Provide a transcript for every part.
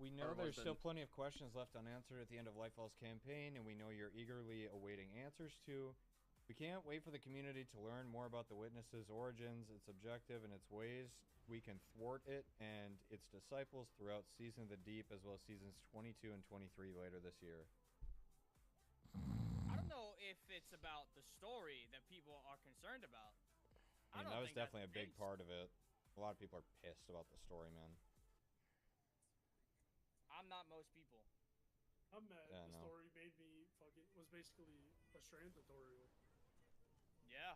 We know there's still plenty of questions left unanswered at the end of Lightfall's campaign, and we know you're eagerly awaiting answers to. We can't wait for the community to learn more about the Witness's origins, its objective, and its ways we can thwart it and its disciples throughout Season of the Deep, as well as Seasons 22 and 23 later this year. I don't know if it's about the story that people are concerned about. I mean, that was definitely a big part of it. A lot of people are pissed about the story, man. I'm not most people. I'm mad. The story made me was basically a strand tutorial. Yeah.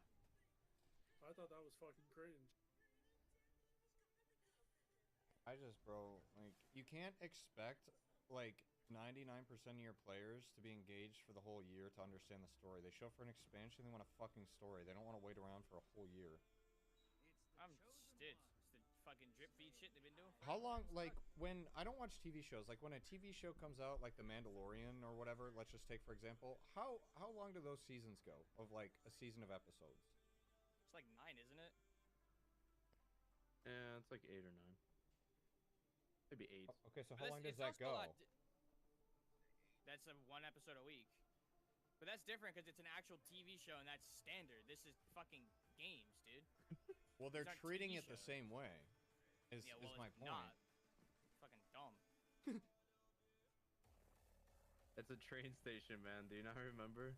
I thought that was fucking cringe. Bro, like, you can't expect, like, 99% of your players to be engaged for the whole year to understand the story. They show up for an expansion, they want a fucking story. They don't want to wait around for a whole year. I'm stitched. It's the fucking drip feed shit they've been doing. How long, like, when I don't watch TV shows, like when a TV show comes out, like The Mandalorian or whatever, let's just take for example, how long do those seasons go of like a season of episodes? It's like 9, isn't it? Yeah, it's like 8 or 9. Maybe 8. Okay, so how long does that go? That's a 1 episode a week. But that's different because it's an actual TV show and that's standard. This is fucking games, dude. Well, they're treating it the same way. Is my point. Not. Fucking dumb. It's a train station, man. Do you not remember?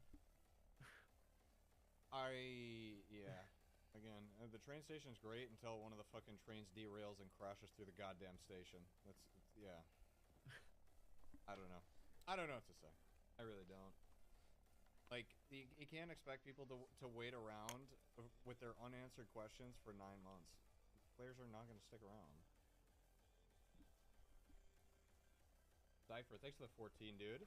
Yeah. Again, the train station's great until one of the fucking trains derails and crashes through the goddamn station. Yeah. I don't know. I don't know what to say. I really don't. Like, you can't expect people to wait around with their unanswered questions for 9 months. Players are not going to stick around. Cypher, thanks for the 14, dude.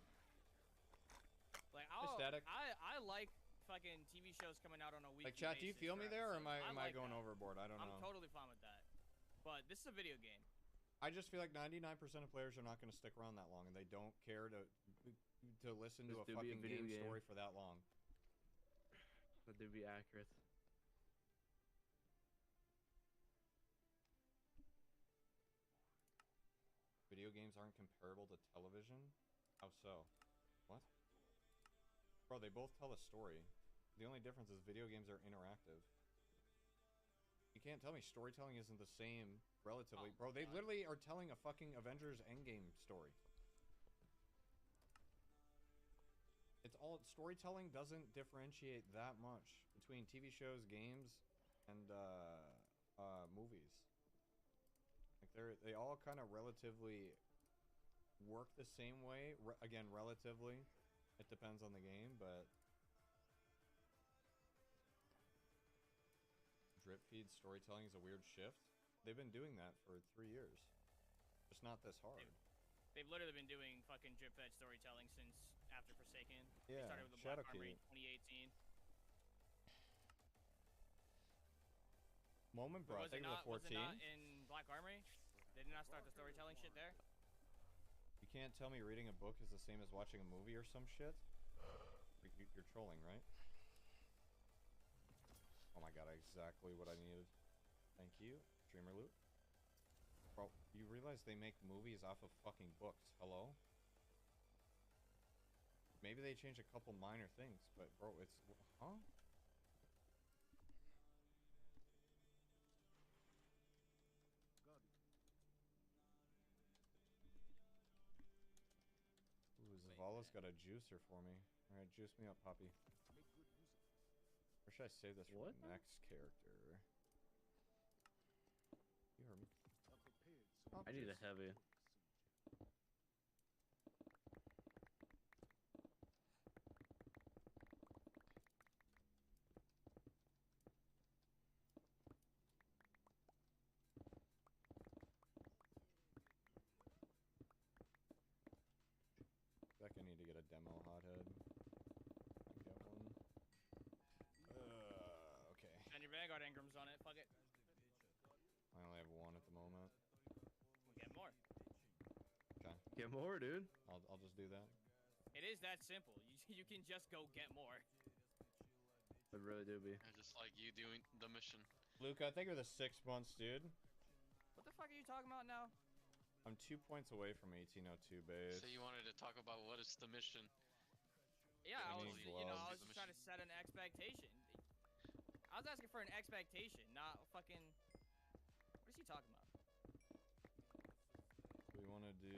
Like, I like fucking TV shows coming out on a weekly basis. Like, chat, do you feel me there, or am I going overboard? I don't know. I'm totally fine with that. But this is a video game. I just feel like 99% of players are not going to stick around that long, and they don't care to listen to a fucking game story for that long. That do be accurate. Video games aren't comparable to television? How so? What? Bro, they both tell a story. The only difference is video games are interactive. You can't tell me storytelling isn't the same relatively. Bro, they literally are telling a fucking Avengers Endgame story. It's all storytelling doesn't differentiate that much between TV shows, games, and movies. Like they all kind of relatively work the same way. Again, relatively, it depends on the game, but drip feed storytelling is a weird shift. They've been doing that for 3 years. Just not this hard. They've literally been doing fucking drip fed storytelling since after Forsaken. Yeah, they started with the Black Armory in 2018. Moment bro, I think it was 14. Was it not in Black Armory? They did not start the storytelling shit there? You can't tell me reading a book is the same as watching a movie or some shit? You're trolling, right? Oh my god, exactly what I needed. Thank you, Dreamer Loot. Bro, you realize they make movies off of fucking books, hello? Maybe they change a couple minor things, but bro, it's... Huh? Ooh, Zavala's got a juicer for me. Alright, juice me up, Poppy. Or should I save this for the next character? You heard me. I need a heavy. I think I need to get a demo hothead. I can get one. Okay. And your Vanguard Engram's on it, fuck it. I only have one at the moment. We'll get more. Okay. Get more, dude. I'll just do that. It is that simple. You can just go get more. It really do be. Yeah, just like you doing the mission. Luca, I think you're the 6 months, dude. What the fuck are you talking about now? I'm 2 points away from 1802 base. So you wanted to talk about what is the mission? Yeah, I was, Enemies you know, I love. was just trying to set an expectation. I was asking for an expectation, not fucking. What is he talking about? We want to do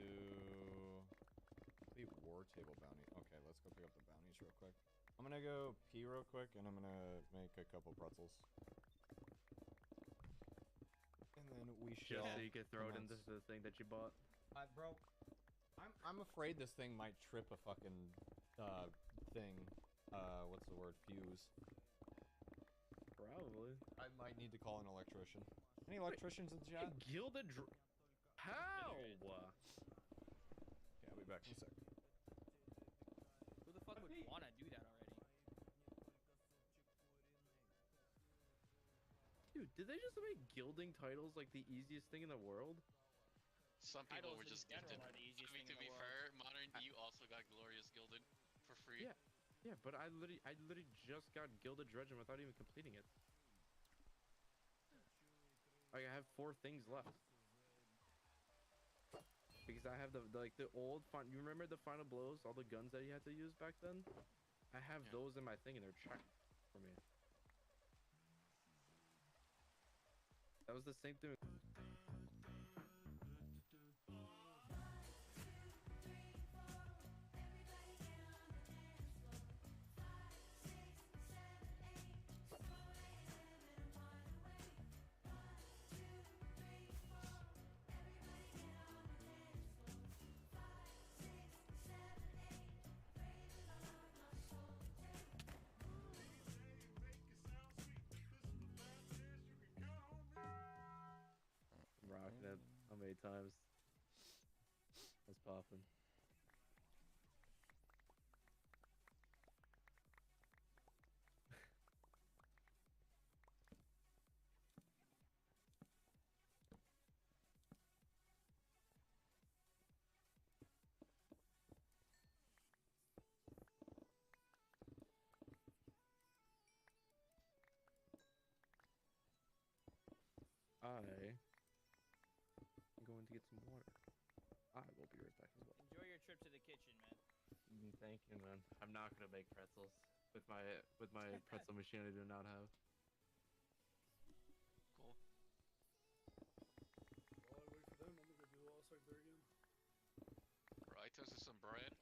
complete war table bounty. Okay, let's go pick up the bounties real quick. I'm gonna go pee real quick, and I'm gonna make a couple pretzels. And then we Just shall. so you can throw it into commence. the thing that you bought. Bro, I'm afraid this thing might trip a fucking thing. What's the word? Fuse. Probably. I might need to call an electrician. Any electricians in the chat? Gilded How? Yeah, I'll be back in a sec. Who the fuck would want to do that already? Dude, did they just make gilding titles like the easiest thing in the world? Some people Titles were in just general gifted. are the easiest I mean, thing to in be the fair, Modern, you also got Glorious Gilded for free. Yeah. Yeah, but I literally just got Gilded Dredgem without even completing it. Like, I have 4 things left. Because I have the old you remember the final blows, all the guns that you had to use back then? I have those in my thing and they're checked for me. That was the same thing. Rocking it. How many times? What's poppin'? I'm going to get some water. I will be right back as well. Enjoy your trip to the kitchen, man. Thank you, man. I'm not gonna make pretzels with my pretzel machine. I do not have. Cool. While I wait for them, I'm gonna go do the lost sector again. Bro, I toasted some bread,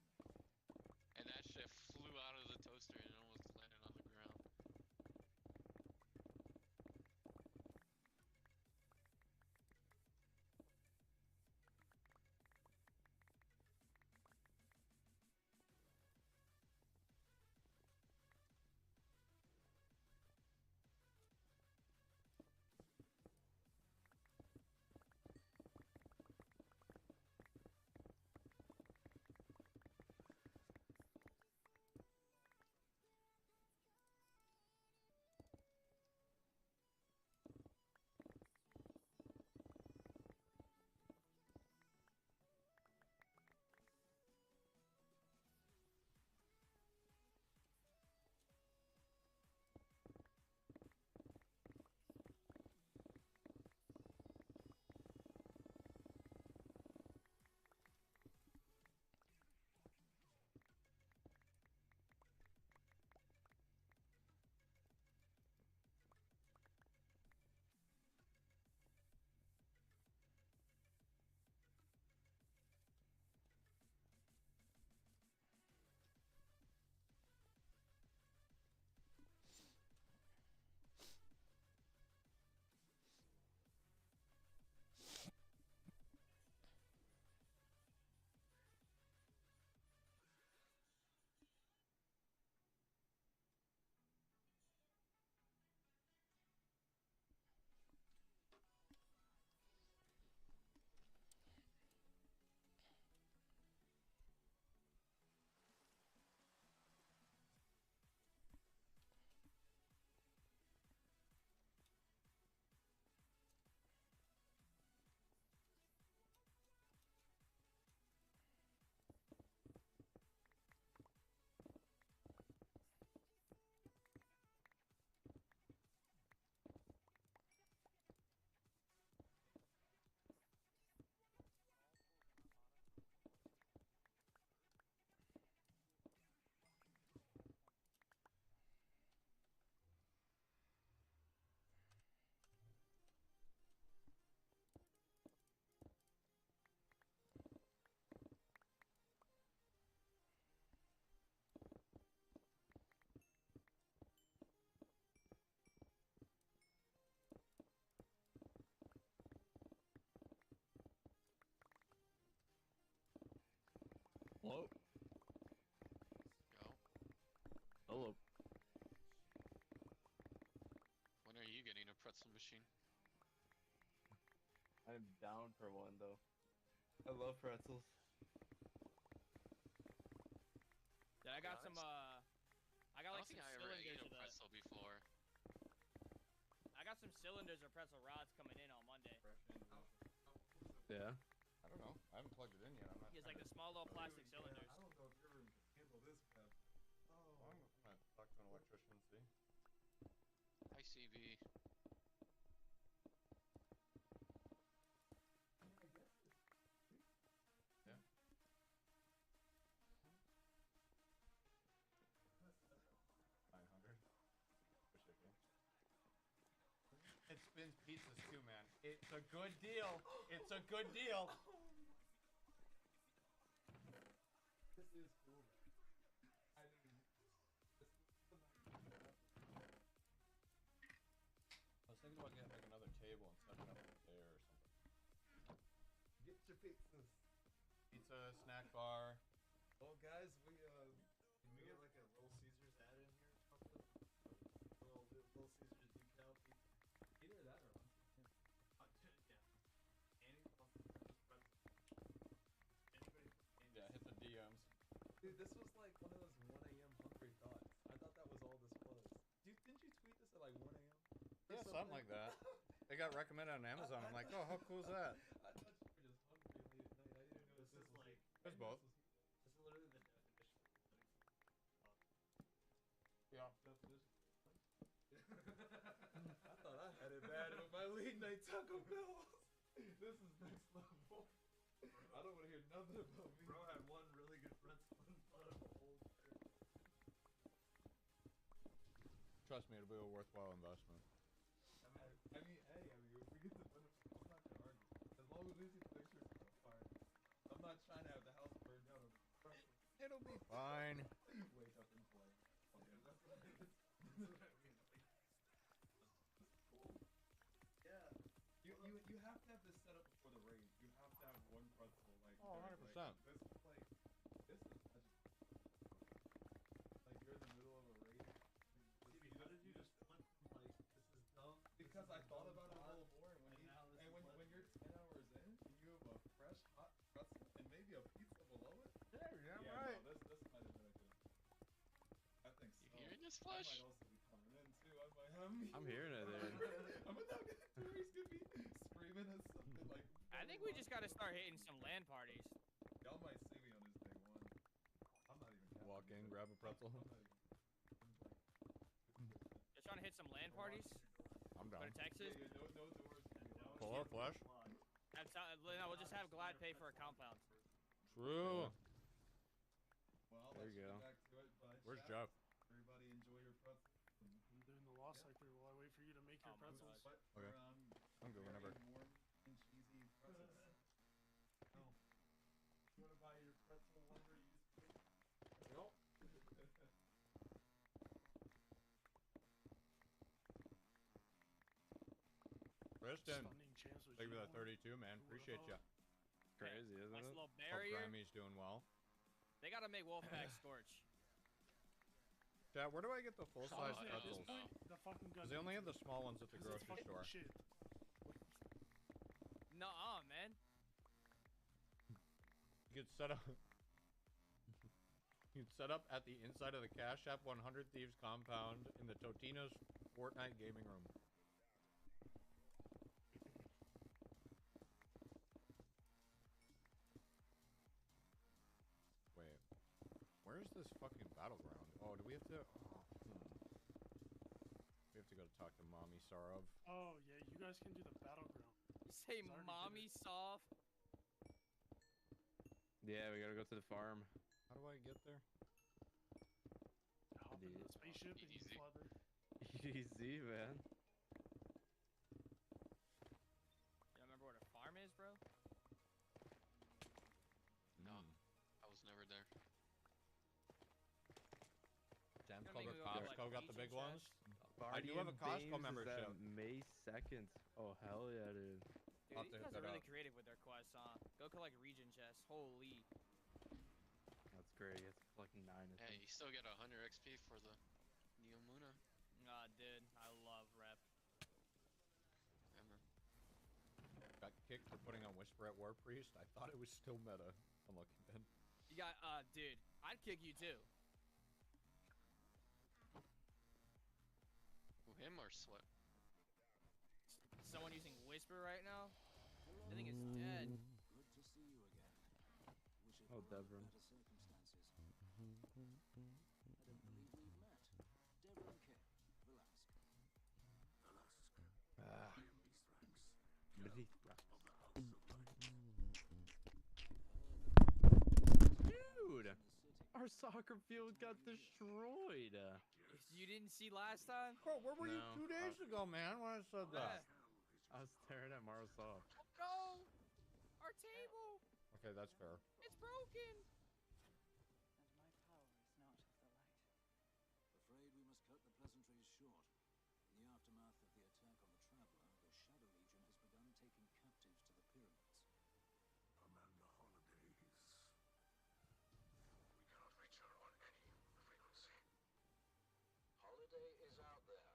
and that shit flew out of the toaster and it almost landed on the ground. Hello. Yo. Hello. When are you getting a pretzel machine? I'm down for one though. I love pretzels. Yeah, I got some. I got I like don't some think I ever ate cylinders a of the. pretzel before. I got some cylinders of pretzel rods coming in on Monday. Yeah. I don't know. I haven't plugged it in yet. I'm not. He has like trying the to- small little plastic Dude, cylinders. I don't know if your room can handle this, man. Well, I'm gonna talk to an electrician and see. Hi, CV. Yeah. 900. For shipping. It spins pizzas too, man. It's a good deal. It's a good deal. This is cool. I mean, this is the I was thinking about getting like another table and setting up there or something. Get your pizzas. Pizza, snack bar. Well, guys, can we get like a Little Caesars ad in here or something? Little Caesars decal pizza. Either that or lunch. Yeah. Annie wants to purchase pretzels. Anybody? Yeah, hit the DMs. Dude, this was like one of those 1 a.m. hungry thoughts. I thought that was all this was. Didn't you tweet this at like 1 a.m.? Yeah, something like that. It got recommended on Amazon. I'm like, oh, how cool is that? I thought you were just hungry late at night. I didn't know this was like. It's both. This is literally the definition of putting Yeah. definition. I thought I had it bad with my late night Taco Bells. This is next level. I don't want to hear nothing about me. Bro had one really good pretzel in front of a whole. Trust me, it'll be a worthwhile investment. I mean, hey, if we get the benefit, I'm not gonna argue. As long as we see pictures of the fire, I'm not trying to have the house burned down over pretzel. It'll be fine. Wake up and play. Okay, that's what I mean. Cool. Yeah. You have to have this set up before the raid. You have to have one pretzel like. Oh, during 100%. raid. This is magic. Like you're in the middle of a raid. How did you just went from like this is dumb? Because I thought about it a little more, and when you're 10 hours in and you have a fresh hot pretzel and maybe a pizza below it. Yeah, Yeah, no, this might have been a good. I think so. You hearing this, I Flush? might also be coming in too. I might have. I'm hearing it, dude. I'm not gonna do. He's gonna be screaming at something like. I think we just gotta start hitting some LAN parties. Y'all might see me on this day one. I'm not even. capping Walk in, either. grab a pretzel. I'm not even. I'm like. Just trying to hit some LAN parties. I'm Go down. to Texas. Yeah, no doors. Pull up, Flash. No, we'll just have Glad pay for a compound. True. Well, There let's you get go. back to it. But Where's chat, Jeff? Everybody enjoy your pretzels. I'm doing the lost sector while I wait for you to make your Oh my pretzels. But Okay. for, I'm good very whenever. warm and cheesy pretzels. No. You wanna buy your pretzel lumber used please? Nope. Kristen, Stunning chance with thank you for you that more. 32, man. Appreciate ya. Crazy, isn't Nice it? little Hope barrier. Grammy's doing well. They gotta make Wolfpack Scorch. Chat, where do I get the full-size Honestly, at this pretzels? point, the fucking gun. Because they only have the small ones at the Because it's grocery fucking store. shit. Nuh-uh, man. You could set up. You'd set up at the inside of the Cash App 100 Thieves compound in the Totino's Fortnite gaming room. Wait, where's this fucking battleground? Oh, do we have to? Oh, We have to go to talk to Mommy Sarov. Oh yeah, you guys can do the battleground. You say Sorry, did mommy it. soft. Yeah, we gotta go to the farm. How do I get there? Hop into the spaceship and you Easy. fly there. Easy, man. You remember what a farm is, bro? No. Mm. I was never there. Sam's Gonna Club make or me go, like, Costco got the Legion big ones. chest. I do have a Guardian Costco Games is membership. at May 2nd. Oh, hell yeah, dude. I'll Dude, have to these hit guys are that really up. creative with their quests, huh? Go collect region chests. Holy. upgrade. You have to like 9 or Hey, something. you still get 100 XP for the Neomuna. Nah, dude, I love rep. Yeah, man. Got kicked for putting on Whisper at War Priest. I thought it was still meta. Unlucky Ben. You got, dude, I'd kick you too. Who, him or Sweat? Someone using Whisper right now? I think it's dead. Good to see you again. Wish it Oh, were under Devon. better circumstances. I don't believe we've met. Devon K. Dude, our soccer field got destroyed. You didn't see last time? Bro, where were you No. 2 days ago, man? When I said that. I was staring at Marsoft. No! Our table! Okay, that's fair. It's broken! And my power is not of the light. Afraid we must cut the pleasantries short. In the aftermath of the attack on the Traveler, the Shadow Legion has begun taking captives to the pyramids. Amanda Holidays. We cannot reach her on any frequency. Holiday is out there.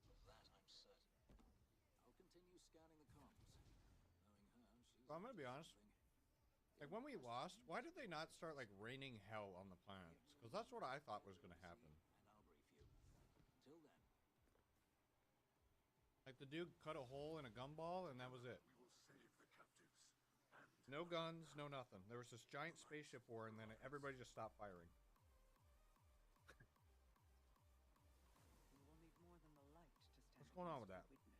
Of that I'm certain. I'll continue scanning the comms. Knowing her, she's Well, I'm gonna be up to honest. something. Like, when we lost, why did they not start, like, raining hell on the planets? Because that's what I thought was gonna happen. And I'll brief you. Till then, Like, the dude cut a hole in a gumball, and that was it. We will save the captives. And No guns, no nothing. There was this giant spaceship war, and then everybody just stopped firing. We will need more than the light to stand What's going on with against that? the witness.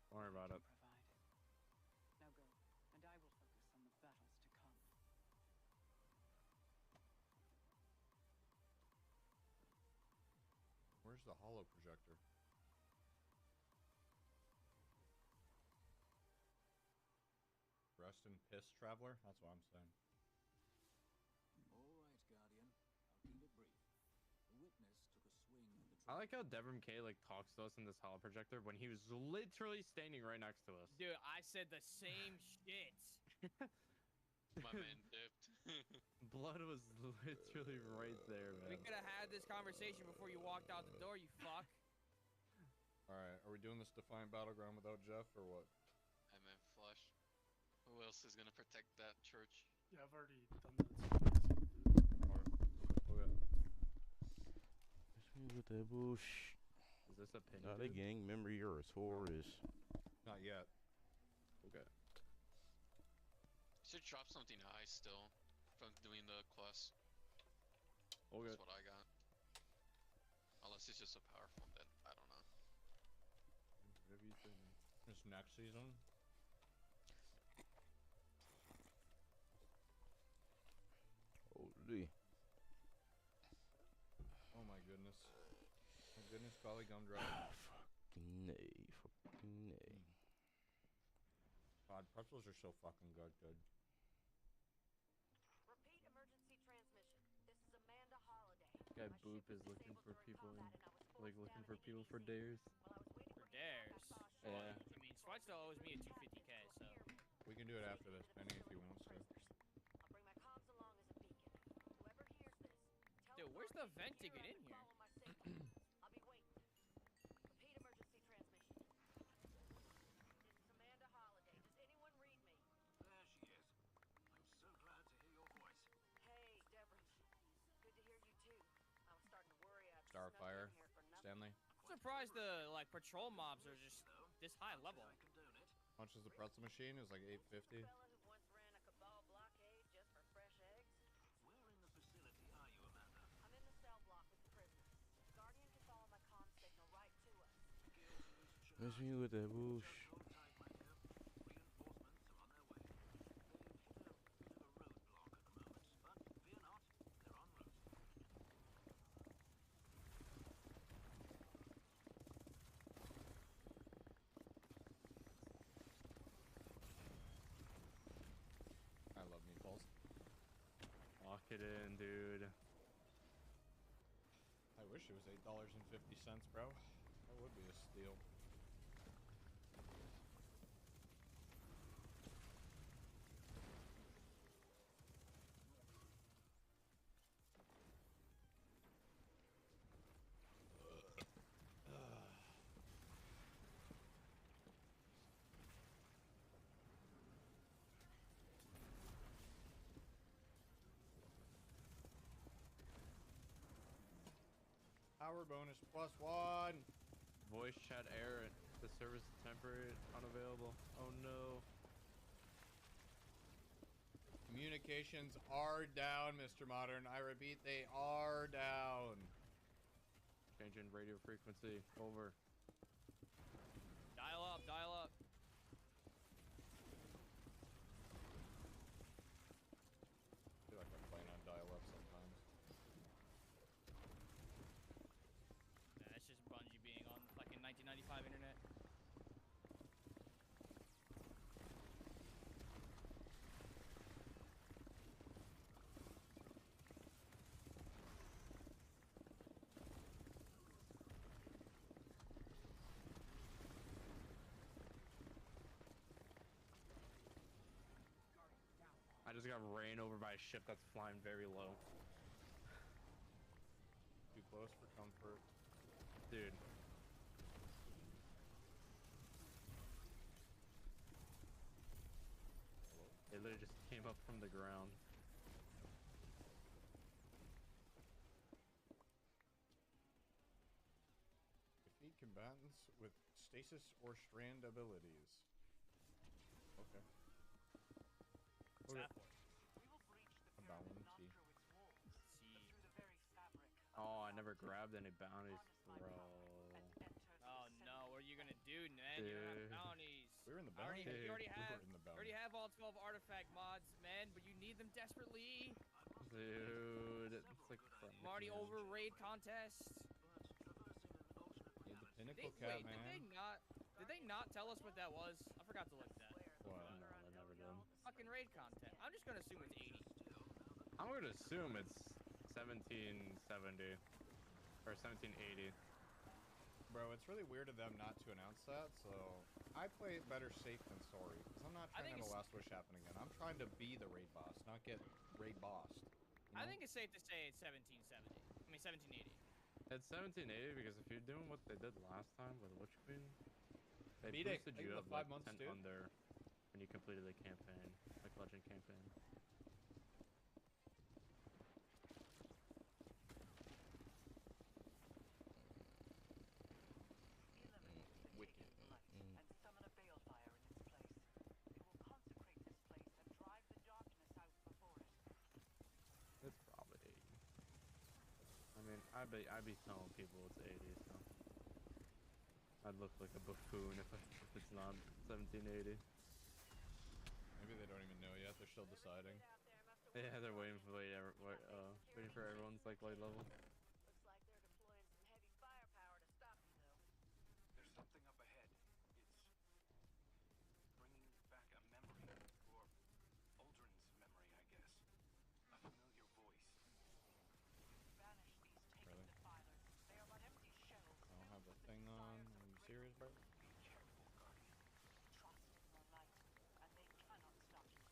Don't worry about it. Provide. Now go, and I will focus on the battles to come. Where's the holo projector? Rest in piss, traveler? That's what I'm saying. all right, Guardian. I'll keep it brief. The witness took a swing at the I like how Devon K like talks to us in this holo projector when he was literally standing right next to us. Dude, I said the same shit. My man dipped. Blood was literally right there, We man. could have had this conversation before you walked out the door, you fuck. Alright, are we doing this Defiant Battleground without Jeff, or what? Hey, man, Flush. Who else is gonna protect that church? Yeah, I've already done that. So Okay. Miss me with that bush. Is this a pin? Not a dude? gang member, you're a Taurus. Not yet. Okay. Should drop something high still from doing the quest. Okay. That's what I got. Unless it's just a powerful, then I don't know. This next season? Holy. Oh my goodness. My goodness, golly gumdrop. Fucking nay. Fucking nay. God, pretzels are so fucking good, dude. Repeat emergency transmission. This is Amanda Holiday. Guy My Boop ship is was looking for disabled people during in, combat and I was like forced looking down for in people for EDC. dares. While I was waiting For for air, dares. I saw a Yeah. short I Legion mean, Swat still owes me a 250k, so. We can do it after this, Benny, if he wants to. I'll bring my comms along as a beacon. Whoever hears this, tell Dude, them where's I'll the take vent to care get of in and here? follow my signal. I'll be waiting. Repeat emergency transmission. This is Amanda Holiday. Does anyone read me? There she is. I'm so glad to hear your voice. Hey, Deborah. Good to hear you too. I was starting to worry I'd Starfire, snuck in here for nothing. Stanley. I'm surprised the, like, patrol mobs are just this high level. I condone it. How much is the pretzel machine? It was like Who's the 850. fella who once ran a cabal blockade just for fresh eggs? Where in the facility are you, Amanda? I'm in the cell block with the prisoners. Guardian can follow my comm signal right to us. Miss me with that bush. Hold tight, my dear. Reinforcements are on their way. They've hit a bit of a roadblock at the moment, but fear not, they're en route. I love meatballs. Lock it in, dude. I wish it was $8.50, bro. That would be a steal. power bonus +1. Voice chat error. The service is temporary, unavailable. Oh no. Communications are down, Mr. Modern. I repeat, they are down. Changing radio frequency. Over. Dial up, dial up. I feel like I'm playing on dial-up sometimes. Nah, that's just Bungie being on the fucking 1995 internet. I just got ran over by a ship that's flying very low. Too close for comfort. Dude. It literally just came up from the ground. Defeat combatants with stasis or strand abilities. Okay. What's that for? A bounty. Oh, I never grabbed any bounties, bro. Oh no, what are you gonna do, man? You don't have bounties. We were in the Already, bounty. you already We have, were in the you already have all 12 artifact mods, man, but you need them desperately. Dude, it's like Marty over raid contest. Need the pinnacle cap, man. Did they not tell us what that was? I forgot to look at that. What? No, they never did. Fucking raid content. I'm just gonna assume it's 80. I'm gonna assume it's 1770 or 1780. Bro, it's really weird of them not to announce that, so I play it better safe than sorry, because I'm not trying to have a Last Wish happen again. I'm trying to be the raid boss, not get raid bossed. You know? I think it's safe to say it's 1770. I mean 1780. It's 1780 because if you're doing what they did last time with Witch Queen, they Beat it. boosted Hey, you look, up 5 like months, 10 dude. under when you completed the campaign, like Legend campaign. Wicked. And summon a balefire in its place. It will consecrate this place and drive the darkness out before it. It's probably 80. I mean, I'd be telling people it's 80, so I'd look like a buffoon if it's not 1780. Maybe they don't even know yet. They're still deciding. Yeah, they're waiting for waiting for everyone's like light level. Looks like they're deploying some heavy firepower to stop you, though. There's something up ahead. It's bringing back a memory, or Aldrin's memory, I guess. A familiar voice. Banish these taken Really? defilers. They are but empty shells. I don't have the filled with thing on. desires of Are you great serious, bro? Be careful, Guardian. Trust in the light, and they cannot stop you.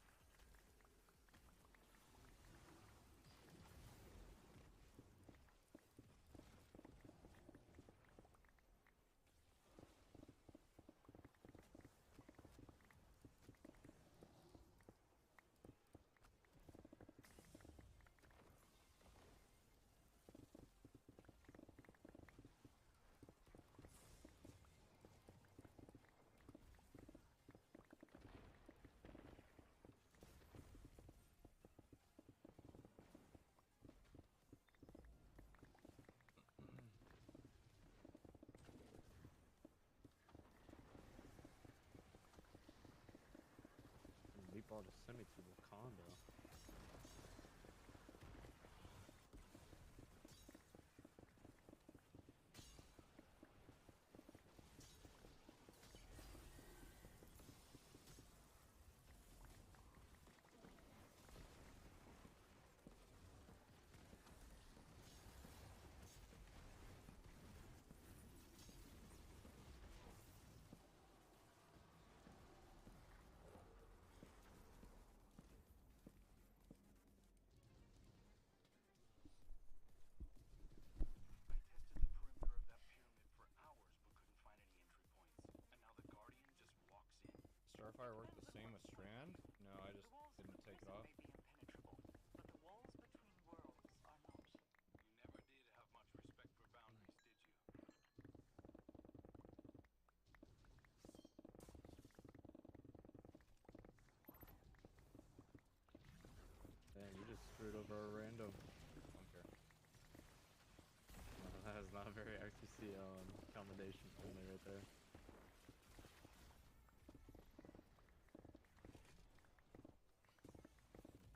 Meatball just sent me to Wakanda. I tested the perimeter of that pyramid for hours, but couldn't find any entry points. And now the Guardian just walks in. Starfire worked the same with Strand? No, I just didn't take it off. May be impenetrable, but the walls between worlds are not. You never did have much respect for boundaries, fruit over a random. Don't care. That is not a very XCC combination for me right there.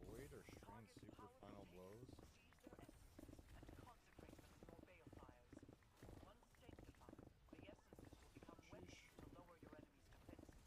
Void or Strain Super Final Blows? Seize their essences and consecrate them in your balefires. Once sanctified, the essences will become weapons to lower your enemy's defenses.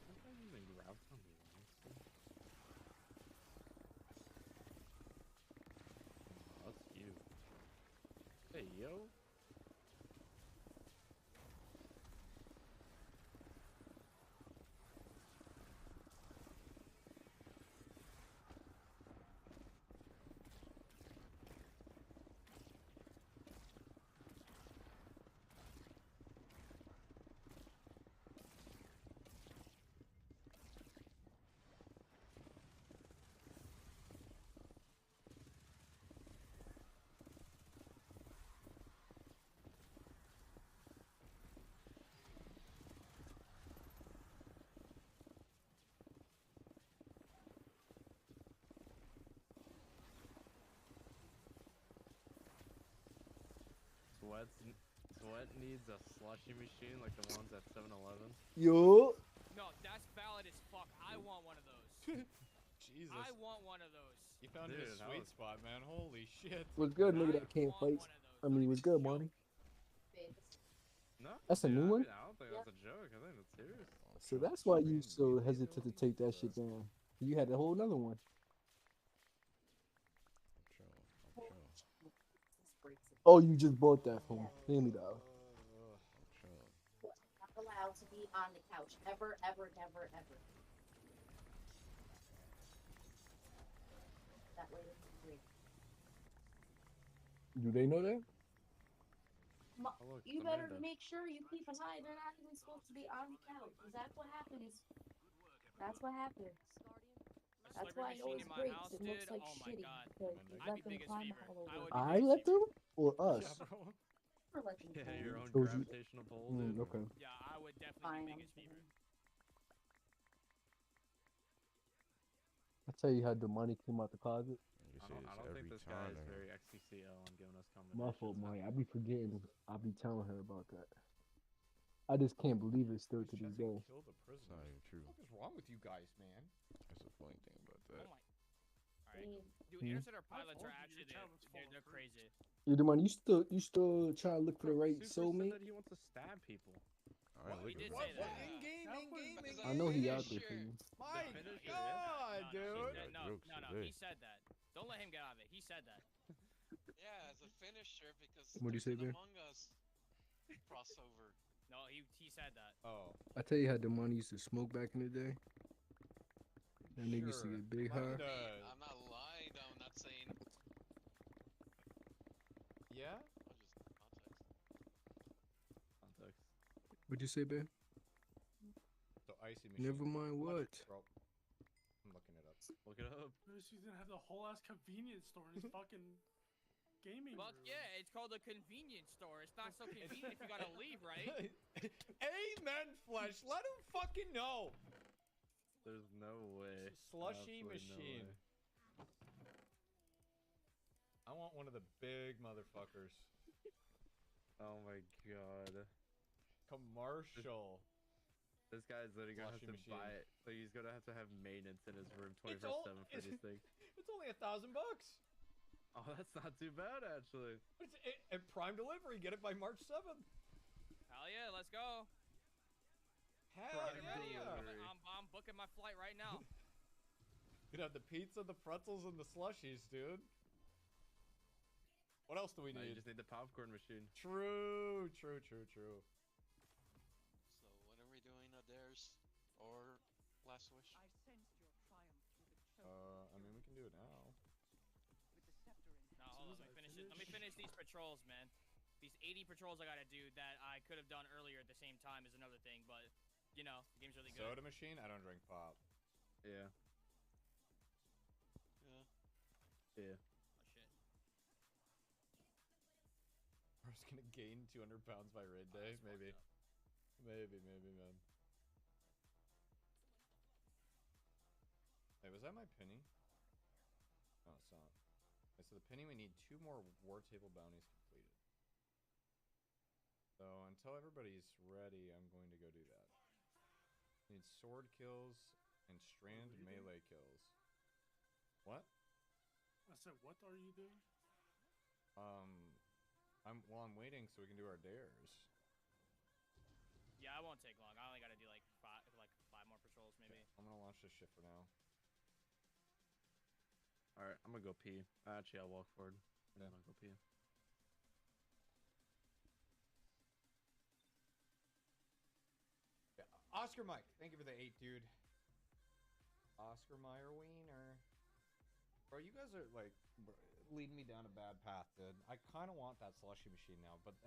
Sometimes even grabs on me, honestly. Oh, that's you. Hey, yo. Sweat needs a slushy machine like the ones at 7-Eleven. Yo. No, that's valid as fuck. I want one of those. Jesus. I want one of those. You found Dude, his that sweet was- spot, man. Holy shit. What's good, nigga that can't fight? I mean, what's good, Marty? No, That's a dude, new I one? mean, I don't think that's a joke. I think that's serious. So that's why you so hesitant to take that shit down. You had a whole nother one. Oh, you just bought that for me. Hand me that. Not allowed to be on the couch ever, ever, never, ever. That way they can breathe. Do they know that? Oh, look, You it's better Amanda. make sure you keep an eye. They're not even supposed to be on the couch. 'Cause that's what happens. That's what happens. A That's slurpee why it machine always in my breaks. house, It looks dude. like Oh my shitty god. because you I'd let be them big as climb fever. all I over. would be I big as let them fever. or us? Yeah, bro. Or let them Yeah, climb. your own Told you. gravitational pull, dude. Okay. Yeah, I would definitely Fine, be I'm big as fever. fine. I tell you how the money came out the closet. I don't think this guy is very XCCL on giving us My combinations. fault, Marty. I be forgetting. I be telling her about that. I just can't believe it still to this Jesse day. killed the prisoners. not even true. What is wrong with you guys, man? That's the funny thing about that. Oh my. Alright. Dude, Hmm? interceptor I pilots told are you, actually your child was full they're of crazy. You the money? You still trying to look for the right Super said soulmate? that he wants to stab people. I ain't He looking did for say that. that. In game, That in was- game, in Because game. I know he out finisher. there for you. My finisher, God, No, dude. got no, jokes no, today. he said that. Don't let him get out of it. He said that. Yeah, as a finisher because What'd you say, there's an man? Among Us crossover. No, he said that. Oh, I tell you how the money used to smoke back in the day. That nigga used to sure. get big Like high. the- I'm not lying. I'm not saying. yeah? I'll just Context. What'd you say, babe? The icy machine. Never mind How much- what. Bro, I'm looking it up. Look it up. She's gonna have the whole ass convenience store in his fucking gaming Well, room. yeah, it's called a convenience store. It's not so convenient if you gotta leave, right? Amen, Flesh. Let him fucking know. There's no way. Slushy Absolutely no machine. way. I want one of the big motherfuckers. Oh my god. Commercial. This guy's literally gonna have Slushy to buy machine. it. So he's gonna have to have maintenance in his room It's 24/7 for these things. It's only $1,000. Oh, that's not too bad actually. It's prime delivery. Get it by March 7th. Hell yeah, let's go. Hell Prime yeah. delivery. I'm booking my flight right now. You'd have the pizza, the pretzels, and the slushies, dude. What else do we Now you need? just need the popcorn machine. True. So when are we doing Adair's or Last Wish? I sensed your triumph through the choke. I mean, we can do it now. With the scepter in hand. No, hold on. Let me finish it. Let me finish these patrols, man. These 80 patrols I gotta do that I could have done earlier at the same time is another thing, but you know, the game's really good. Soda machine? I don't drink pop. Yeah. Oh Yeah. shit. I was gonna gain 200 pounds by raid day. Maybe, man. Hey, was that my penny? No, it's not. Okay, so the penny, we need 2 more war table bounties completed. So until everybody's ready, I'm going to go do that. Need sword kills and strand melee kills. What? I said, what are you doing? I'm waiting so we can do our dares. Yeah, I won't take long. I only gotta do like five more patrols, maybe. Okay, I'm gonna launch this shit for now. All right, I'm gonna go pee. Actually, I'll walk forward. Yeah. I'm gonna go pee. Yeah. Oscar Mike, thank you for the 8, dude. Oscar Meyer Wiener. Bro, you guys are like leading me down a bad path, dude. I kind of want that slushy machine now, but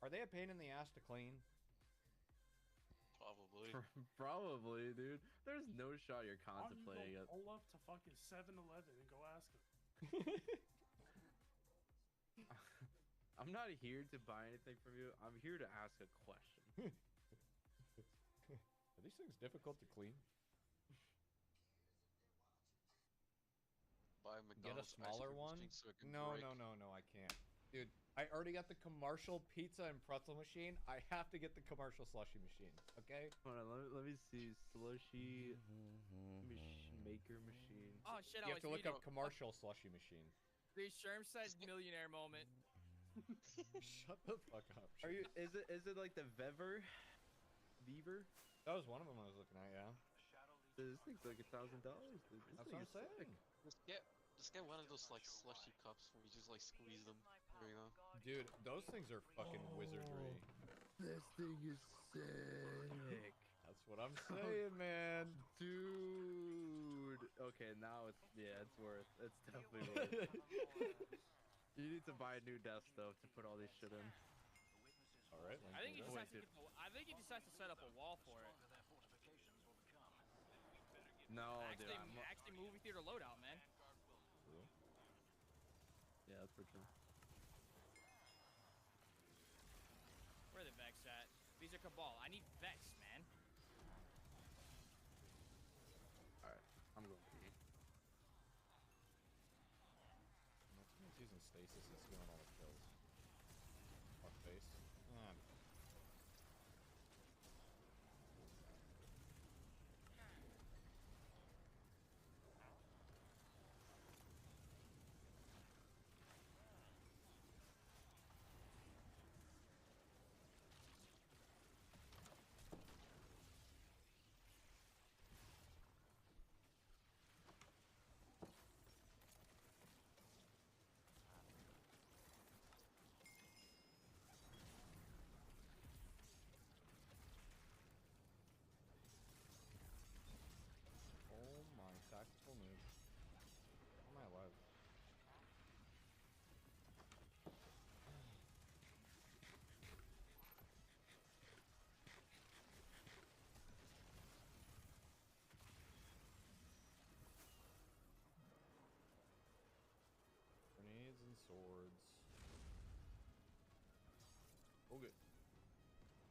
are they a pain in the ass to clean? Probably. Probably, dude. There's no shot you're Why don't contemplating you it. go pull up to fucking 7-Eleven and go ask him? I'm not here to buy anything from you. I'm here to ask a question. Are these things difficult to clean? Buy a Get a McDonald's smaller ice cream one? machine so it can No, break. no, I can't. Dude, I already got the commercial pizza and pretzel machine. I have to get the commercial slushy machine, okay? Hold on, let me see. Slushy maker machine. Oh shit! You I have was to look reading. up commercial slushy machine. The Sherm said millionaire moment. Shut the fuck up. Are you? Is it like the Vever? That was one of them I was looking at, yeah. This thing's like $1,000. That's what I'm saying. Just get one of those like slushy cups where you just like squeeze them. There you go. Dude, those things are fucking wizardry. This thing is sick. That's what I'm saying, man. Dude. Okay, now it's definitely worth it. You need to buy a new desk though to put all this shit in. Alright, I think he just has to. dude. I think he just has to set up a wall for it. No, Actually, dude. actually, movie theater loadout, man. Yeah, that's for sure. Where are the Vex at? These are Cabal. I need Vex, man. Alright, I'm going pee. He's using stasis and stealing all the kills. Fuck face. Oh my tactical move. How am I alive? Grenades and swords. Oh good.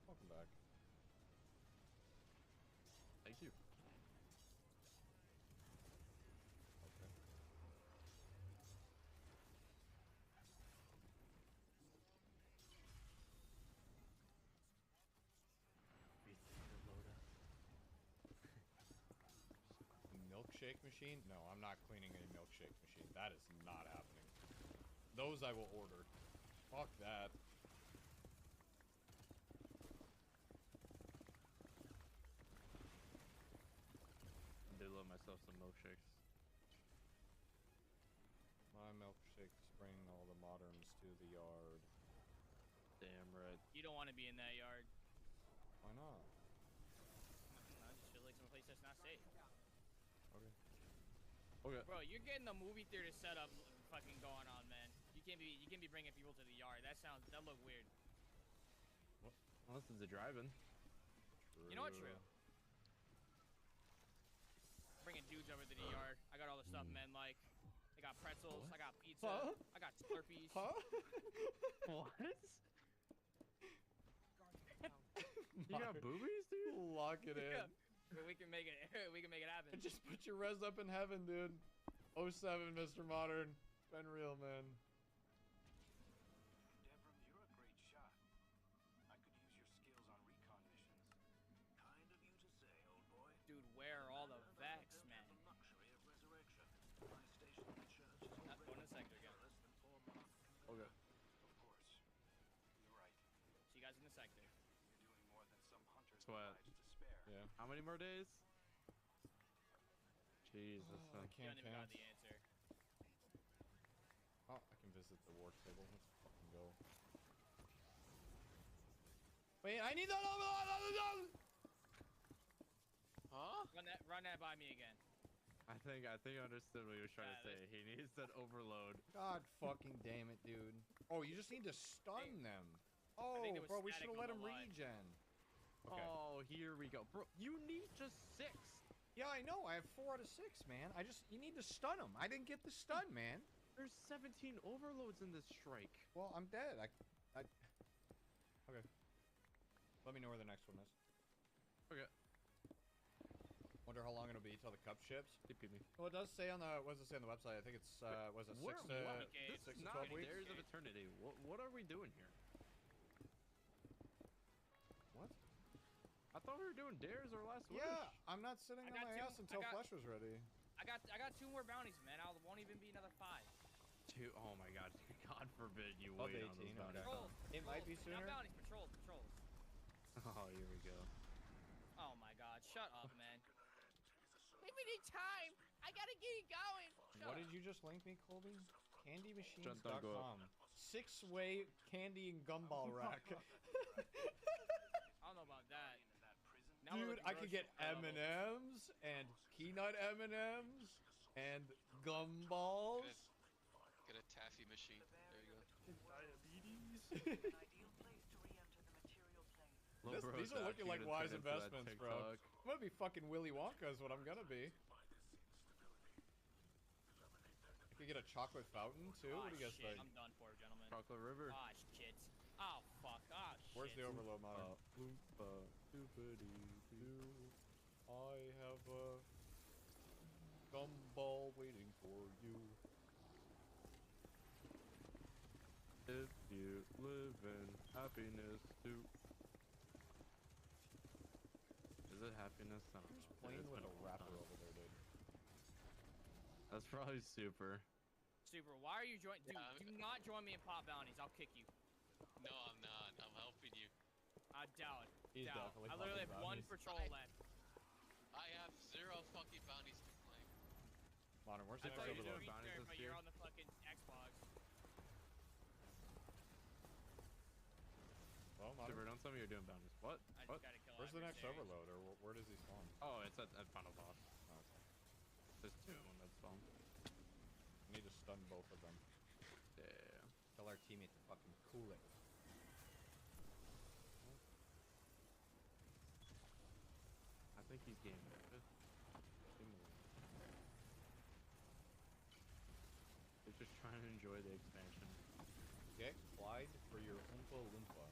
Welcome back. Thank you. Okay. Milkshake machine? No, I'm not cleaning a milkshake machine. That is not happening. Those I will order. Fuck that. I do love myself some milkshakes. My milkshake spring all the moderns Damn right. You don't want to be in that yard. Why not? I just feel like some place that's not safe. Okay. Okay. Bro, you're getting the movie theater setup fucking going on, man. You can't be bringing people to the yard. That look weird. What? Unless it's a drive-in. You know what? True. Bringing dudes over to the yard. I got all the stuff men like. I got pretzels. What? I got pizza. Huh? I got Slurpees. Huh? What? You got boobies, dude? Lock it in. Yeah. We can make it. We can make it happen. Just put your res up in heaven, dude. 07, Mr. Modern. Been real, man. Devram, you're a great shot. I could use your skills on recon missions. Kind of you to say, old boy. Dude, where are all the Vex, man? The luxury of resurrection. My station in the church is Not already going to sector again. less than 4 months. Okay. Of course. You're right. See you guys in the sector. You're doing more than some hunters Sweat. lives to spare. Yeah. How many more days? Jesus. I You can't don't even got count. the answer. Oh, I can visit the war table. Let's fucking go. Wait, I need that. Huh? Run that by me again. I think I understood what he was trying to say. Yeah, He needs that overload. God fucking damn it, dude. Oh, you just need to stun them. Oh, think it was bro, we static should have let on him the line. regen. Okay. Oh, here we go. Bro, you need just 6. Yeah, I know. I have 4 out of 6, man. You need to stun him. I didn't get the stun, man. There's 17 overloads in this strike. Well, I'm dead. Okay. Let me know where the next one is. Okay. Wonder how long it'll be till the cup ships. TP me. Well, it does say on the. What does it say on the website? I think it's was it Where- 6 to what? Okay, This 6 is to not 12 weeks? Dares of Eternity. What are we doing here? What? I thought we were doing dares or last wish. Yeah, I'm not sitting I on got my two- ass until I got- flesh was ready. I got 2 more bounties, man. I won't even be another 5. Oh my god. God forbid you Oh, wait the on those 18, bounties. okay. Patrols. It might be patrols, sooner. Not bounties. Patrols. Oh, here we go. Oh my god. Shut up, man. We need time. I gotta get it going. What did you just link me, Colby? Don't go Candymachines.com. 6-way candy and gumball rack. I don't know about that. Now we're Dude, looking I could get grocery levels. M&Ms and peanut M&Ms and gumballs. Get a taffy machine. There you go. Diabetes. An ideal place to re-enter the material plane. These are looking like wise investments, bro. I'm gonna be fucking Willy Wonka is what I'm gonna be. I could get a chocolate fountain too. What do you guys shit. think? I'm done for, gentlemen. Chocolate River. Ah, shit. Oh, fuck. Ah, shit. Where's the overload modern? I have a gumball waiting for you. If you live in happiness too. Is it happiness? I don't Who's know. playing It's with been a long rapper time. over there, dude? That's probably super. Super, why are you joining? Dude, Yeah, do not join me in pop bounties. I'll kick you. No, I'm not. I'm helping you. I doubt. He's doubt. definitely I literally have popping 1 bounties. patrol left. I have 0 fucking bounties to claim. Modern, where's the I next thought you were overload? doing bounties research, this but year? you're on the fucking Xbox. Well, Super, modern. don't tell me you're doing bounties. What? I What? just gotta kill Where's the next adversaries. overload, or where does he spawn? Oh, it's at final boss. Oh, okay. There's 2 when that's spawn. I need to stun both of them. Yeah. Tell our teammate to fucking cool it. I think he's game mode. They're just trying to enjoy the expansion. Get Clyde for your Oompa Loompa.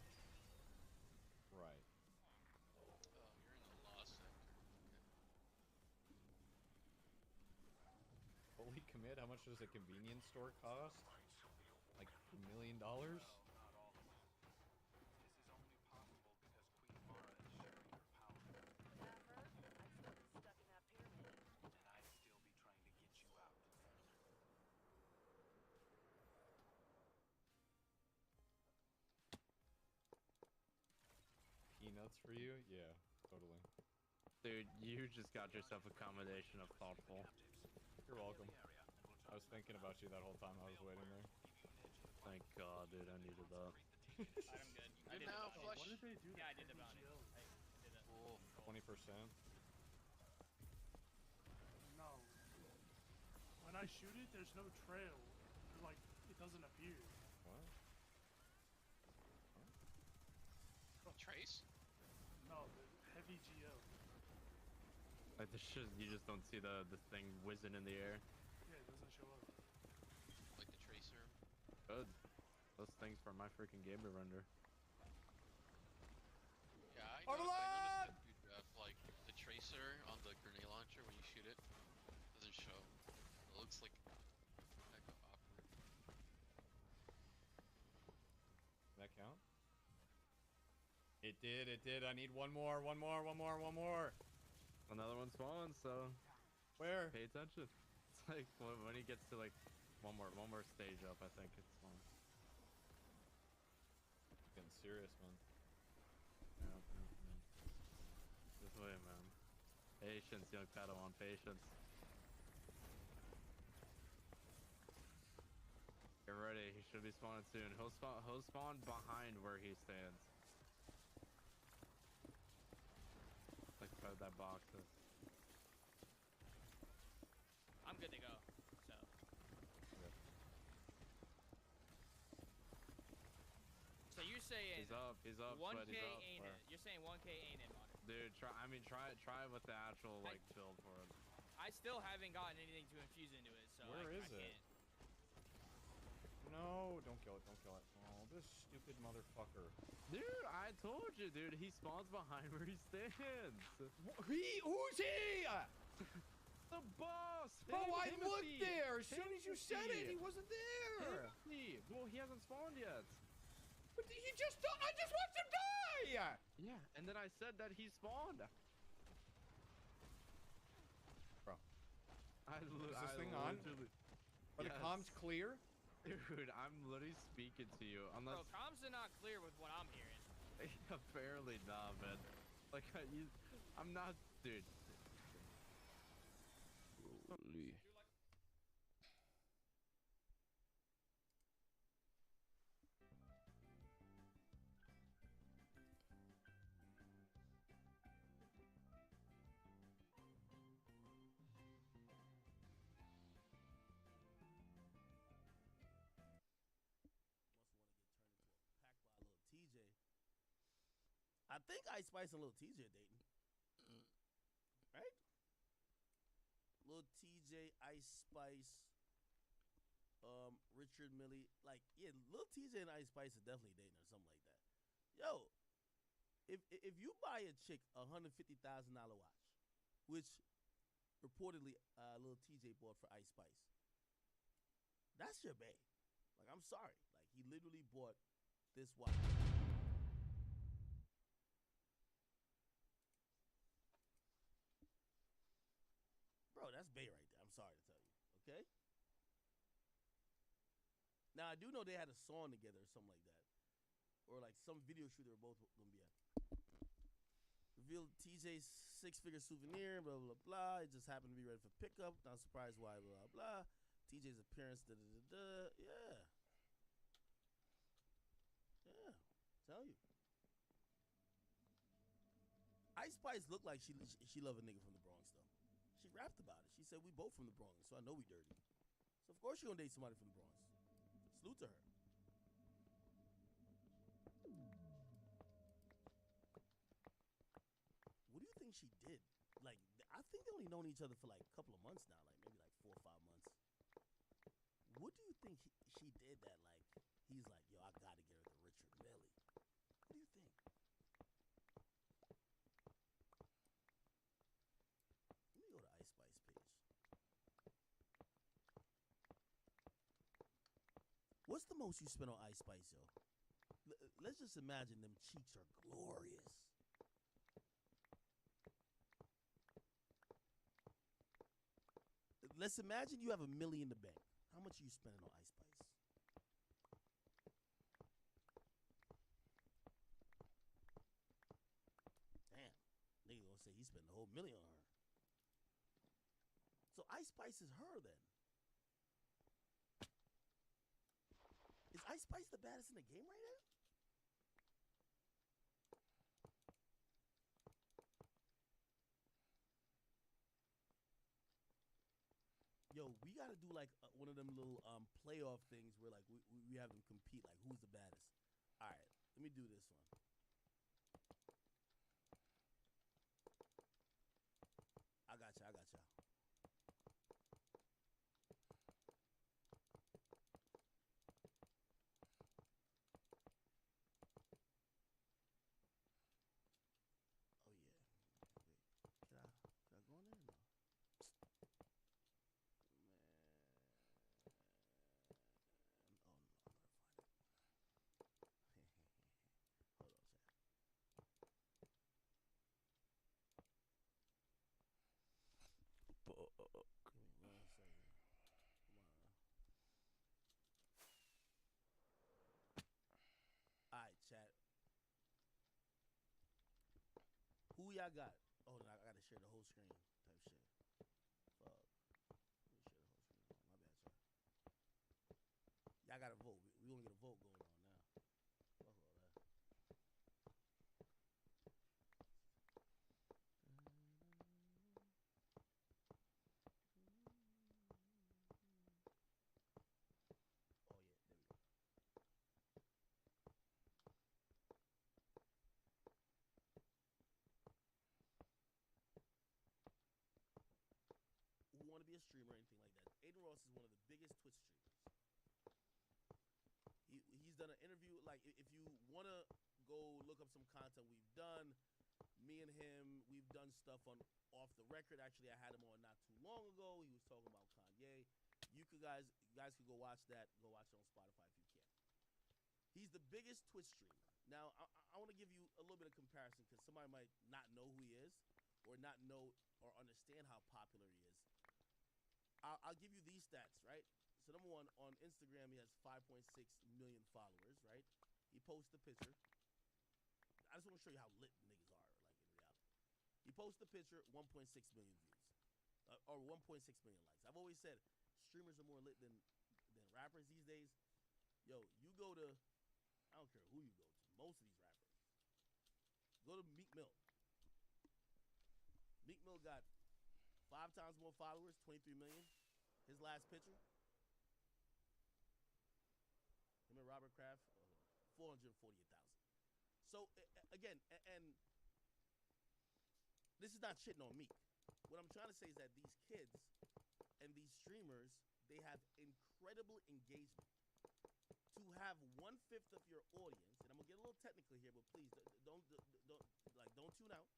Right. Oh, you're in the lost sector. Holy commit, how much does a convenience store cost? Like $1 million? Not all of them. This is only possible because Queen Mara is sharing her power. Yeah, I've heard. I'd still be stuck in that pyramid. And I'd still be trying to get you out. Peanuts for you? Yeah, totally. Dude, you just got yourself a combination of thoughtful. You're welcome. I was thinking about you that whole time I was waiting there. Thank God, dude, I needed that. Alright, I'm good. I Good did the now, bounty. flush. What did they do? Yeah, I to did the bounty. NVGO? I did it. Cool. 20%. No. When I shoot it, there's no trail. Like, it doesn't appear. What? Trace? No, the heavy GO. Like the shit, you just don't see the thing whizzing in the air. Yeah, it doesn't show up. Like the tracer. Good. Those things for my freaking game to render. Yeah, I Overlord! noticed that too, Jeff. Like the tracer on the grenade launcher when you shoot it doesn't show. It looks like awkward. Did that count? It did. I need one more. Another one spawns, so Where? pay attention. It's like when he gets to like one more stage up, I think it's spawns. Getting serious, man. Yeah. This way, man. Patience, young Padawan, patience. Get ready, he should be spawning soon. He'll spawn behind where he stands. Like where that box is. I'm good to go. So. So you're saying He's up, 1K Sweat, he's up. ain't Where? it? You're saying 1K ain't it, Modern? Dude, try it with the actual like build for it. I still haven't gotten anything to infuse into it, so Where I is it? can't. No, don't kill it. Oh, this stupid motherfucker. Dude, I told you, dude, he spawns behind where he stands. Who's he? The boss! Bro, I Timothy! looked there. As soon as you said it, he Timothy! wasn't there. Timothy! Well, he hasn't spawned yet. But I just watched him die. Yeah, and then I said that he spawned. Bro, Is is this thing on? Are the comms clear? Dude, I'm literally speaking to you. Unless Bro, comms are not clear with what I'm hearing. apparently not, man. Like I'm not, dude. Holy. TJ. I think Ice Spice and Lil TJ are dating. Right? Lil TJ, Ice Spice, Richard Millie. Like, yeah, Lil TJ and Ice Spice are definitely dating or something like that. Yo, if you buy a chick $150,000 watch, which reportedly Lil TJ bought for Ice Spice, that's your bae. Like, I'm sorry. Like, he literally bought this watch. Bro, that's bae right there. I'm sorry to tell you. Okay? Now, I do know they had a song together or something like that. Or like some video shoot they were both going to be at. Revealed TJ's 6-figure souvenir, blah, blah, blah. It just happened to be ready for pickup. Not surprised why, blah, blah. TJ's appearance, da, da, da, da. Yeah. Yeah. Tell you. Ice Spice looked like she loved a nigga from the Bronx, though. She rapped about it. She said, we both from the Bronx, so I know we dirty. So, of course, she gonna date somebody from the Bronx. Salute to her. What do you think she did? Like, I think they only known each other for like a couple of months now, like maybe like 4 or 5 months. What do you think she did that, like, he's like, yo, I gotta get her to Richard Millie? What do you think? Let me go to Ice Spice page. What's the most you spent on Ice Spice, yo? Let's just imagine them cheeks are glorious. Let's imagine you have $1 million in the bank. How much are you spending on Ice Spice? Damn. Nigga gonna say he spent the whole $1 million on her. So Ice Spice is her then. Is Ice Spice the baddest in the game right now? yo, we gotta do like one of them little playoff things where like we have them compete, like who's the baddest. All right, let me do this one. I got you. Oh yeah. Wait, can I go in there? No. Hold on, chat. Give me 1 second. Come on. All right, chat. Who y'all got? Oh, no, I gotta share the whole screen type shit. Fuck. Let me share the whole screen. My bad, chat. Y'all gotta vote. We gonna get a vote going on now. Fuck all that. Oh yeah, there we go. Who want to be a streamer or anything like that? Aiden Ross is one of the biggest Twitch streamers. He's done an interview. Like if you wanna go look up some content we've done, me and him, we've done stuff on off the record. Actually, I had him on not too long ago. He was talking about Kanye. You guys could go watch that. Go watch it on Spotify if you can. He's the biggest Twitch streamer. Now, I want to give you a little bit of comparison because somebody might not know who he is or not know or understand how popular he is. I'll give you these stats, right? So number one, on Instagram, he has 5.6 million followers, right? He posts a picture. I just want to show you how lit niggas are, like in reality. He posts a picture, 1.6 million views, or 1.6 million likes. I've always said streamers are more lit than rappers these days. Yo, you go to, I don't care who you go to, most of these rappers. Go to Meek Mill. Meek Mill got 5 times more followers, 23 million. His last picture. Him and Robert Kraft, 448,000. So again, and this is not shitting on Meek. What I'm trying to say is that these kids and these streamers, they have incredible engagement. To have 1/5 of your audience, and I'm gonna get a little technical here, but please don't tune out.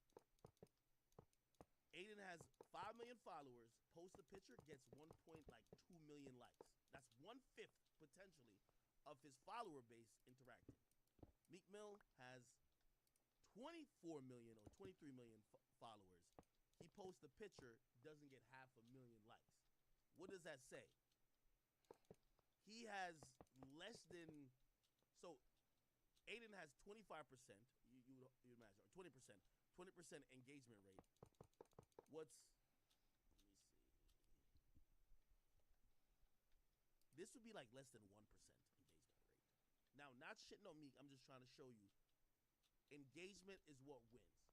Aiden has 5 million followers. Post a picture, gets 1.2 million likes. That's 1/5 potentially of his follower base interacting. Meek Mill has 24 million or 23 million followers. He posts a picture, doesn't get 500,000 likes. What does that say? He has less than, so Aiden has 25%, you imagine, or 20% engagement rate. Let me see. This would be like less than 1% engagement rate. Now, not shitting on Meek, I'm just trying to show you. Engagement is what wins.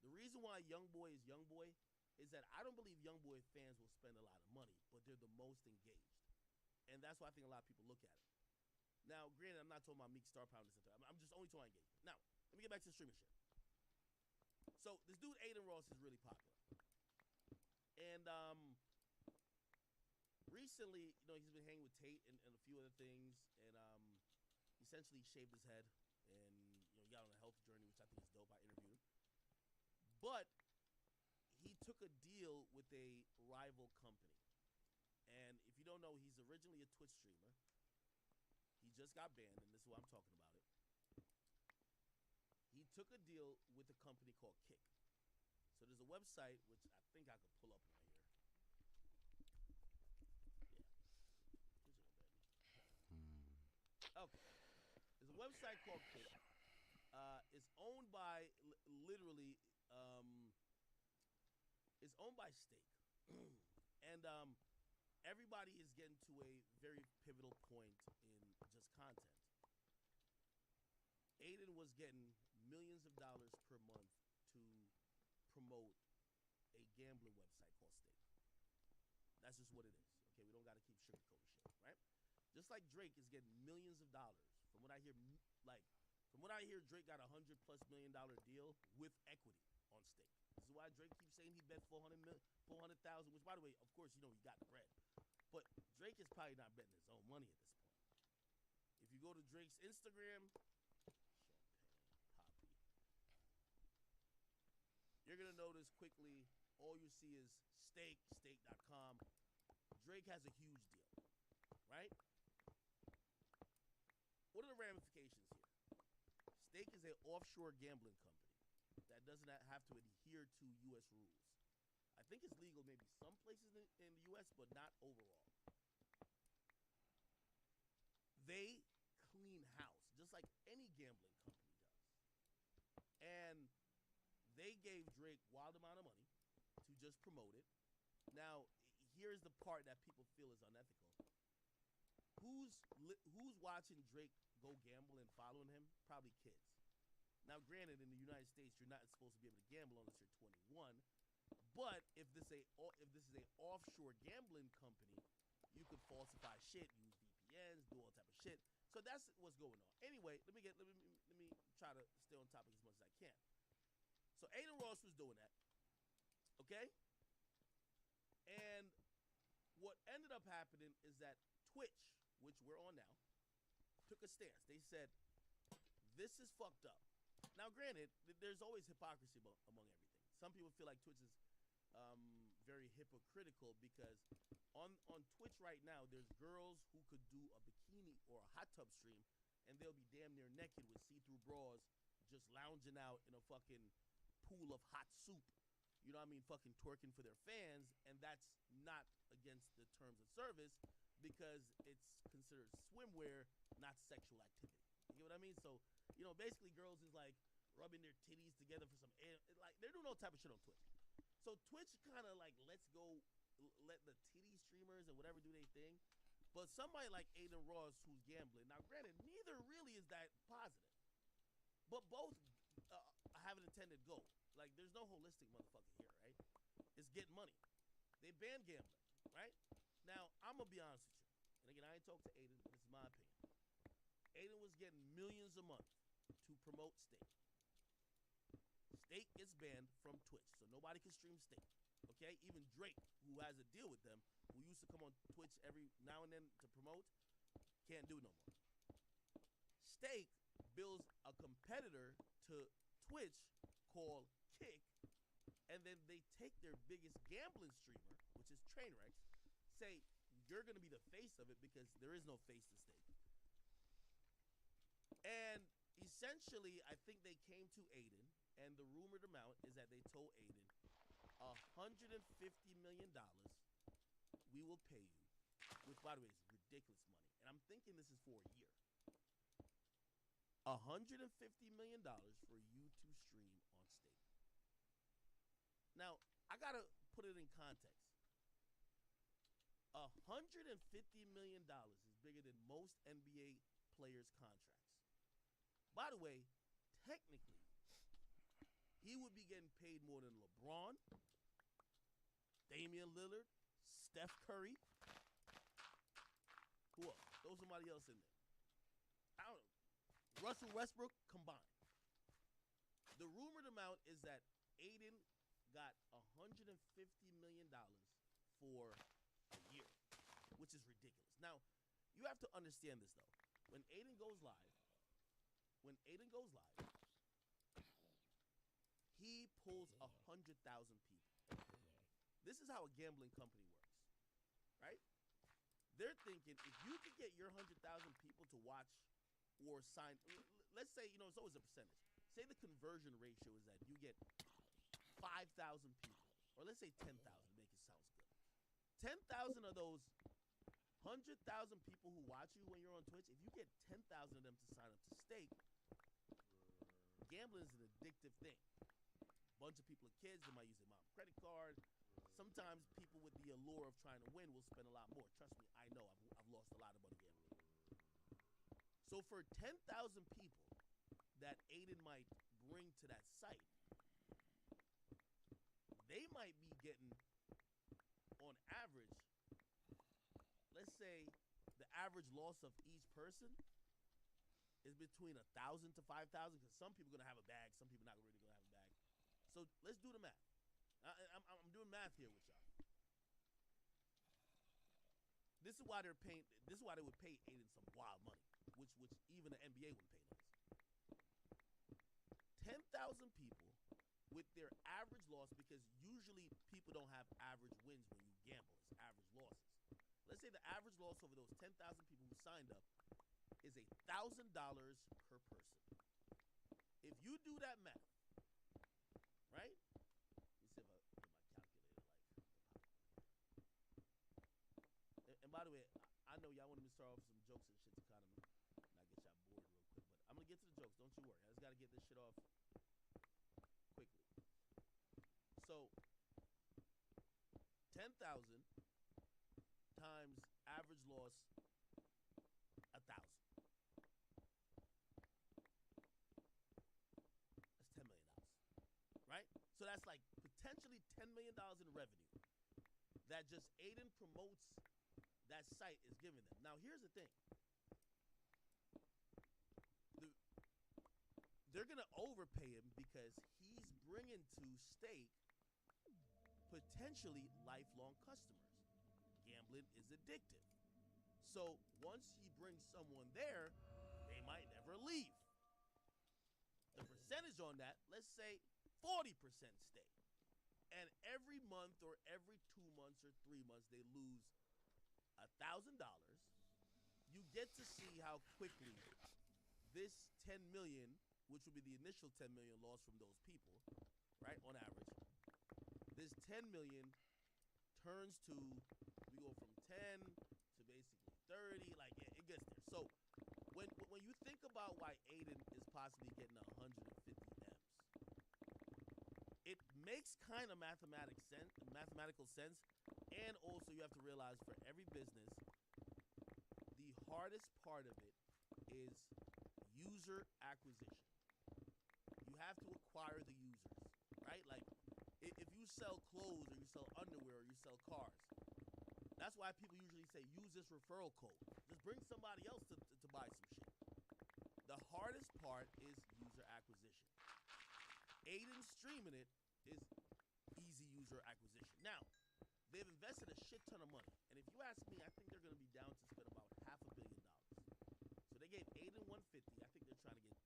The reason why Youngboy is Youngboy is that I don't believe Youngboy fans will spend a lot of money, but they're the most engaged. And that's why I think a lot of people look at it. Now, granted, I'm not talking about Meek Star Power. I'm just only talking engagement. Now, let me get back to the streaming shit. So, this dude, Aiden Ross, is really popular. And recently, he's been hanging with Tate and a few other things. And he essentially shaved his head. And, he got on a health journey, which I think is dope. I interviewed him. But he took a deal with a rival company. And if you don't know, he's originally a Twitch streamer. He just got banned, and this is why I'm talking about it. He took a deal with a company called Kick. So there's a website, which I think I could pull up right here. Yeah. Okay. There's a website called Kick. It's owned by, literally, it's owned by Stake. And everybody is getting to a very pivotal point in just content. Aiden was getting millions of dollars per month to promote a gambling website called Stake. That's just what it is. Okay, don't gotta keep sugarcoating shit, right? Just like Drake is getting millions of dollars. From what I hear, Drake got $100+ million deal with equity on stake. This is why Drake keeps saying he bet 400,000. Which, by the way, of course, you know he got the bread. But Drake is probably not betting his own money at this point. If you go to Drake's Instagram, you're gonna notice quickly. All you see is stake.com. Drake has a huge deal, right? What are the ramifications here? Stake is an offshore gambling company that doesn't have to adhere to U.S. rules. I think it's legal maybe some places in the U.S., but not overall. They clean house, just like any gambling company does. And they gave Drake wild amount of money to just promote it. Now, here's the part that people feel is unethical. Who's watching Drake go gamble and following him? Probably kids. Now, granted, in the United States, you're not supposed to be able to gamble unless you're 21. But if this is a offshore gambling company, you could falsify shit, use VPNs, do all type of shit. So that's what's going on. Anyway, let me try to stay on topic as much as I can. So Aiden Ross was doing that, okay? And what ended up happening is that Twitch, which we're on now, took a stance. They said, this is fucked up. Now, granted, there's always hypocrisy among everything. Some people feel like Twitch is very hypocritical because on Twitch right now, there's girls who could do a bikini or a hot tub stream, and they'll be damn near naked with see-through bras, just lounging out in a fucking pool of hot soup. You know what I mean? Fucking twerking for their fans, and that's not against the terms of service because it's considered swimwear, not sexual activity. You get what I mean? So, you know, basically girls is like rubbing their titties together for some air. Like, they're doing all type of shit on Twitch. So Twitch kind of like let the titty streamers and whatever do their thing. But somebody like Aiden Ross who's gambling, now granted, neither really is that positive. But both have an intended goal. Like, there's no holistic motherfucker here, right? It's getting money. They banned gambling, right? Now, I'm going to be honest with you. And again, I ain't talked to Aiden, but this is my opinion. Aiden was getting millions a month to promote Stake. Stake gets banned from Twitch, so nobody can stream Stake. Okay? Even Drake, who has a deal with them, who used to come on Twitch every now and then to promote, can't do no more. Stake builds a competitor to Twitch called Kick, and then they take their biggest gambling streamer, which is Trainwreck, say, you're going to be the face of it because there is no face to Stake. And essentially, I think they came to Aiden, and the rumored amount is that they told Aiden, $150 million we will pay you, which, by the way, is ridiculous money. And I'm thinking this is for a year. $150 million for you to stream on Stake. Now, I got to put it in context. $150 million is bigger than most NBA players' contracts. By the way, technically, he would be getting paid more than LeBron, Damian Lillard, Steph Curry. Who else? Throw somebody else in there. I don't know. Russell Westbrook combined. The rumored amount is that Aiden got $150 million for a year, which is ridiculous. Now, you have to understand this, though. When Aiden goes live, he pulls 100,000 people. This is how a gambling company works, right? They're thinking if you can get your 100,000 people to watch or sign, let's say, you know, it's always a percentage. Say the conversion ratio is that you get 5,000 people, or let's say 10,000 to make it sound good. 10,000 of those 100,000 people who watch you when you're on Twitch, if you get 10,000 of them to sign up to Stake, gambling is an addictive thing. A bunch of people are kids, they might use their mom's credit card. Sometimes people with the allure of trying to win will spend a lot more. Trust me, I know. I've lost a lot of money gambling. So for 10,000 people that Aiden might bring to that site, they might be getting, on average, average loss of each person is between 1,000 to 5,000, because some people are gonna have a bag, some people not really gonna have a bag. So let's do the math. I'm doing math here with y'all. This is why they're paying. This is why they would pay Aiden some wild money, which even the NBA wouldn't pay no. 10,000 people with their average loss, because usually people don't have average wins when you gamble. It's average losses. Let's say the average loss over those 10,000 people who signed up is $1,000 per person. If you do that math, right? Let me see if I get my calculator and by the way, I know y'all wanted me to start off with some jokes and shit to kind of not get y'all bored real quick, but I'm gonna get to the jokes. Don't you worry. I just gotta get this shit off quickly. So 10,000 times average loss 1,000. That's $10 million, right? So that's like potentially $10 million in revenue that just Aiden promotes that site is giving them. Now here's the thing. They're gonna overpay him because he's bringing to stake potentially lifelong customers. Gambling is addictive. So once he brings someone there, they might never leave. The percentage on that, let's say 40% stay. And every month or every 2 months or 3 months, they lose $1,000. You get to see how quickly this 10 million, which would be the initial 10 million loss from those people, right, on average, this 10 million turns to, we go from 10 to basically 30, like it gets there. So when you think about why Aiden is possibly getting 150 M's, it makes kind of mathematical sense, and also you have to realize for every business, the hardest part of it is user acquisition. You have to acquire the users, right? Like if you sell clothes or you sell underwear or you sell cars, that's why people usually say use this referral code. Just bring somebody else to buy some shit. The hardest part is user acquisition. Aiden streaming it is easy user acquisition. Now, they've invested a shit ton of money. And if you ask me, I think they're going to be down to spend about $500 million. So they gave Aiden 150. I think they're trying to get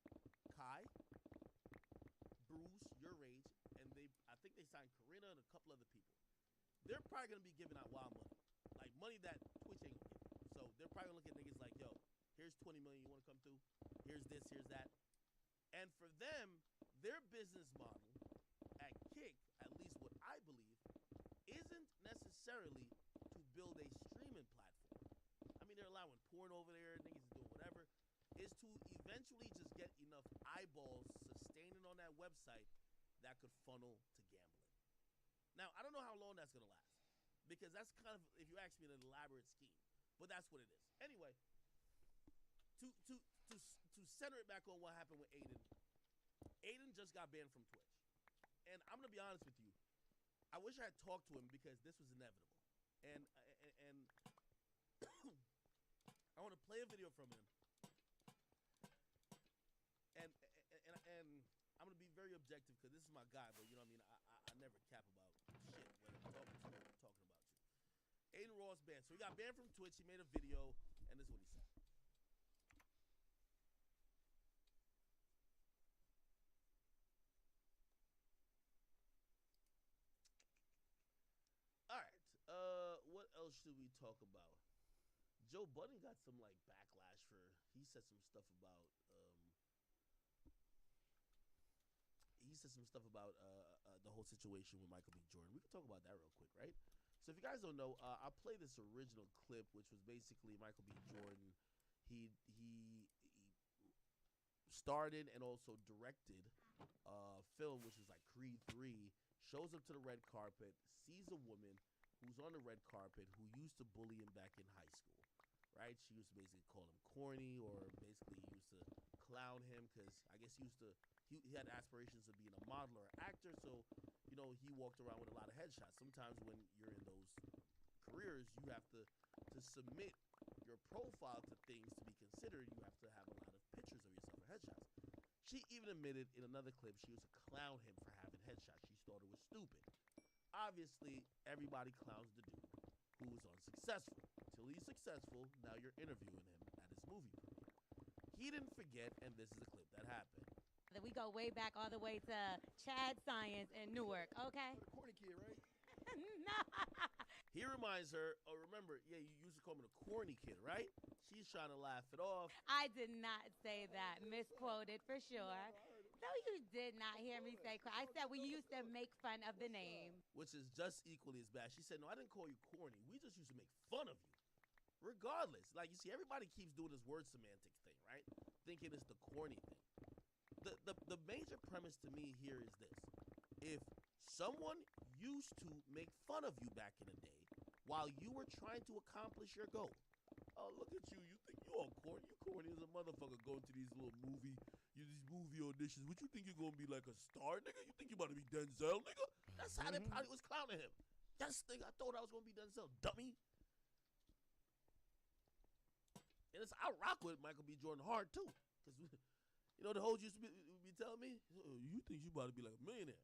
Kai, Bruce, Your Rage, and I think they signed Karina and a couple other people. They're probably going to be giving out wild money. Like money that Twitch ain't going to give. So they're probably going to look at niggas like, yo, here's 20 million, you want to come through? Here's this, here's that. And for them, their business model at Kick, at least what I believe, isn't necessarily to build a streaming platform. I mean, they're allowing porn over there, niggas is doing whatever. Is to eventually just get enough eyeballs sustaining on that website that could funnel to gambling. Now, I don't know how long that's going to last, because that's kind of, if you ask me, an elaborate scheme. But that's what it is. Anyway, to center it back on what happened with Aiden, Aiden just got banned from Twitch. And I'm going to be honest with you. I wish I had talked to him because this was inevitable. And I want to play a video from him. And I'm going to be very objective because this is my guy, but you know what I mean? I never cap about shit, whether I'm talking to you or talking about you. Aiden Ross banned. So he got banned from Twitch. He made a video, and this is what he said. What else should we talk about? Joe Budden got some like backlash for, he said some stuff about the whole situation with Michael B. Jordan. We can talk about that real quick, right? So if you guys don't know, I'll play this original clip, which was basically Michael B. Jordan. He started and also directed a film which is like Creed 3, shows up to the red carpet, sees a woman who's on the red carpet who used to bully him back in high school, right? She used to basically call him corny, or basically used to clown him because I guess he had aspirations of being a model or actor, so, you know, he walked around with a lot of headshots. Sometimes when you're in those careers, you have to submit your profile to things to be considered, you have to have a lot of pictures of yourself or headshots. She even admitted in another clip she used to clown him for having headshots. She thought it was stupid. Obviously, everybody clowns the dude who was unsuccessful. Until he's successful, now you're interviewing him at his movie premiere. He didn't forget, and this is a clip that happened. That we go way back all the way to Chad Science in Newark, okay? The corny kid, right? No. He reminds her, oh, remember, yeah, you used to call me the corny kid, right? She's trying to laugh it off. I did not say that. Misquoted for sure. No, you did not hear me say. I said we used to make fun of the name. Which is just equally as bad. She said, no, I didn't call you corny. We just used to make fun of you. Regardless, like you see, everybody keeps doing this word semantics thing, right? Thinking it's the corny thing. The major premise to me here is this. If someone used to make fun of you back in the day while you were trying to accomplish your goal. Oh, look at you. You think you all corny? You corny as a motherfucker going to these little movie auditions. What you think you're going to be like a star, nigga? You think you about to be Denzel, nigga? That's how they probably was clowning him. Yes, nigga, I thought I was going to be Denzel, dummy. And I rock with Michael B. Jordan hard, too. Because, you know, the hoes used to be telling me, oh, you think you about to be like a millionaire?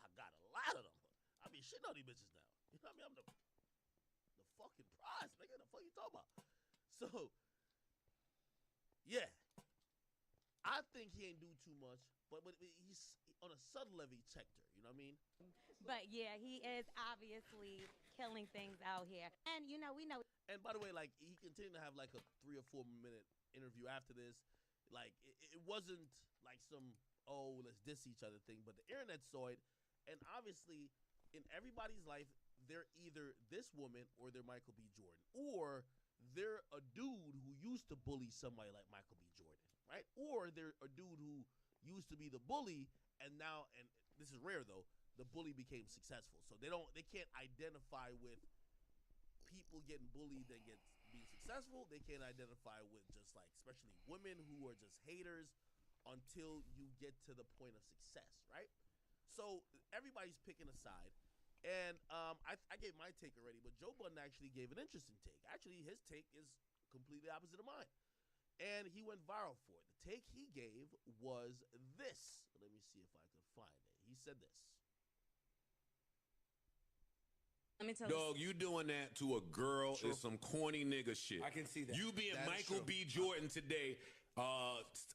I got a lot of them. I be shitting on these bitches now. You know what I mean? I'm the fucking prize, nigga. The fuck you talking about? So, yeah. I think he ain't do too much, but he's on a subtle level, he checked her. You know what I mean? But yeah, he is obviously killing things out here. And you know, we know. And by the way, like, he continued to have like a 3 or 4 minute interview after this. Like, it wasn't like some, oh, let's diss each other thing, but the internet saw it. And obviously, in everybody's life, they're either this woman or they're Michael B. Jordan. Or they're a dude who used to bully somebody like Michael B. Jordan, right? Or they're a dude who used to be the bully, and now, and this is rare though, the bully became successful. So they can't identify with people getting bullied that get being successful. They can't identify with just like, especially women who are just haters until you get to the point of success, right? So everybody's picking a side. And I gave my take already, but Joe Budden actually gave an interesting take. Actually, his take is completely opposite of mine. And he went viral for it. The take he gave was this. Let me see if I can find it. He said this. Let me tell you doing that to a girl is some corny nigga shit. I can see that. You being That is Michael true. B. Jordan today,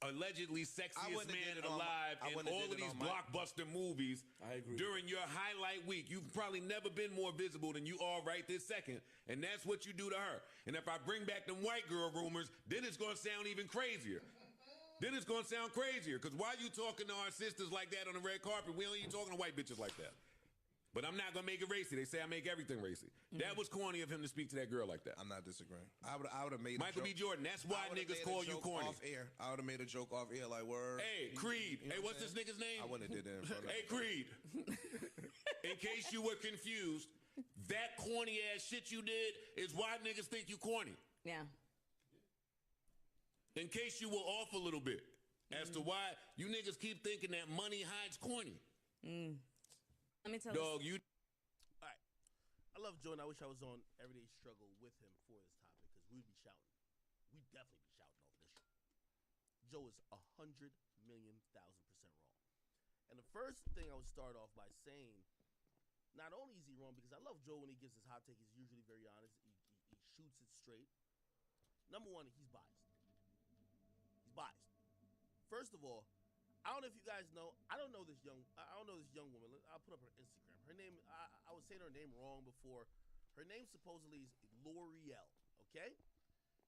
allegedly sexiest man alive in all of these blockbuster movies. I agree. During your highlight week, you've probably never been more visible than you are right this second, and that's what you do to her. And if I bring back them white girl rumors, then it's gonna sound even crazier. Then it's gonna sound crazier, because why you talking to our sisters like that on the red carpet? We don't even talking to white bitches like that. But I'm not gonna make it racy. They say I make everything racy. That was corny of him to speak to that girl like that. I'm not disagreeing. I would have made Michael B. Jordan. That's why niggas call you corny. Off air. I would have made a joke off air like word. Hey, Creed. Hey, what's this nigga's name? I wouldn't have did that in front of Hey, Creed. In case you were confused, that corny ass shit you did is why niggas think you corny. Yeah. In case you were off a little bit as to why you niggas keep thinking that money hides corny. Let me tell Dog, you. All right. I love Joe, and I wish I was on Everyday Struggle with him for this topic, because we'd be shouting. We'd definitely be shouting over this shit. Joe is 100,000,000% wrong. And the first thing I would start off by saying, not only is he wrong, because I love Joe when he gives his hot take, he's usually very honest. He shoots it straight. Number one, he's biased. He's biased. First of all, I don't know if you guys know. I don't know this young woman. I'll put up her Instagram. Her name. I was saying her name wrong before. Her name supposedly is L'Oreal. Okay,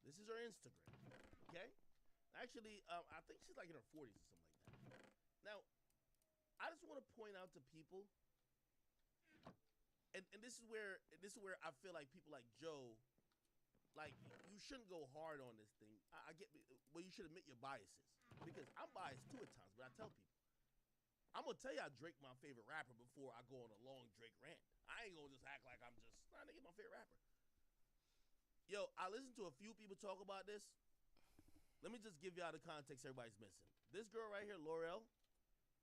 this is her Instagram. Okay, actually, I think she's like in her 40s or something like that. Now, I just want to point out to people, and this is where I feel like people like Joe, like, you shouldn't go hard on this thing. I get, well, you should admit your biases, because I'm biased too at times. But I tell people, I'm gonna tell y'all Drake my favorite rapper before I go on a long Drake rant. I ain't gonna just act like I'm just nigga my favorite rapper. Yo, I listened to a few people talk about this. Let me just give y'all the context everybody's missing. This girl right here, L'Oreal,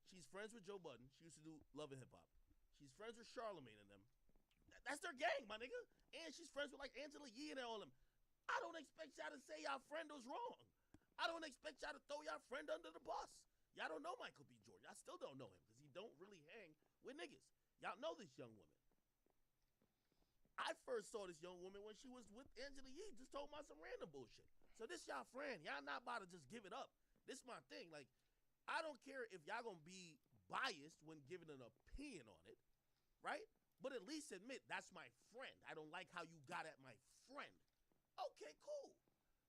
she's friends with Joe Budden. She used to do Love and Hip Hop. She's friends with Charlamagne and them. That's their gang, my nigga. And she's friends with like Angela Yee and all them. I don't expect y'all to say y'all friend was wrong. I don't expect y'all to throw y'all friend under the bus. Y'all don't know Michael B. Jordan. Y'all still don't know him because he don't really hang with niggas. Y'all know this young woman. I first saw this young woman when she was with Angela Yee, just told about some random bullshit. So this y'all friend. Y'all not about to just give it up. This my thing. Like, I don't care if y'all gonna be biased when giving an opinion on it, right? But at least admit that's my friend. I don't like how you got at my friend. Okay, cool.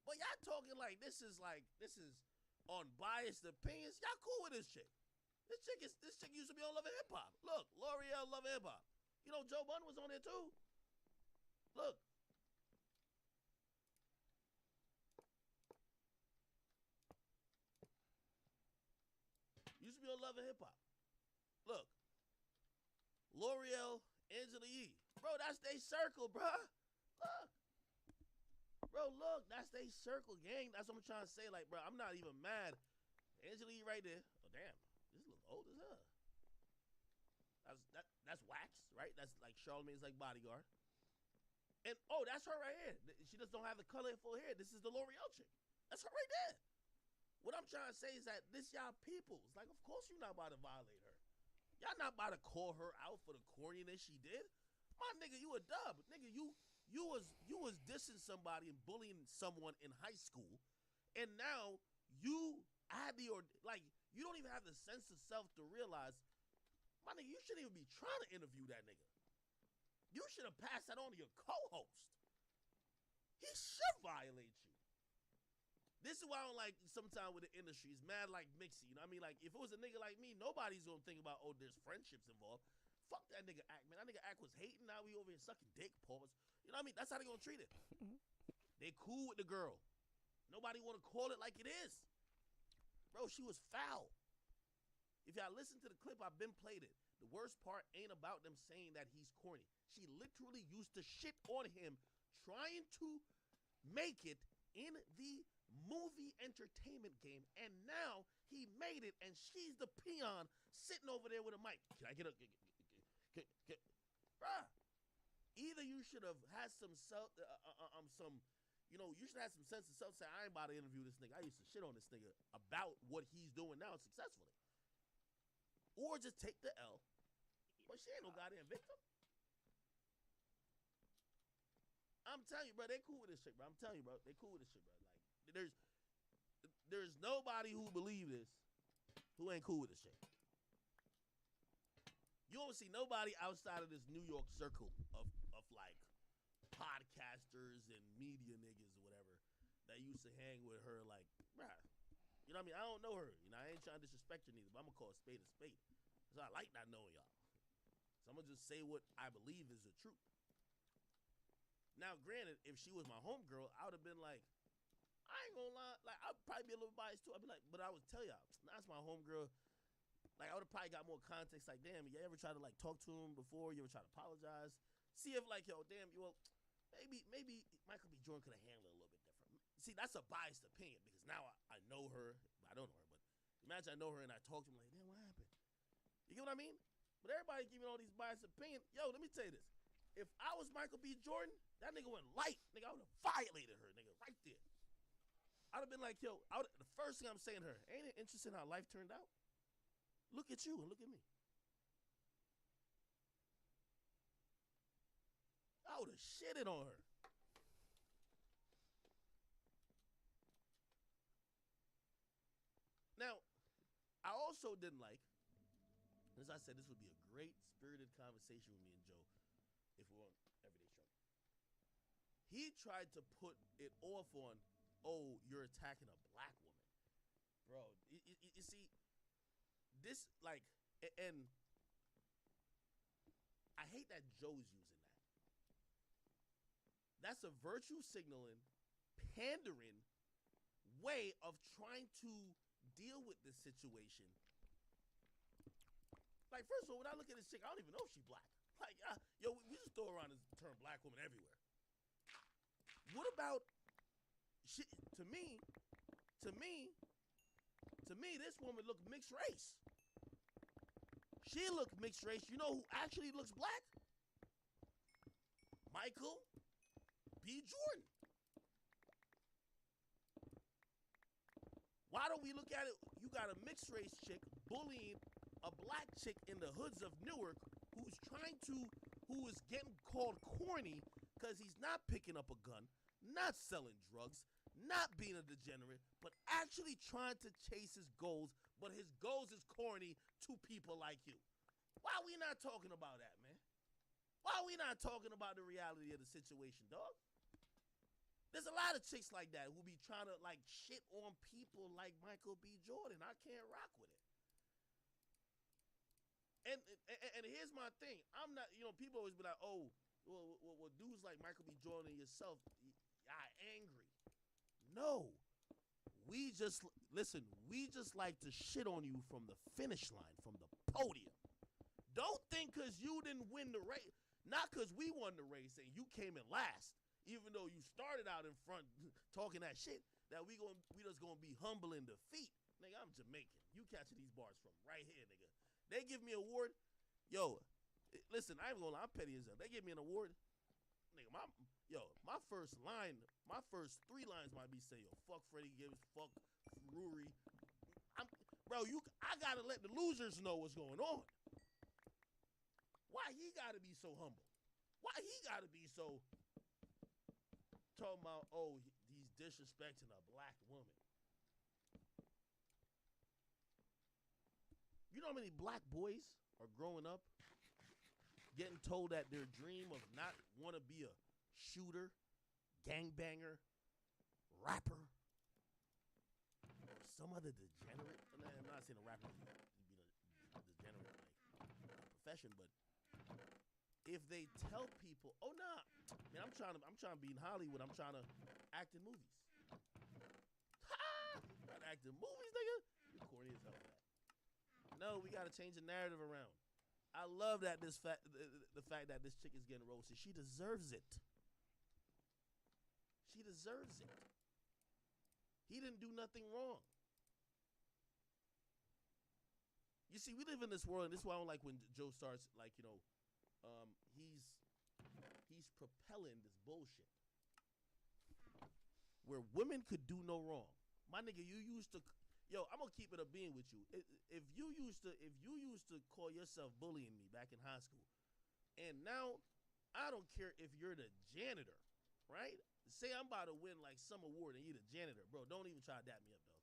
But y'all talking like this is unbiased opinions. Y'all cool with this chick. This chick used to be on Love and Hip Hop. Look, L'Oreal Love and Hip Hop. You know Joe Budden was on there too. Look. Used to be on Love and Hip Hop. Look. L'Oreal, Angela Yee. Bro, that's they circle, bro. Look. Bro, look, that's they circle, gang. That's what I'm trying to say. Like, bro, I'm not even mad. Angela Yee right there. Oh, damn. This look old as hell. That's wax, right? That's like Charlamagne's like bodyguard. And, oh, that's her right here. She just don't have the colorful hair. This is the L'Oreal chick. That's her right there. What I'm trying to say is that this y'all peoples. Like, of course you're not about to violate her. Y'all not about to call her out for the corniness she did. My nigga, you a dub. Nigga, you was dissing somebody and bullying someone in high school, and now you had you don't even have the sense of self to realize, my nigga, you shouldn't even be trying to interview that nigga. You should have passed that on to your co-host. He should violate you. This is why I don't like sometimes with the industry. It's mad like mixy. You know what I mean? Like, if it was a nigga like me, nobody's gonna think about, oh, there's friendships involved. Fuck that nigga Act, man. That nigga Act was hating. Now we over here sucking dick, pause. You know what I mean? That's how they gonna treat it. They cool with the girl. Nobody wanna call it like it is. Bro, she was foul. If y'all listen to the clip, I've been played it. The worst part ain't about them saying that he's corny. She literally used to shit on him trying to make it in the movie entertainment game, and now he made it, and she's the peon sitting over there with a mic. Can I get a bruh? Either you should have had some self, you should have some sense of self. Say, I ain't about to interview this nigga. I used to shit on this nigga about what he's doing now successfully, or just take the L. But she ain't no goddamn victim. I'm telling you, bro, they cool with this shit, bro. I'm telling you, bro, they cool with this shit, bro. Like, there's nobody who believe this who ain't cool with this shit. You don't see nobody outside of this New York circle of like podcasters and media niggas or whatever that used to hang with her. Like, bruh, you know what I mean? I don't know her. You know, I ain't trying to disrespect her neither, but I'm gonna call a spade a spade. So I like not knowing y'all. So I'm gonna just say what I believe is the truth. Now, granted, if she was my homegirl, I would have been like, I ain't gonna lie, like, I'd probably be a little biased too. I'd be like, but I would tell y'all, that's my homegirl. Like, I would have probably got more context. Like, damn, you ever try to like talk to him before? You ever try to apologize? See if like, yo, damn, maybe Michael B. Jordan could have handled it a little bit different. See, that's a biased opinion because now I know her. I don't know her, but imagine I know her and I talk to him like, damn, what happened? You get what I mean? But everybody giving all these biased opinions. Yo, let me tell you this. If I was Michael B. Jordan, that nigga went light. Nigga, I would have violated her, nigga, right there. I'd have been like, yo, the first thing I'm saying to her, ain't it interesting how life turned out? Look at you and look at me. I would have shitted on her. Now, I also didn't like, as I said, this would be a great spirited conversation with me and Joe if we were on Everyday Struggle. He tried to put it off on, oh, you're attacking a black woman. Bro, you see, this, like, and I hate that Joe's using that. That's a virtue signaling, pandering way of trying to deal with this situation. Like, first of all, when I look at this chick, I don't even know if she's black. Like, yo, we just throw around this term black woman everywhere. What about, to me, this woman looked mixed race. She looked mixed race. You know who actually looks black? Michael B. Jordan. Why don't we look at it? You got a mixed race chick bullying a black chick in the hoods of Newark who is getting called corny because he's not picking up a gun, not selling drugs, not being a degenerate, but actually trying to chase his goals, but his goals is corny to people like you. Why are we not talking about that, man? Why are we not talking about the reality of the situation, dog? There's a lot of chicks like that who be trying to like shit on people like Michael B. Jordan. I can't rock with it. And here's my thing. I'm not, people always be like, oh, well dudes like Michael B. Jordan and yourself, y'all angry. No. We just like to shit on you from the finish line, from the podium. Don't think because you didn't win the race, not because we won the race and you came in last, even though you started out in front talking that shit, that we just gonna be humble in defeat. Nigga, I'm Jamaican. You catching these bars from right here, nigga. They give me an award. Yo, listen, I ain't gonna lie, I'm petty as hell. They give me an award. Nigga, my first line, my first 3 lines might be saying, yo, fuck Freddie Gibbs, fuck Rory. I gotta let the losers know what's going on. Why he gotta be so humble? Why he gotta be so talking about, oh, he's disrespecting a black woman? You know how many black boys are growing up getting told that their dream of not want to be a shooter, gangbanger, rapper, or some other degenerate? I'm not saying a rapper is a degenerate like profession, but if they tell people, oh nah, man, I'm trying to be in Hollywood, I'm trying to act in movies. Ha! Trying to act in movies, nigga? You corny as hell for that. No, we gotta change the narrative around. I love that the fact that this chick is getting roasted. She deserves it. She deserves it. He didn't do nothing wrong. You see, we live in this world, and this is why I don't like when Joe starts, like, he's propelling this bullshit where women could do no wrong. My nigga, you used to, I'm gonna keep it a being with you. If you used to call yourself bullying me back in high school, and now I don't care if you're the janitor, right? Say I'm about to win like some award and you're the janitor, bro. Don't even try to dap me up, dog.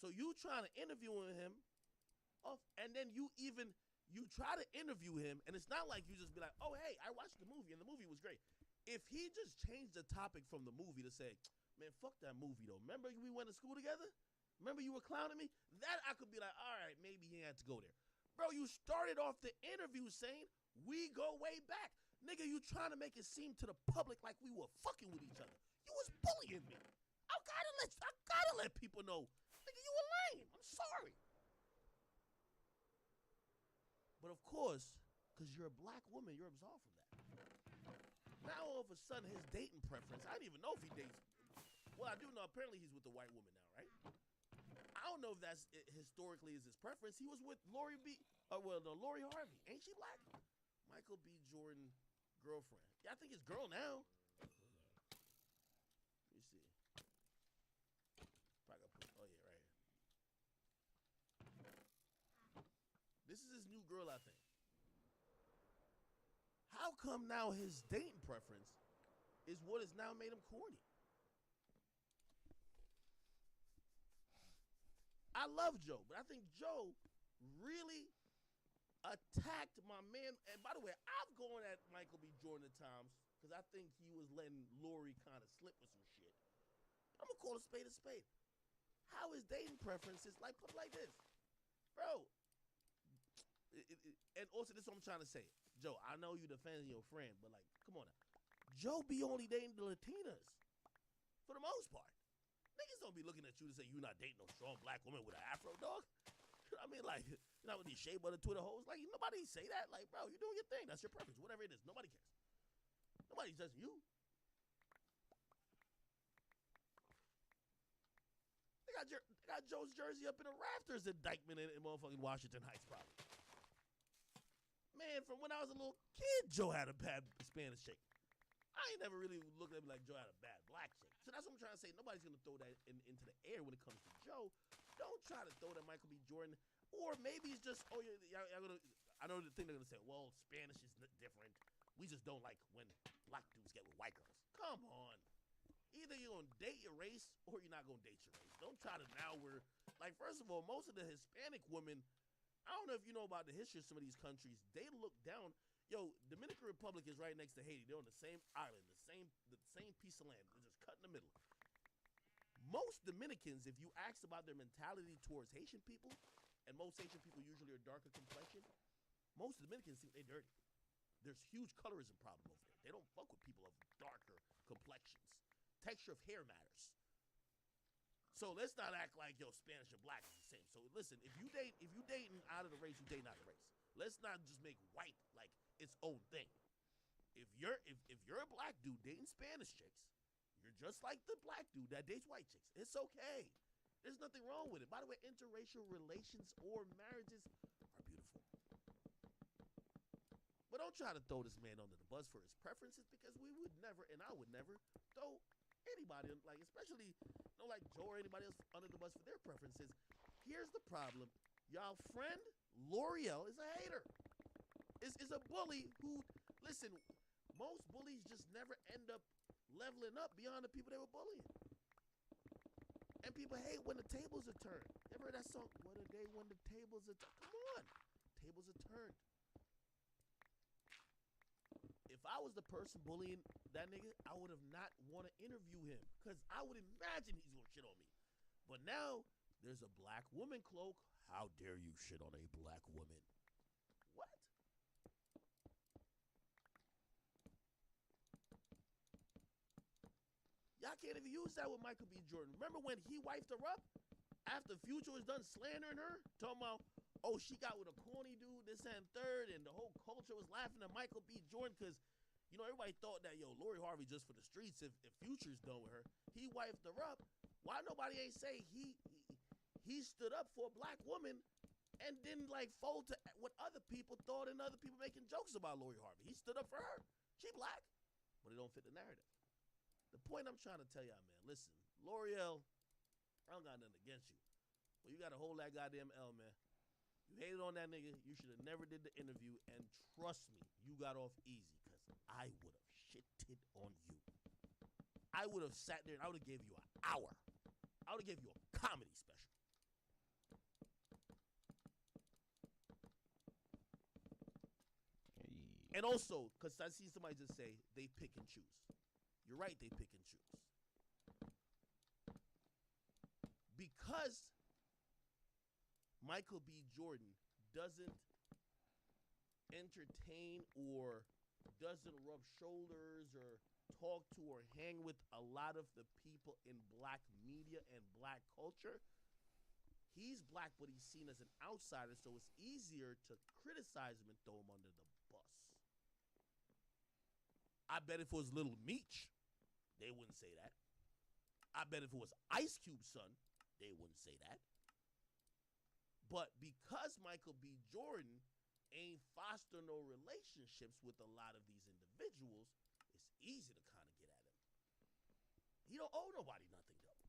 So you trying to interview him, and then you try to interview him, and it's not like you just be like, oh, hey, I watched the movie, and the movie was great. If he just changed the topic from the movie to say, man, fuck that movie, though. Remember we went to school together? Remember you were clowning me? That I could be like, all right, maybe he had to go there. Bro, you started off the interview saying, we go way back. Nigga, you trying to make it seem to the public like we were fucking with each other. You was bullying me. I gotta let people know. Nigga, you were lame. I'm sorry. But of course, because you're a black woman, you're absolved from that. Now all of a sudden, his dating preference, I didn't even know if he dates. Well, I do know apparently he's with the white woman now, right? I don't know if that's historically is his preference. He was with Lori Harvey. Ain't she black? Michael B. Jordan girlfriend. Yeah, I think it's girl now. Let me see. Probably put, oh yeah, right here. This is his new girl, I think. How come now his dating preference is what has now made him corny? I love Joe, but I think Joe really attacked my man. And by the way, I've gone at Michael B. Jordan at times because I think he was letting Lori kind of slip with some shit. I'm going to call a spade a spade. How his dating preferences, like, put it like this. Bro, and also this is what I'm trying to say. Joe, I know you defending your friend, but like, come on now. Joe be only dating the Latinas for the most part. Niggas don't be looking at you to say you not dating no strong black woman with an afro, dog. I mean, like, you're not with these shea butter Twitter hoes. Like, nobody say that. Like, bro, you're doing your thing. That's your preference. Whatever it is. Nobody cares. Nobody's judging you. They got Joe's jersey up in the rafters in Dykeman in motherfucking Washington Heights, probably. Man, from when I was a little kid, Joe had a bad Spanish chick. I ain't never really looked at me like Joe had a bad black chick. So that's what I'm trying to say. Nobody's gonna throw that into the air when it comes to Joe. Don't try to throw that Michael B. Jordan. Or maybe it's just, oh, y'all gonna. I know the thing they're gonna say. Well, Spanish is different. We just don't like when black dudes get with white girls. Come on. Either you're gonna date your race or you're not gonna date your race. Don't try to now we're like. First of all, most of the Hispanic women. I don't know if you know about the history of some of these countries. They look down. Yo, Dominican Republic is right next to Haiti. They're on the same island, the same piece of land. They're just cut in the middle. Most Dominicans, if you ask about their mentality towards Haitian people, and most Haitian people usually are darker complexion, most Dominicans think they're dirty. There's huge colorism problem over there. They don't fuck with people of darker complexions. Texture of hair matters. So let's not act like Spanish and black is the same. So listen, if you dating out of the race, you dating out of the race. Let's not just make white like its own thing. If you're a black dude dating Spanish chicks, you're just like the black dude that dates white chicks. It's okay. There's nothing wrong with it. By the way, interracial relations or marriages are beautiful. But don't try to throw this man under the bus for his preferences, because we would never, and I would never, throw anybody, like especially like Joe or anybody else under the bus for their preferences. Here's the problem. Y'all friend L'Oreal is a hater. Is a bully who, listen, most bullies just never end up leveling up beyond the people they were bullying. And people hate when the tables are turned. You ever heard that song? What a day when the tables are turned. Come on. Tables are turned. If I was the person bullying that nigga, I would have not want to interview him, because I would imagine he's going to shit on me. But now there's a black woman cloak. How dare you shit on a black woman? What? Y'all can't even use that with Michael B. Jordan. Remember when he wifed her up after Future was done slandering her? Talking about, oh, she got with a corny dude, this and third, and the whole culture was laughing at Michael B. Jordan because, everybody thought that, Lori Harvey just for the streets if Future's done with her. He wifed her up. Why nobody ain't say he stood up for a black woman and didn't, fold to what other people thought and other people making jokes about Lori Harvey? He stood up for her. She black, but it don't fit the narrative. The point I'm trying to tell y'all, man, listen, L'Oreal, I don't got nothing against you, but you got to hold that goddamn L, man. You hated on that nigga. You should have never did the interview, and trust me, you got off easy, because I would have shitted on you. I would have sat there and I would have gave you an hour. I would have gave you a comedy special. And also, because I see somebody just say they pick and choose. You're right, they pick and choose. Because Michael B. Jordan doesn't entertain or doesn't rub shoulders or talk to or hang with a lot of the people in black media and black culture. He's black, but he's seen as an outsider, so it's easier to criticize him and throw him under the bus. I bet if it was Little Meech, they wouldn't say that. I bet if it was Ice Cube's son, they wouldn't say that. But because Michael B. Jordan ain't foster no relationships with a lot of these individuals, it's easy to kind of get at him. He don't owe nobody nothing, though.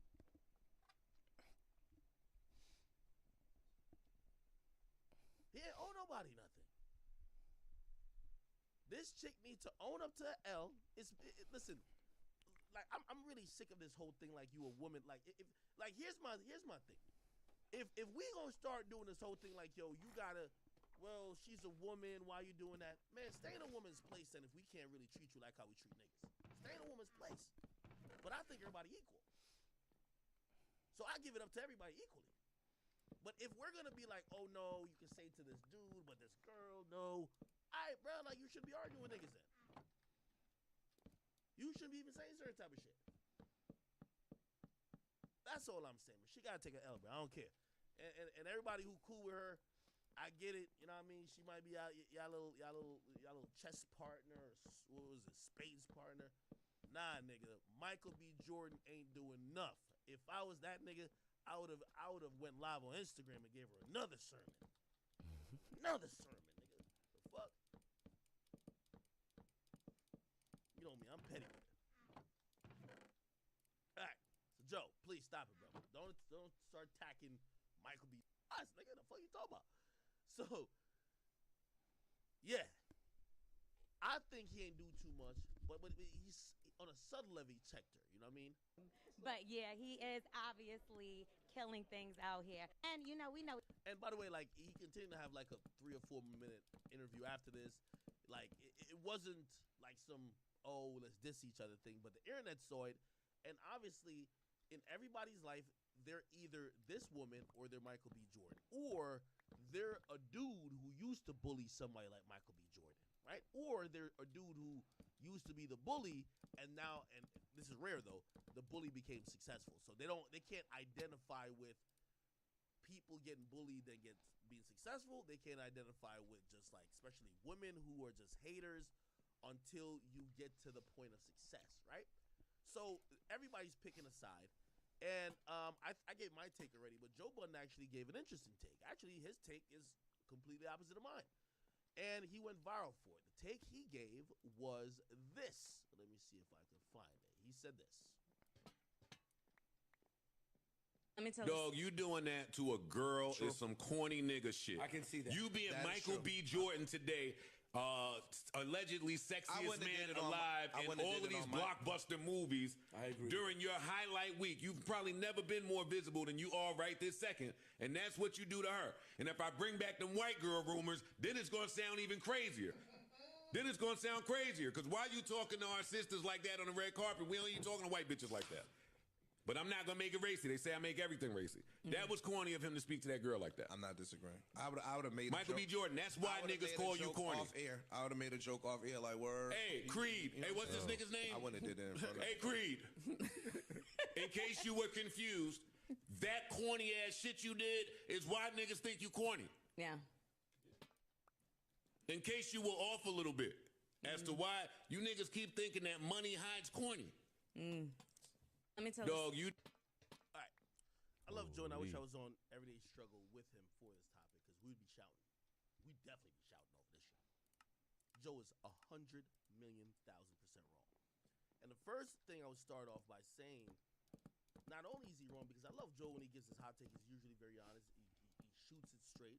He ain't owe nobody nothing. This chick needs to own up to L. Listen, like I'm really sick of this whole thing. Like, you a woman. Like, here's my thing. If we gonna start doing this whole thing, like, yo, you gotta, well, she's a woman, why you doing that? Man, stay in a woman's place then, if we can't really treat you like how we treat niggas. Stay in a woman's place. But I think everybody equal. So I give it up to everybody equally. But if we're gonna be like, oh no, you can say to this dude, but this girl, no. Alright, bro, like, you shouldn't be arguing with niggas then. You shouldn't be even saying certain type of shit. That's all I'm saying. She gotta take an L, bro. I don't care. And everybody who cool with her, I get it. You know what I mean? She might be y'all little chess partner, or what was it, spades partner. Nah, nigga. Michael B. Jordan ain't doing enough. If I was that nigga, I would have went live on Instagram and gave her another sermon. Another sermon, nigga. The fuck? You know me, I'm petty stop it, bro. Don't start attacking Michael B. Us, nigga. The fuck you talking about? So, yeah, I think he ain't do too much, but he's on a subtle level. He checked her. You know what I mean? But yeah, he is obviously killing things out here, and you know we know. And by the way, like he continued to have like a 3 or 4 minute interview after this. Like it wasn't like some let's diss each other thing, but the internet saw it, and obviously in everybody's life they're either this woman or they're Michael B. Jordan, or they're a dude who used to bully somebody like Michael B. Jordan, right? Or they're a dude who used to be the bully and now, and this is rare though, the bully became successful. So they can't identify with people getting bullied that get being successful. They can't identify with just like, especially women who are just haters until you get to the point of success, right? So everybody's picking a side. And I gave my take already, but Joe Budden actually gave an interesting take. Actually, his take is completely opposite of mine. And he went viral for it. The take he gave was this. Let me see if I can find it. He said this. Let me tell Dog, you doing that to a girl is some corny nigga shit. I can see that. You being That is Michael true. B. Jordan today, allegedly sexiest man alive in all of these blockbuster movies during your highlight week. You've probably never been more visible than you are right this second, and that's what you do to her. And if I bring back them white girl rumors, then it's going to sound even crazier. Then it's going to sound crazier, because why you talking to our sisters like that on the red carpet? We don't even talking to white bitches like that. But I'm not going to make it racy. They say I make everything racy. That was corny of him to speak to that girl like that. I'm not disagreeing. I would have made Michael B. Jordan, that's why niggas call you corny. Off air. I would have made a joke off air like, word. Hey, Creed. Hey, what's this nigga's name? I wouldn't have did that in front of Hey, Creed. In case you were confused, that corny ass shit you did is why niggas think you corny. Yeah. In case you were off a little bit as to why you niggas keep thinking that money hides corny. Let me tell Dog, you. All right. I love Joe, and I wish I was on Everyday Struggle with him for this topic, because we'd be shouting. We'd definitely be shouting over this shit. Joe is 100,000,000% wrong. And the first thing I would start off by saying, not only is he wrong, because I love Joe when he gives his hot take, he's usually very honest. He shoots it straight.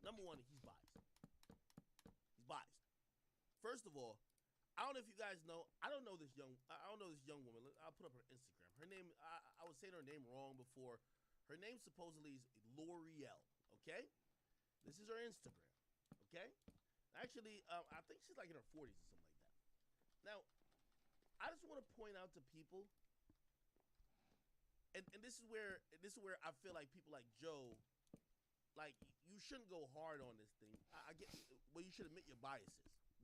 Number one, he's biased. He's biased. First of all, I don't know if you guys know. I don't know this young woman. I'll put up her Instagram. Her name. I was saying her name wrong before. Her name supposedly is L'Oreal. Okay, this is her Instagram. Okay, actually, I think she's like in her 40s or something like that. Now, I just want to point out to people, and this is where I feel like people like Joe, like you shouldn't go hard on this thing. I get, well, you should admit your biases.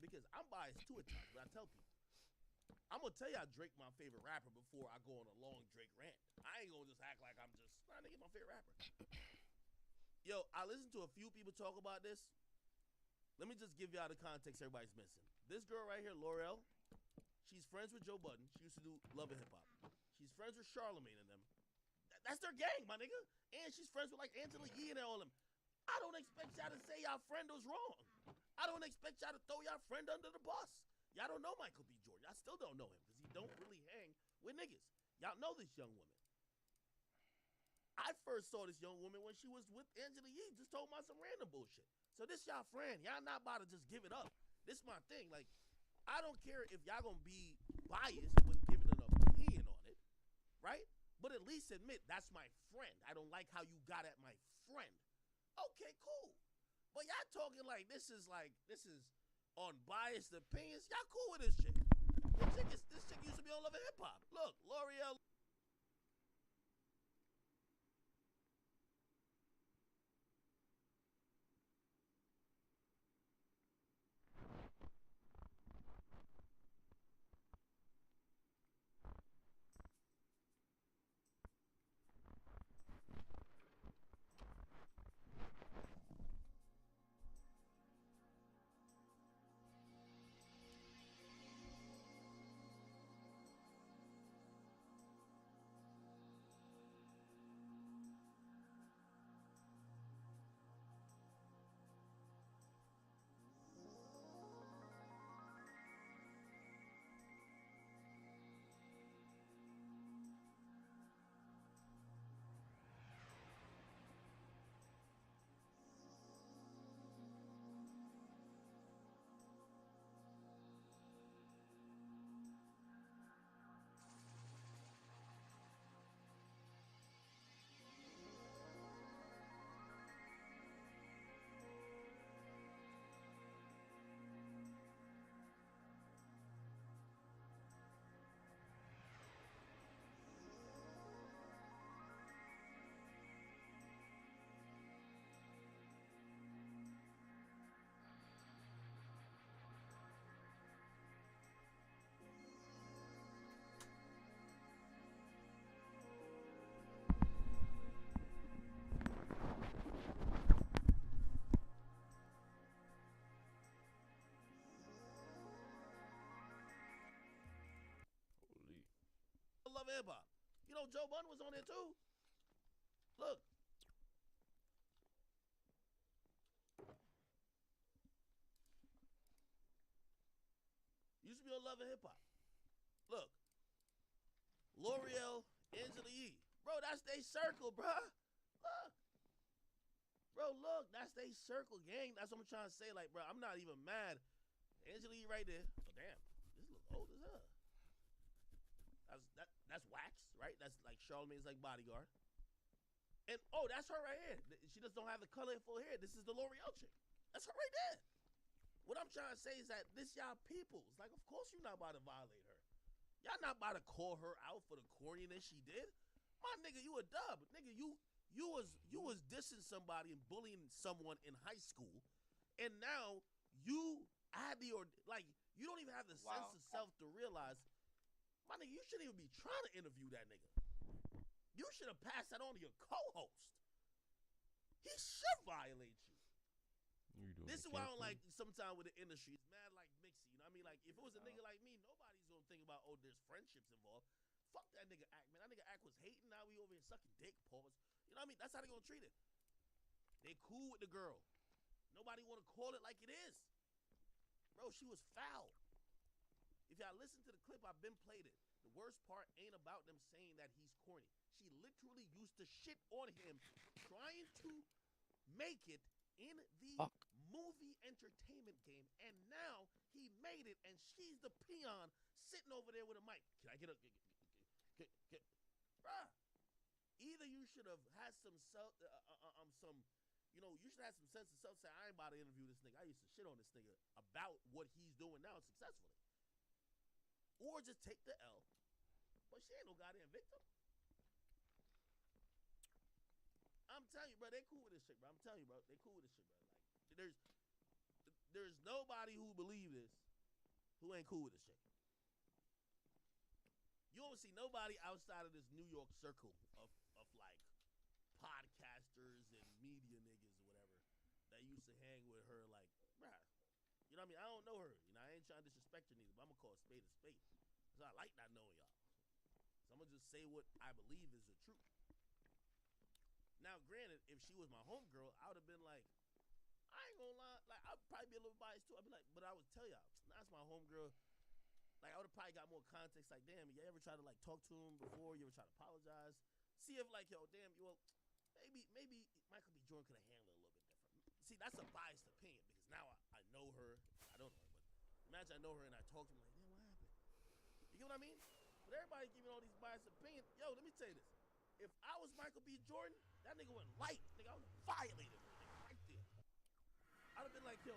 Because I'm biased too at times, but I tell people, I'm gonna tell y'all Drake my favorite rapper before I go on a long Drake rant. I ain't gonna just act like I'm just trying to get my favorite rapper. Yo, I listened to a few people talk about this. Let me just give y'all the context everybody's missing. This girl right here, L'Oreal, she's friends with Joe Budden. She used to do Love and Hip Hop. She's friends with Charlamagne and them. That's their gang, my nigga. And she's friends with like Angela Yee and all them. I don't expect y'all to say y'all friend was wrong. I don't expect y'all to throw y'all friend under the bus. Y'all don't know Michael B. Jordan. Y'all still don't know him because he don't really hang with niggas. Y'all know this young woman. I first saw this young woman when she was with Angela Yee, just told about some random bullshit. So this y'all friend. Y'all not about to just give it up. This is my thing. Like, I don't care if y'all gonna be biased when giving an opinion on it, right? But at least admit that's my friend. I don't like how you got at my friend. Okay, cool. But y'all talking like this is unbiased opinions. Y'all cool with this chick. This chick used to be on Love and Hip Hop. Look, L'Oreal. and Hip Hop. You know, Joe Budden was on there too. Look. Used to be on Love and Hip Hop. Look. L'Oreal, Angela Yee. Bro, that's they circle, bro. Look. Bro, look, that's they circle, gang. That's what I'm trying to say. Like, bro, I'm not even mad. Angela Yee right there. Oh, damn. This look old as hell. That's wax, right? That's like Charlamagne's like bodyguard. And, oh, that's her right here. She just don't have the color and full hair. This is the L'Oreal chick. That's her right there. What I'm trying to say is that this y'all peoples. Like, of course you're not about to violate her. Y'all not about to call her out for the corniness she did. My nigga, you a dub. Nigga, you was dissing somebody and bullying someone in high school, and now you had the you don't even have the sense of self to realize, my nigga, you shouldn't even be trying to interview that nigga. You should have passed that on to your co-host. He should violate you. This is why I don't like sometimes with the industry. It's mad like mixy. You know what I mean? Like, if it was a nigga like me, nobody's gonna think about, oh, there's friendships involved. Fuck that nigga Act, man. That nigga Act was hating. Now we over here sucking dick, pause. You know what I mean? That's how they gonna treat it. They cool with the girl. Nobody wanna call it like it is. Bro, she was foul. If y'all listen to the clip, I've been played it. The worst part ain't about them saying that he's corny. She literally used to shit on him, trying to make it in the movie entertainment game, and now he made it, and she's the peon sitting over there with a mic. Can I get a bruh? Either you should have had some you should have some sense of self. Say, I ain't about to interview this nigga. I used to shit on this nigga about what he's doing now successfully, or just take the L. But she ain't no goddamn victim. I'm telling you, bro, they cool with this shit, bro. I'm telling you, bro, they cool with this shit, bro. Like, there's nobody who believe this who ain't cool with this shit. You don't see nobody outside of this New York circle of like podcasters and media niggas or whatever that used to hang with her. Like, bruh, you know what I mean? I don't know her. You know, I ain't trying to disrespect her neither, but I'm gonna call a spade a spade. Cause I like not knowing y'all. So I'm gonna just say what I believe is the truth. Now, granted, if she was my homegirl, I would have been like, I ain't gonna lie, like, I'd probably be a little biased too. I'd be like, but I would tell y'all, that's my homegirl. Like, I would have probably got more context, like, damn, you ever try to, like, talk to him before? You ever try to apologize? See if, like, yo, damn, maybe Michael B. Jordan could have handled it a little bit different. See, that's a biased opinion, because now I know her. I don't know her, but imagine I know her and I talk to her, like, damn, what happened? You get what I mean? But everybody giving all these biased opinions. Yo, let me tell you this. If I was Michael B. Jordan, that nigga went light. Nigga, I would have violated her, nigga, right there. I would have been like, yo,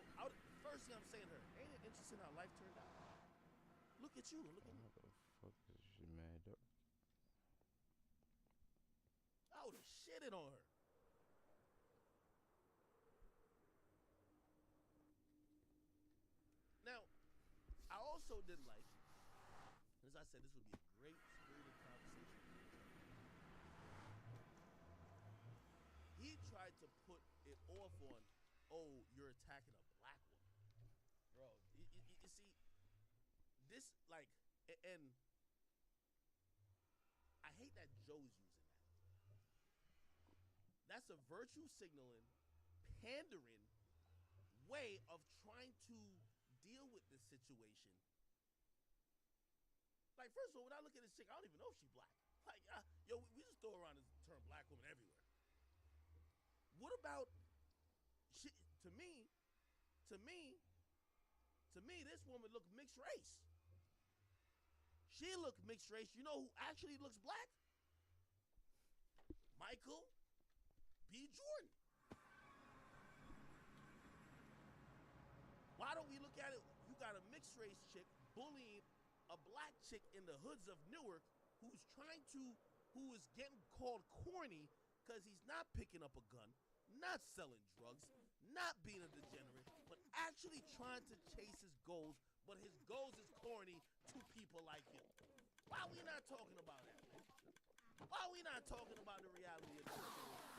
first thing I'm saying to her, ain't it interesting how life turned out? Look at you, look at me. What the fuck is she mad up? I would have shitted on her. Now, I also didn't like, as I said, this would be a great spirited conversation. He tried to put it off on, oh, you're attacking a black woman. Bro, you see, this, like, and I hate that Joe's using that. That's a virtue signaling, pandering way of trying to deal with this situation. Like, first of all, when I look at this chick, I don't even know if she's black. Like, yo, we just throw around this term black woman everywhere. What about to me, this woman looked mixed race. She looked mixed race. You know who actually looks black? Michael B. Jordan. Why don't we look at it? You got a mixed race chick bullying a black chick in the hoods of Newark who is getting called corny because he's not picking up a gun, not selling drugs, not being a degenerate, but actually trying to chase his goals, but his goals is corny to people like him. Why are we not talking about that? Why are we not talking about the reality of the situation?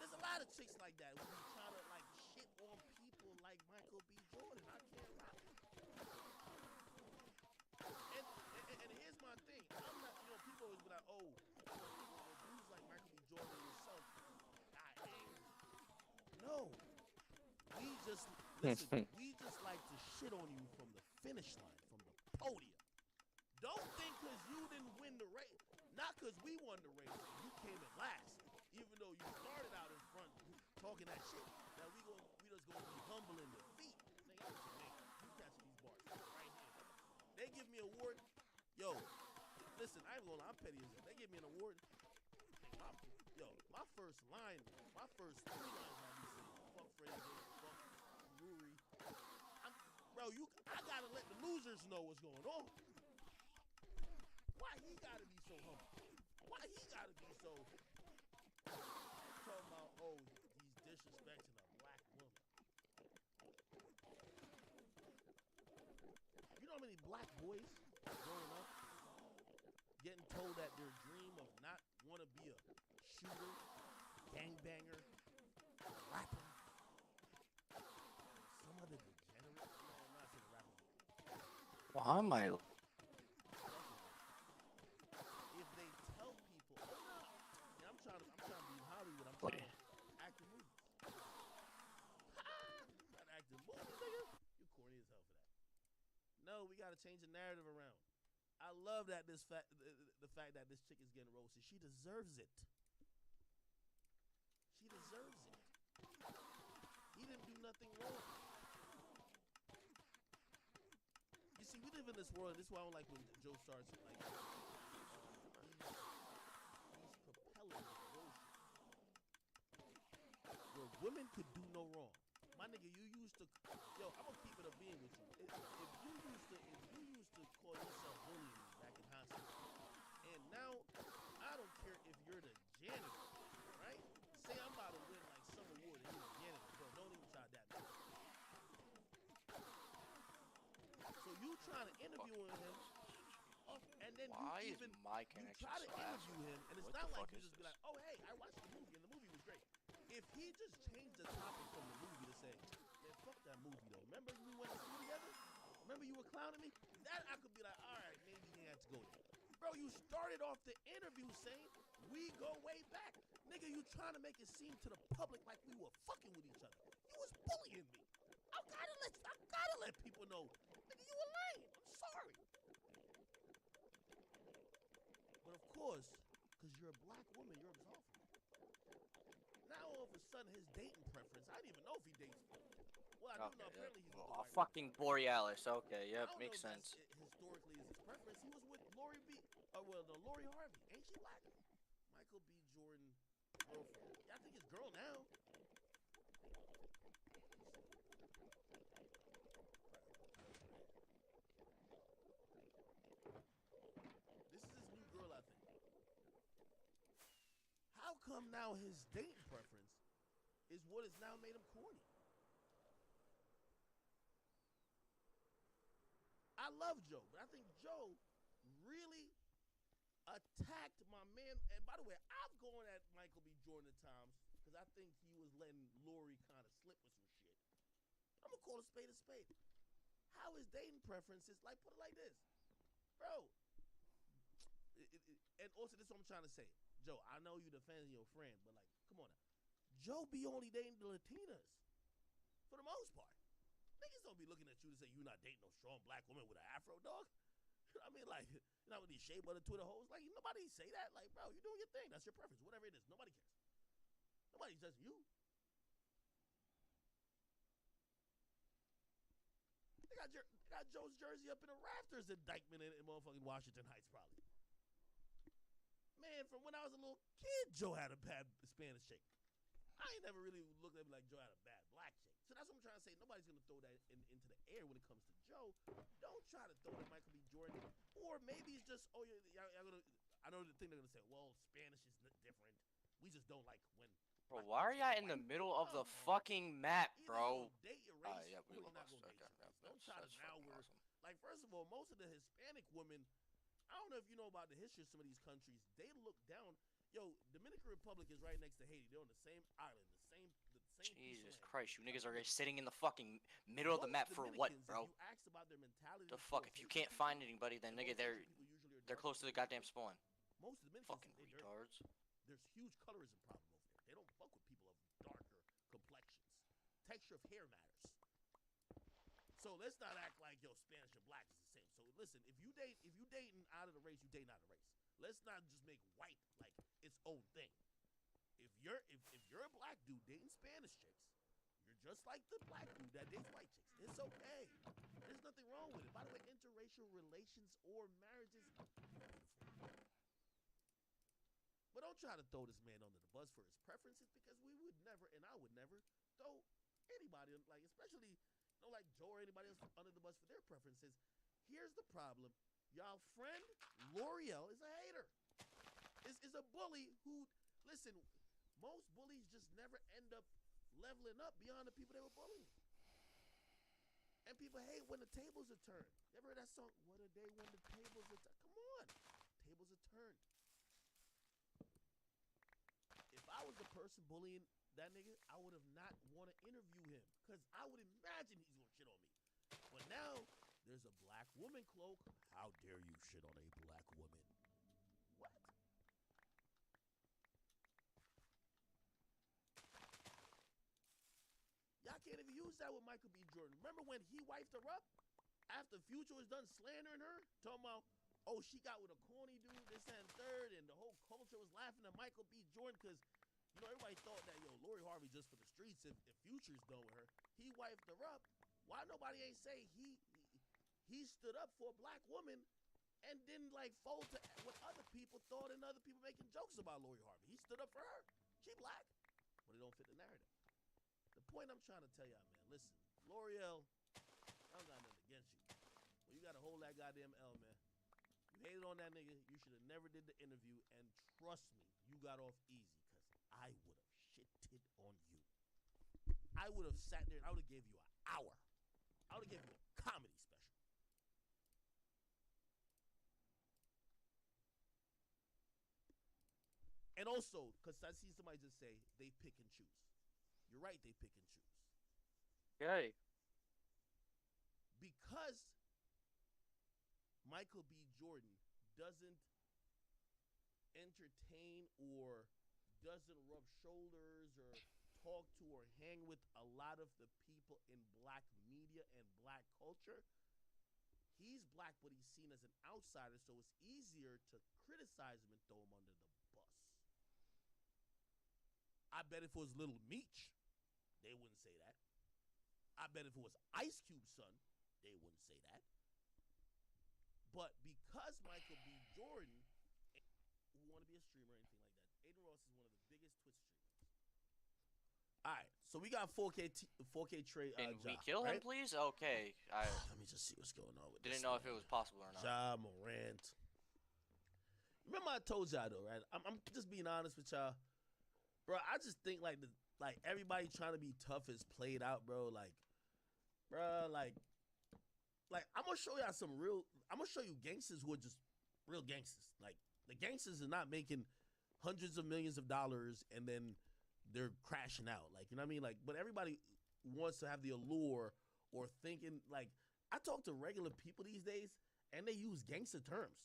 There's a lot of chicks like that who be trying to like shit on people like Michael B. Jordan. I can't rock it. And here's my thing. I'm Listen, we just like to shit on you from the finish line, from the podium. Don't think because you didn't win the race, not because we won the race, you came in last, even though you started out in front talking that shit. Now we just gonna be humble in defeat. Nigga, you catching these bars right here. They give me an award. Yo, listen, I ain't gonna lie, I'm petty as hell. They give me an award. My first line, my first 3 lines I be saying, fuck Fraser, fuck Rory. I gotta let the losers know what's going on. Why he gotta be so humble? Why he gotta be so talking about, oh, he's disrespecting a black woman? You know how many black boys growing up getting told that their dream of not want to be a shooter, gangbanger, rapper, some other degenerate? No, I'm not saying rapper. Why am I? If they tell people, oh no, yeah, I'm trying to be in Hollywood. I'm trying to act in movies. Not act in movies, nigga. You corny as hell for that. No, we gotta change the narrative around. I love that the fact that this chick is getting roasted. She deserves it. She deserves it. He didn't do nothing wrong. You see, we live in this world, and this is why I don't like when Joe starts like these propellers of bullshit. Where women could do no wrong. My nigga, you used to, yo, I'm gonna keep it a being with you. If you used to call yourself bullying back in high school, and now I don't care if you're the janitor, right? Say I'm about to win like some award and you're the janitor, bro. Don't even try that. So you trying to interview him, and then Why you is my you connection try to so interview him, and it's What not the like fuck you is just be like, oh hey, I watched the movie and the movie was great. If he just changed the topic from the movie to say, man, fuck that movie though. Remember we went to school together? Remember you were clowning me? That I could be like, all right, maybe you have to go there. Bro, you started off the interview saying we go way back. Nigga, you trying to make it seem to the public like we were fucking with each other. You was bullying me. I gotta let people know. Nigga, you were lame. I'm sorry. But of course, because you're a black woman, you're absolved from it. Now all of a sudden his dating preference, I didn't even know if he dates. Well, I do know apparently he's with the white fucking Borealis. Okay, yep, I don't makes know if sense. historically is his preference. He was with Lori Lori Harvey. Ain't she black? Michael B. Jordan girlfriend. Yeah, I think it's girl now. This is his new girl, I think. How come now his dating preference is what has now made him corny? I love Joe, but I think Joe really attacked my man. And by the way, I'm going at Michael B. Jordan at times because I think he was letting Lori kind of slip with some shit. I'm going to call a spade a spade. How his dating preferences, like, put it like this. Bro. And also, this is what I'm trying to say. Joe, I know you defending your friend, but, like, come on now. Joe be only dating the Latinas for the most part. Niggas don't be looking at you to say you're not dating no strong black woman with an afro, dog. You know what I mean? Like, you know, with these shea butter Twitter hoes, like, nobody say that. Like, bro, you're doing your thing. That's your preference. Whatever it is. Nobody cares. Nobody says you. They got Joe's jersey up in the rafters in Dykeman in motherfucking Washington Heights, probably. Man, from when I was a little kid, Joe had a bad Spanish chick. I ain't never really looked at me like Joe had a bad black chick. So that's what I'm trying to say. Nobody's going to throw that into the air when it comes to Joe. Don't try to throw that Michael B. Jordan. Or maybe it's just, oh, y'all gonna, I know the thing they're going to say, well, Spanish is different. We just don't like when. Bro, why are y'all in the middle of the fucking map, bro? Date your race, Yeah, or you're not going to date your race. Don't try to now we're, like, first of all, most of the Hispanic women, I don't know if you know about the history of some of these countries, they look down. Yo, Dominican Republic is right next to Haiti. They're on the same island, the same Jesus Christ, you niggas are sitting in the fucking middle of the map for what, bro? If you ask about their mentality, The fuck? If you can't find anybody, then nigga, they're close to the goddamn spawn. Most of the fucking retards. There's huge colorism problem over there. They don't fuck with people of darker complexions. Texture of hair matters. So let's not act like yo Spanish and black is the same. So listen, if you dating out of the race, you dating out of the race. Let's not just make white like its own thing. If you're a black dude dating Spanish chicks, you're just like the black dude that dates white chicks. It's okay. There's nothing wrong with it. By the way, interracial relations or marriages, beautiful. But don't try to throw this man under the bus for his preferences because we would never, and I would never throw anybody like, especially like Joe or anybody else under the bus for their preferences. Here's the problem. Y'all friend L'Oreal is a hater. Is a bully who, listen, most bullies just never end up leveling up beyond the people they were bullying. And people hate when the tables are turned. You ever heard that song? What a day when the tables are turned. Come on. Tables are turned. If I was the person bullying that nigga, I would have not want to interview him because I would imagine he's going to shit on me. But now there's a black woman cloak. How dare you shit on a black woman? What? Y'all can't even use that with Michael B. Jordan. Remember when he wifed her up? After Future was done slandering her? Talking about, oh, she got with a corny dude, this and third, and the whole culture was laughing at Michael B. Jordan because, you know, everybody thought that, yo, Lori Harvey just for the streets if Future's done with her. He wifed her up. Why nobody ain't say he stood up for a black woman and didn't, like, fold to what other people thought and other people making jokes about Lori Harvey? He stood up for her. She black. But it don't fit the narrative. The point I'm trying to tell y'all, man, listen, L'Oreal, I don't got nothing against you. But you got to hold that goddamn L, man. You hated on that nigga. You should have never did the interview. And trust me, you got off easy because I would have shitted on you. I would have sat there and I would have gave you an hour. I would have gave you a comedy special. And also, because I see somebody just say they pick and choose. You're right, they pick and choose. Okay. Because Michael B. Jordan doesn't entertain or doesn't rub shoulders or talk to or hang with a lot of the people in black media and black culture, he's black, but he's seen as an outsider, so it's easier to criticize him and throw him under the bus. I bet if it was Little Meech, they wouldn't say that. I bet if it was Ice Cube's son, they wouldn't say that. But because Michael B. Jordan, who want to be a streamer or anything like that, Aiden Ross is one of the biggest Twitch streamers. All right, so we got 4K Trey. Can we Ja, kill right? him, please? Okay. Let me just see what's going on with Didn't this know man. if it was possible or not. Ja Morant. Remember I told y'all though, right? I'm just being honest with y'all. Bro, I just think like everybody trying to be tough is played out, bro. Like, bro, like I'm gonna show y'all I'm gonna show you gangsters who are just real gangsters. Like the gangsters are not making hundreds of millions of dollars and then they're crashing out. Like, you know what I mean? Like, but everybody wants to have the allure or thinking like I talk to regular people these days and they use gangster terms.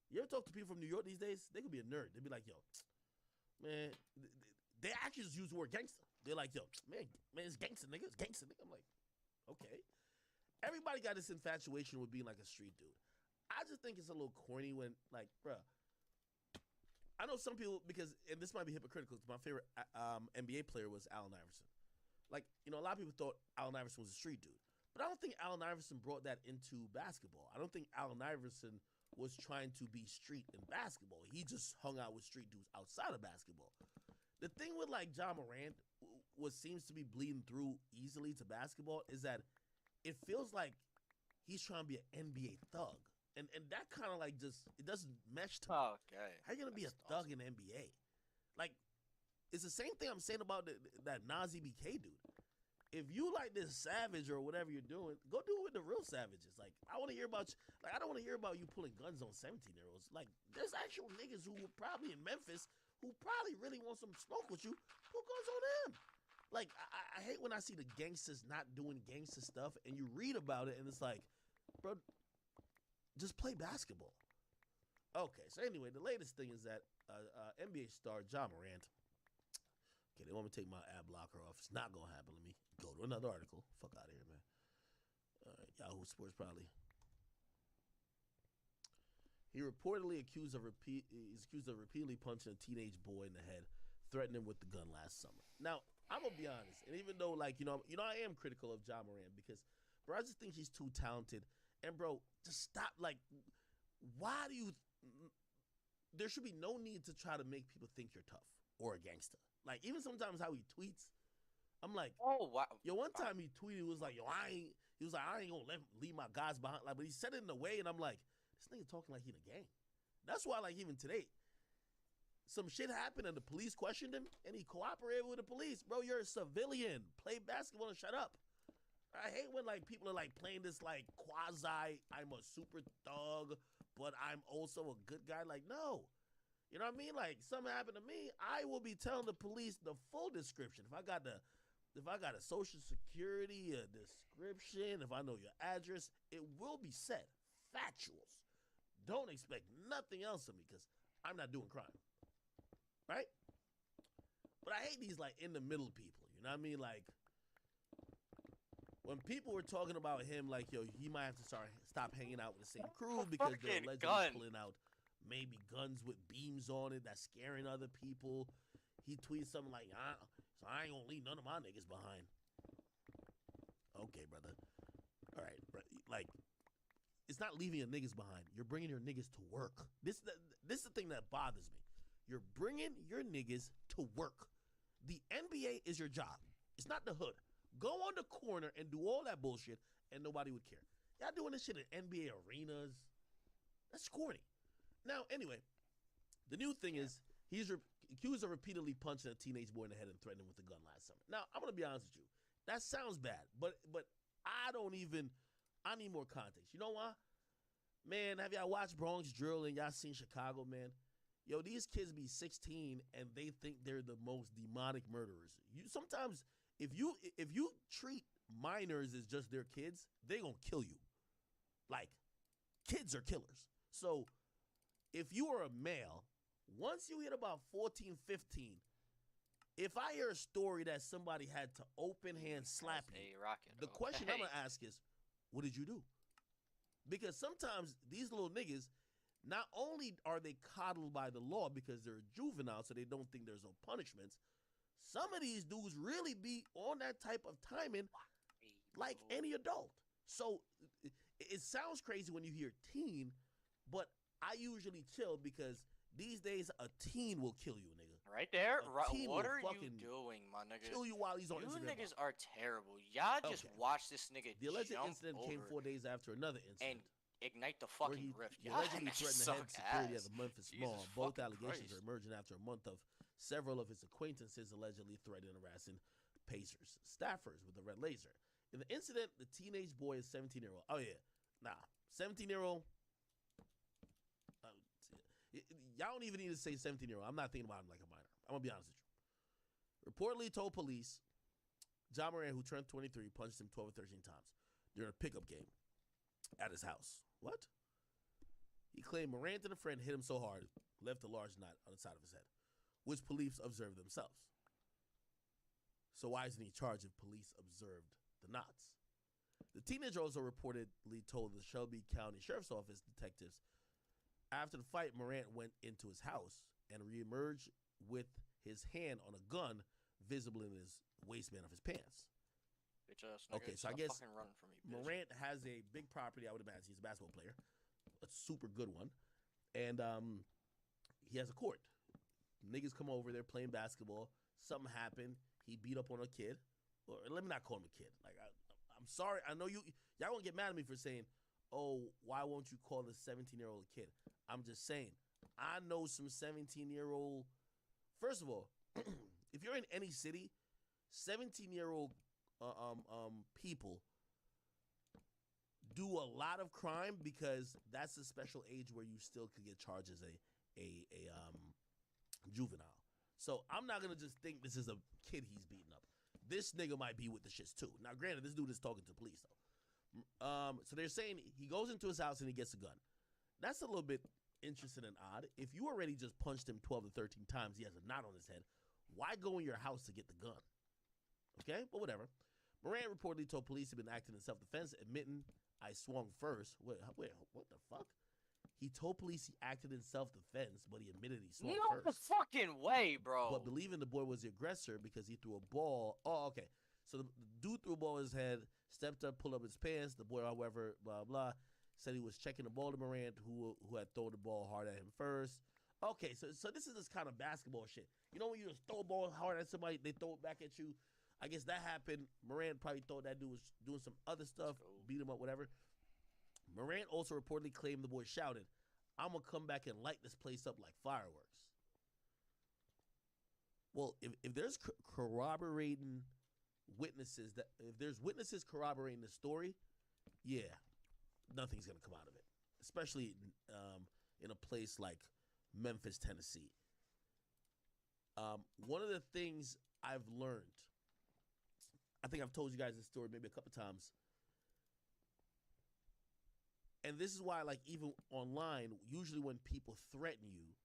You ever talk to people from New York these days? They could be a nerd. They'd be like, yo, man, they actually just use the word gangster. They're like, yo, man, it's gangster, nigga. It's gangster, nigga. I'm like, okay. Everybody got this infatuation with being like a street dude. I just think it's a little corny when, like, bruh. I know some people, because, and this might be hypocritical, because my favorite NBA player was Allen Iverson. Like, you know, a lot of people thought Allen Iverson was a street dude. But I don't think Allen Iverson brought that into basketball. I don't think Allen Iverson was trying to be street in basketball. He just hung out with street dudes outside of basketball. The thing with like Ja Morant, what seems to be bleeding through easily to basketball is that it feels like he's trying to be an NBA thug. And that kind of like just, it doesn't mesh to me. Okay. How you going to be a thug in the NBA? Like, it's the same thing I'm saying about that Nazi BK dude. If you like this savage or whatever you're doing, go do it with the real savages. Like, I want to hear about you. Like, I don't want to hear about you pulling guns on 17-year-olds. Like, there's actual niggas who were probably in Memphis who probably really want some smoke with you. Pull guns on them. Like, I hate when I see the gangsters not doing gangster stuff and you read about it and it's like, bro, just play basketball. Okay, so anyway, the latest thing is that NBA star Ja Morant. Okay, they want me to take my ad blocker off. It's not going to happen. Let me go to another article. Fuck out of here, man. Yahoo Sports probably. He reportedly is accused of repeatedly punching a teenage boy in the head, threatening him with the gun last summer. Now, I'm gonna be honest, and even though I am critical of Ja Morant because, bro, I just think he's too talented. And bro, just stop. Like, why do you? There should be no need to try to make people think you're tough or a gangster. Like, even sometimes how he tweets, I'm like, oh wow. Yo, one time he tweeted, was like, I ain't gonna leave my guys behind. Like, but he said it in a way, and I'm like, this nigga talking like he in a gang. That's why, like, even today, some shit happened and the police questioned him, and he cooperated with the police. Bro, you're a civilian. Play basketball and shut up. I hate when, like, people are, like, playing this, like, quasi, I'm a super thug, but I'm also a good guy. Like, no. You know what I mean? Like, something happened to me, I will be telling the police the full description. If I got a social security, a description, if I know your address, it will be said. Factuals. Don't expect nothing else of me because I'm not doing crime. Right? But I hate these, like, in the middle people. You know what I mean? Like, when people were talking about him, like, yo, he might have to stop hanging out with the same crew because they're allegedly pulling out maybe guns with beams on it that's scaring other people. He tweeted something like, so I ain't gonna leave none of my niggas behind. Okay, brother. All right, bro. Like, it's not leaving your niggas behind. You're bringing your niggas to work. This is the thing that bothers me. You're bringing your niggas to work. The NBA is your job. It's not the hood. Go on the corner and do all that bullshit, and nobody would care. Y'all doing this shit in NBA arenas. That's corny. Now, anyway, the new thing is he's accused of repeatedly punching a teenage boy in the head and threatening him with a gun last summer. Now, I'm going to be honest with you. That sounds bad, but I need more context. You know why? Man, have y'all watched Bronx Drill and y'all seen Chicago, man? Yo, these kids be 16 and they think they're the most demonic murderers. Sometimes if you treat minors as just their kids, they gonna kill you. Like, kids are killers. So if you are a male, once you hit about 14, 15, if I hear a story that somebody had to open hand slap you, the question I'm gonna ask is, what did you do? Because sometimes these little niggas, not only are they coddled by the law because they're juvenile, so they don't think there's no punishments, some of these dudes really be on that type of timing like any adult. So it sounds crazy when you hear teen, but I usually chill because these days a teen will kill you, nigga. Right there? What are you doing, my nigga? Kill you while he's on You Instagram. niggas are terrible. Y'all just watch this nigga The alleged jump incident over came 4 days after another incident. and ignite the fucking rift. He Y'all allegedly niggas threatened to head suck security ass. at the Memphis Jesus Mall. Both fucking allegations Christ. are emerging after a month of several of his acquaintances allegedly threatening and harassing Pacers staffers with a red laser. In the incident, the teenage boy is 17-year-old. Oh, yeah. Nah. 17-year-old. Y'all don't even need to say 17-year-old. I'm not thinking about him like a minor. I'm going to be honest with you. Reportedly told police, Ja Morant, who turned 23, punched him 12 or 13 times during a pickup game at his house. What? He claimed Morant and a friend hit him so hard, left a large knot on the side of his head, which police observed themselves. So why isn't he charged if police observed the knots? The teenager also reportedly told the Shelby County Sheriff's Office detectives after the fight, Morant went into his house and reemerged with his hand on a gun visible in his waistband of his pants. Bitch ass nigga, Okay, so I stop guess fucking running from me, bitch. Morant has a big property. I would imagine he's a basketball player, a super good one, and he has a court. Niggas come over, they're playing basketball. Something happened. He beat up on a kid. Or let me not call him a kid. Like I'm sorry. I know y'all won't get mad at me for saying, "Oh, why won't you call a 17-year-old a kid?" I'm just saying. I know some 17-year-old. First of all, if you're in any city, 17-year-old people do a lot of crime because that's a special age where you still could get charged as a juvenile. So I'm not gonna just think this is a kid he's beating up. This nigga might be with the shits too. Now, granted, this dude is talking to police though. So they're saying he goes into his house and he gets a gun. That's a little bit interesting and odd. If you already just punched him 12 to 13 times, he has a knot on his head. Why go in your house to get the gun? Okay, but whatever. Moran reportedly told police he'd been acting in self-defense, admitting, "I swung first." Wait, what the fuck? He told police he acted in self-defense, but he admitted he swung No first. fucking way, bro. But believing the boy was the aggressor because he threw a ball. Oh, okay. So the dude threw a ball in his head, stepped up, pulled up his pants. The boy, however, blah, blah, said he was checking the ball to Morant, who had thrown the ball hard at him first. Okay, so this is this kind of basketball shit. You know when you just throw a ball hard at somebody, they throw it back at you? I guess that happened. Morant probably thought that dude was doing some other stuff, beat him up, whatever. Morant also reportedly claimed the boy shouted, "I'm going to come back and light this place up like fireworks." Well, if there's corroborating witnesses, if there's witnesses corroborating the story, yeah, nothing's going to come out of it, especially in a place like Memphis, Tennessee. One of the things I've learned, I think I've told you guys this story maybe a couple times, and this is why, like, even online, usually when people threaten you,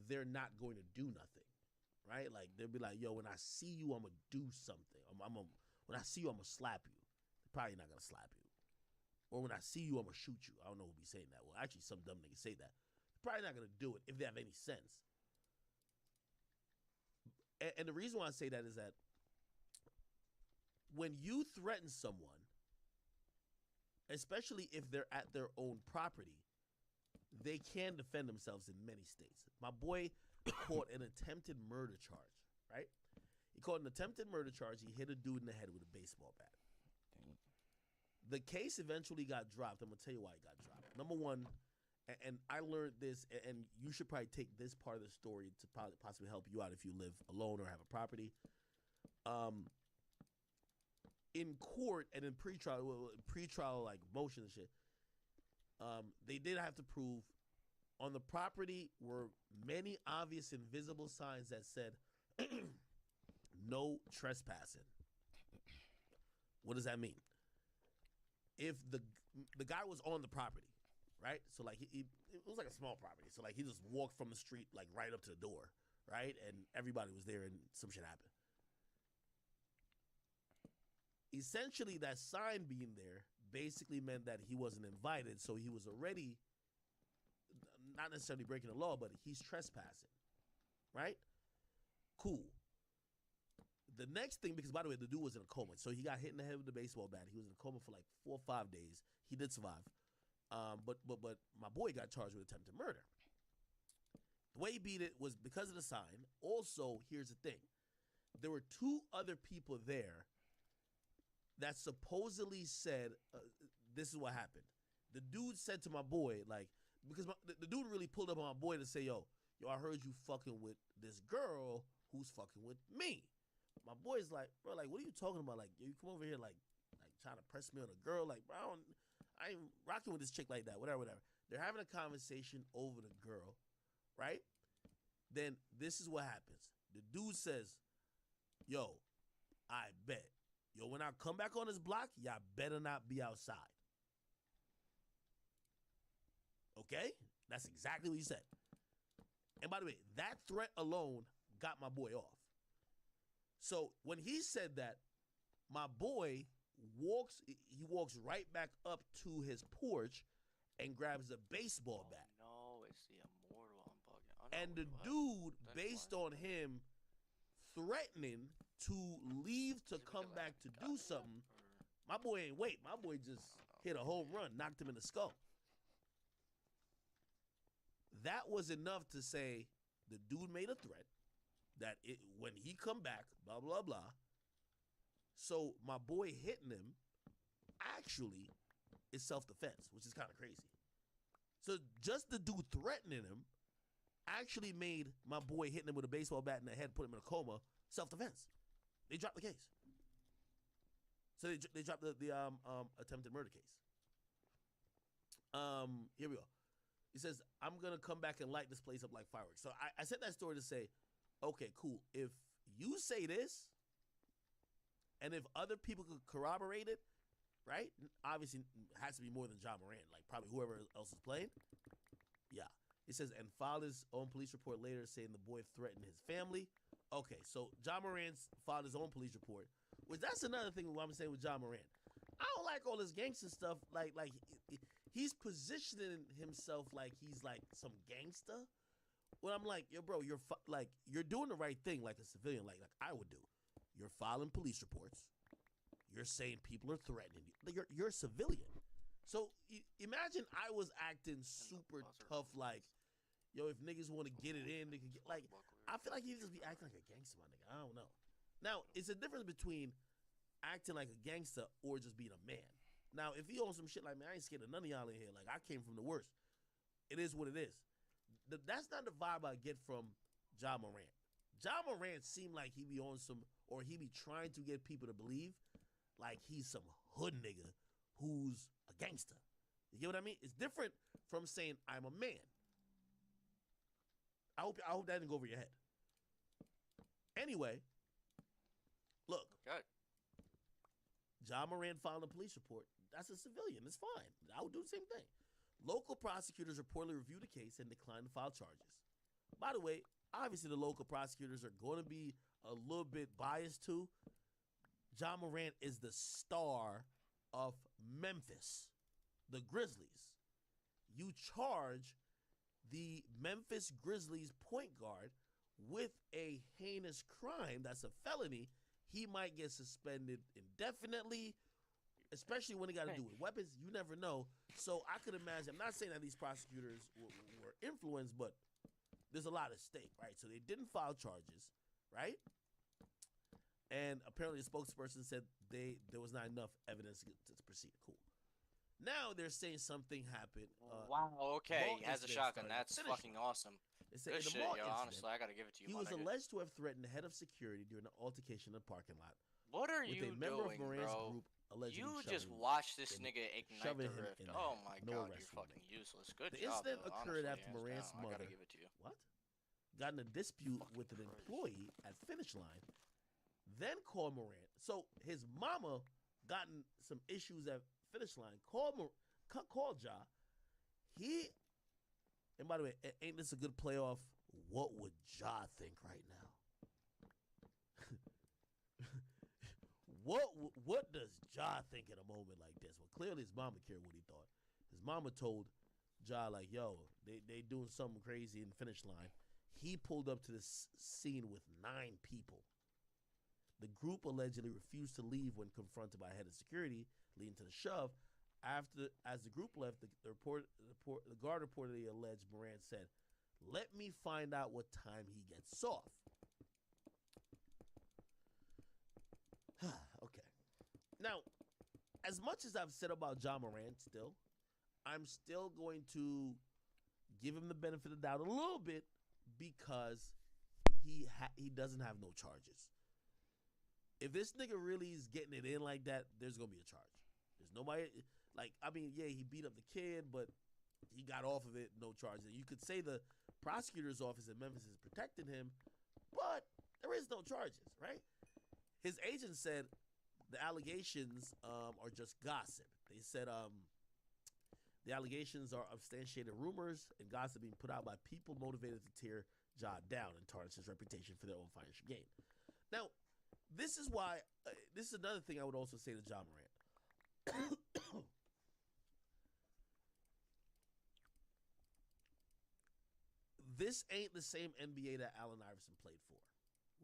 they're not going to do nothing, right? Like, they'll be like, "Yo, when I see you, I'm gonna do something. When I see you, I'm gonna slap you." They're probably not gonna slap you. Or when I see you, I'm gonna shoot you. I don't know who be saying that. Well, actually, some dumb niggas say that. They're probably not gonna do it if they have any sense. And the reason why I say that is that when you threaten someone, especially if they're at their own property, they can defend themselves in many states. My boy caught an attempted murder charge, right? He caught an attempted murder charge. He hit a dude in the head with a baseball bat. The case eventually got dropped. I'm going to tell you why it got dropped. Number one, and I learned this, and you should probably take this part of the story to possibly help you out if you live alone or have a property. In court and in pretrial like motion and shit, they did have to prove on the property were many obvious and visible signs that said no trespassing. What does that mean? If the guy was on the property, right? So like it was like a small property. So like he just walked from the street like right up to the door, right? And everybody was there and some shit happened. Essentially, that sign being there basically meant that he wasn't invited, so he was already not necessarily breaking the law, but he's trespassing, right? Cool. The next thing, because by the way, the dude was in a coma, so he got hit in the head with a baseball bat. He was in a coma for like 4 or 5 days. He did survive, but my boy got charged with attempted murder. The way he beat it was because of the sign. Also, here's the thing: there were 2 other people there that supposedly said, this is what happened. The dude said to my boy, like, because the dude really pulled up on my boy to say, yo, I heard you fucking with this girl who's fucking with me. My boy's like, bro, like, what are you talking about? Like, you come over here, like trying to press me on a girl. Like, bro, I ain't rocking with this chick like that, whatever. They're having a conversation over the girl, right? Then this is what happens. The dude says, yo, I bet. Yo, when I come back on this block, y'all better not be outside. Okay? That's exactly what he said. And by the way, that threat alone got my boy off. So when he said that, my boy walks right back up to his porch and grabs a baseball bat. No, it's the immortal. I'm bugging. And the dude, based on him threatening to leave to come back to do something, my boy ain't wait. My boy just hit a home run, knocked him in the skull. That was enough to say the dude made a threat that when he come back, blah, blah, blah. So my boy hitting him actually is self-defense, which is kind of crazy. So just the dude threatening him actually made my boy hitting him with a baseball bat in the head, put him in a coma, self-defense. They dropped the case. So they dropped the attempted murder case. Here we go. He says, I'm going to come back and light this place up like fireworks. So I said that story to say, okay, cool. If you say this, and if other people could corroborate it, right? Obviously, it has to be more than John Moran, like probably whoever else is playing. Yeah. It says, and filed his own police report later saying the boy threatened his family. Okay, so John Moran filed his own police report. Which that's another thing what I'm saying with John Moran. I don't like all this gangster stuff. He's positioning himself like he's like some gangster. When I'm like, yo, bro, you're doing the right thing like a civilian, like I would do. You're filing police reports. You're saying people are threatening you. You're a civilian. So imagine I was acting super tough, like, yo, if niggas want to get it in, they can get, like, I feel like he'd just be acting like a gangster, my nigga. I don't know. Now, it's a difference between acting like a gangster or just being a man. Now, if he on some shit like, man, I ain't scared of none of y'all in here. Like, I came from the worst. It is what it is. That's not the vibe I get from John Moran. John Moran seemed like he be on some, or he be trying to get people to believe like he's some hood nigga who's a gangster. You get what I mean? It's different from saying I'm a man. I hope that didn't go over your head. Anyway, look. Okay. John Moran filed a police report. That's a civilian. It's fine. I would do the same thing. Local prosecutors reportedly reviewed the case and declined to file charges. By the way, obviously the local prosecutors are going to be a little bit biased too. John Moran is the star of Memphis, the Grizzlies. You charge the Memphis Grizzlies point guard with a heinous crime that's a felony, he might get suspended indefinitely, especially when it got to do with weapons. You never know. So I could imagine, I'm not saying that these prosecutors were influenced, but there's a lot at stake, right? So they didn't file charges, right? And apparently the spokesperson said there was not enough evidence to proceed. Cool. Now they're saying something happened. Wow, okay, he has a shotgun. That's fucking awesome. Good shit, yo. Honestly, I gotta give it to you. He was alleged to have threatened the head of security during an altercation in the parking lot. What are with you a member doing, of Moran's bro? group allegedly You just shoving watched this him- nigga ignite shoving the him rift. in the Oh head. my No god, arrest you're was fucking made. useless. Good The job, incident though. occurred Honestly, after hands Moran's down. I mother gotta give it to you. got in a dispute with an employee at Finish Line, then called Moran. So his mama gotten some issues at Finish Line, called Ja. And by the way, ain't this a good playoff? What would Ja think right now? What does Ja think in a moment like this? Well, clearly his mama cared what he thought. His mama told Ja, like, yo, they doing something crazy in Finish Line. He pulled up to this scene with 9 people. The group allegedly refused to leave when confronted by head of security, leading to the shove. As the group left, the guard reportedly alleged Moran said, "Let me find out what time he gets off." Okay. Now, as much as I've said about John Moran, I'm still going to give him the benefit of the doubt a little bit because he doesn't have no charges. If this nigga really is getting it in like that, there's gonna be a charge. There's nobody yeah, he beat up the kid, but he got off of it, no charges. You could say the prosecutor's office in Memphis is protecting him, but there is no charges, right? His agent said the allegations are just gossip. They said the allegations are substantiated rumors and gossip being put out by people motivated to tear Ja down and tarnish his reputation for their own financial gain. Now, this is why, this is another thing I would also say to John Moran. This ain't the same NBA that Allen Iverson played for,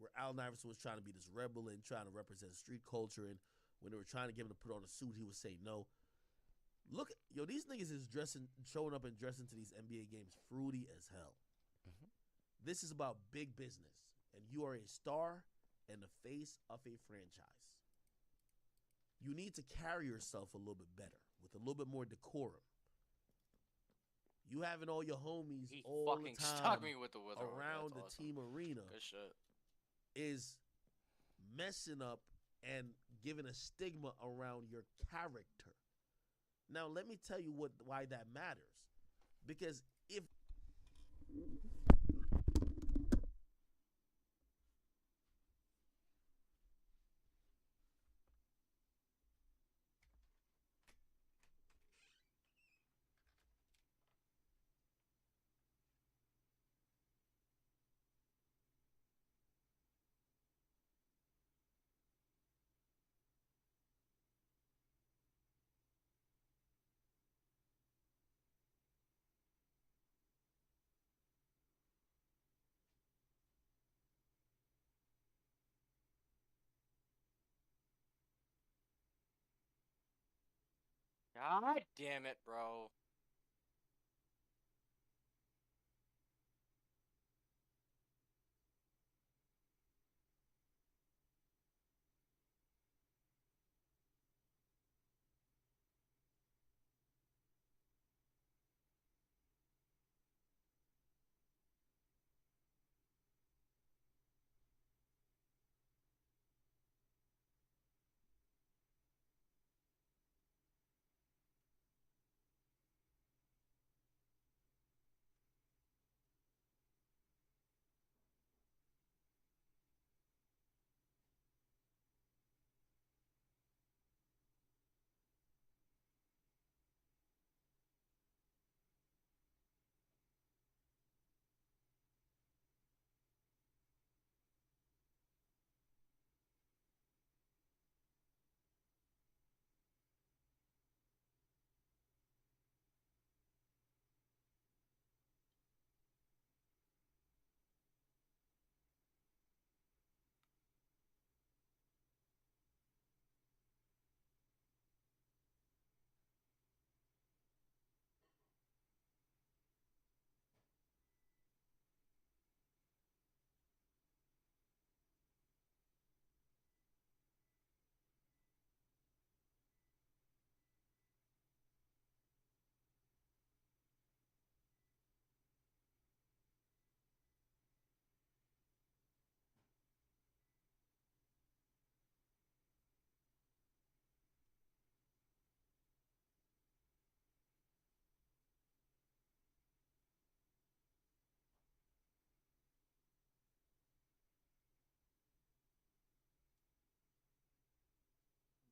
where Allen Iverson was trying to be this rebel and trying to represent street culture, and when they were trying to get him to put on a suit, he would say no. Look, these niggas is showing up and dressing to these NBA games fruity as hell. Mm-hmm. This is about big business, and you are a star and the face of a franchise. You need to carry yourself a little bit better, with a little bit more decorum. You having all your homies all the fucking time stuck me with the wither. around the That's team arena Good shit. is messing up and giving a stigma around your character. Now, let me tell you why that matters. Because if God damn it, bro.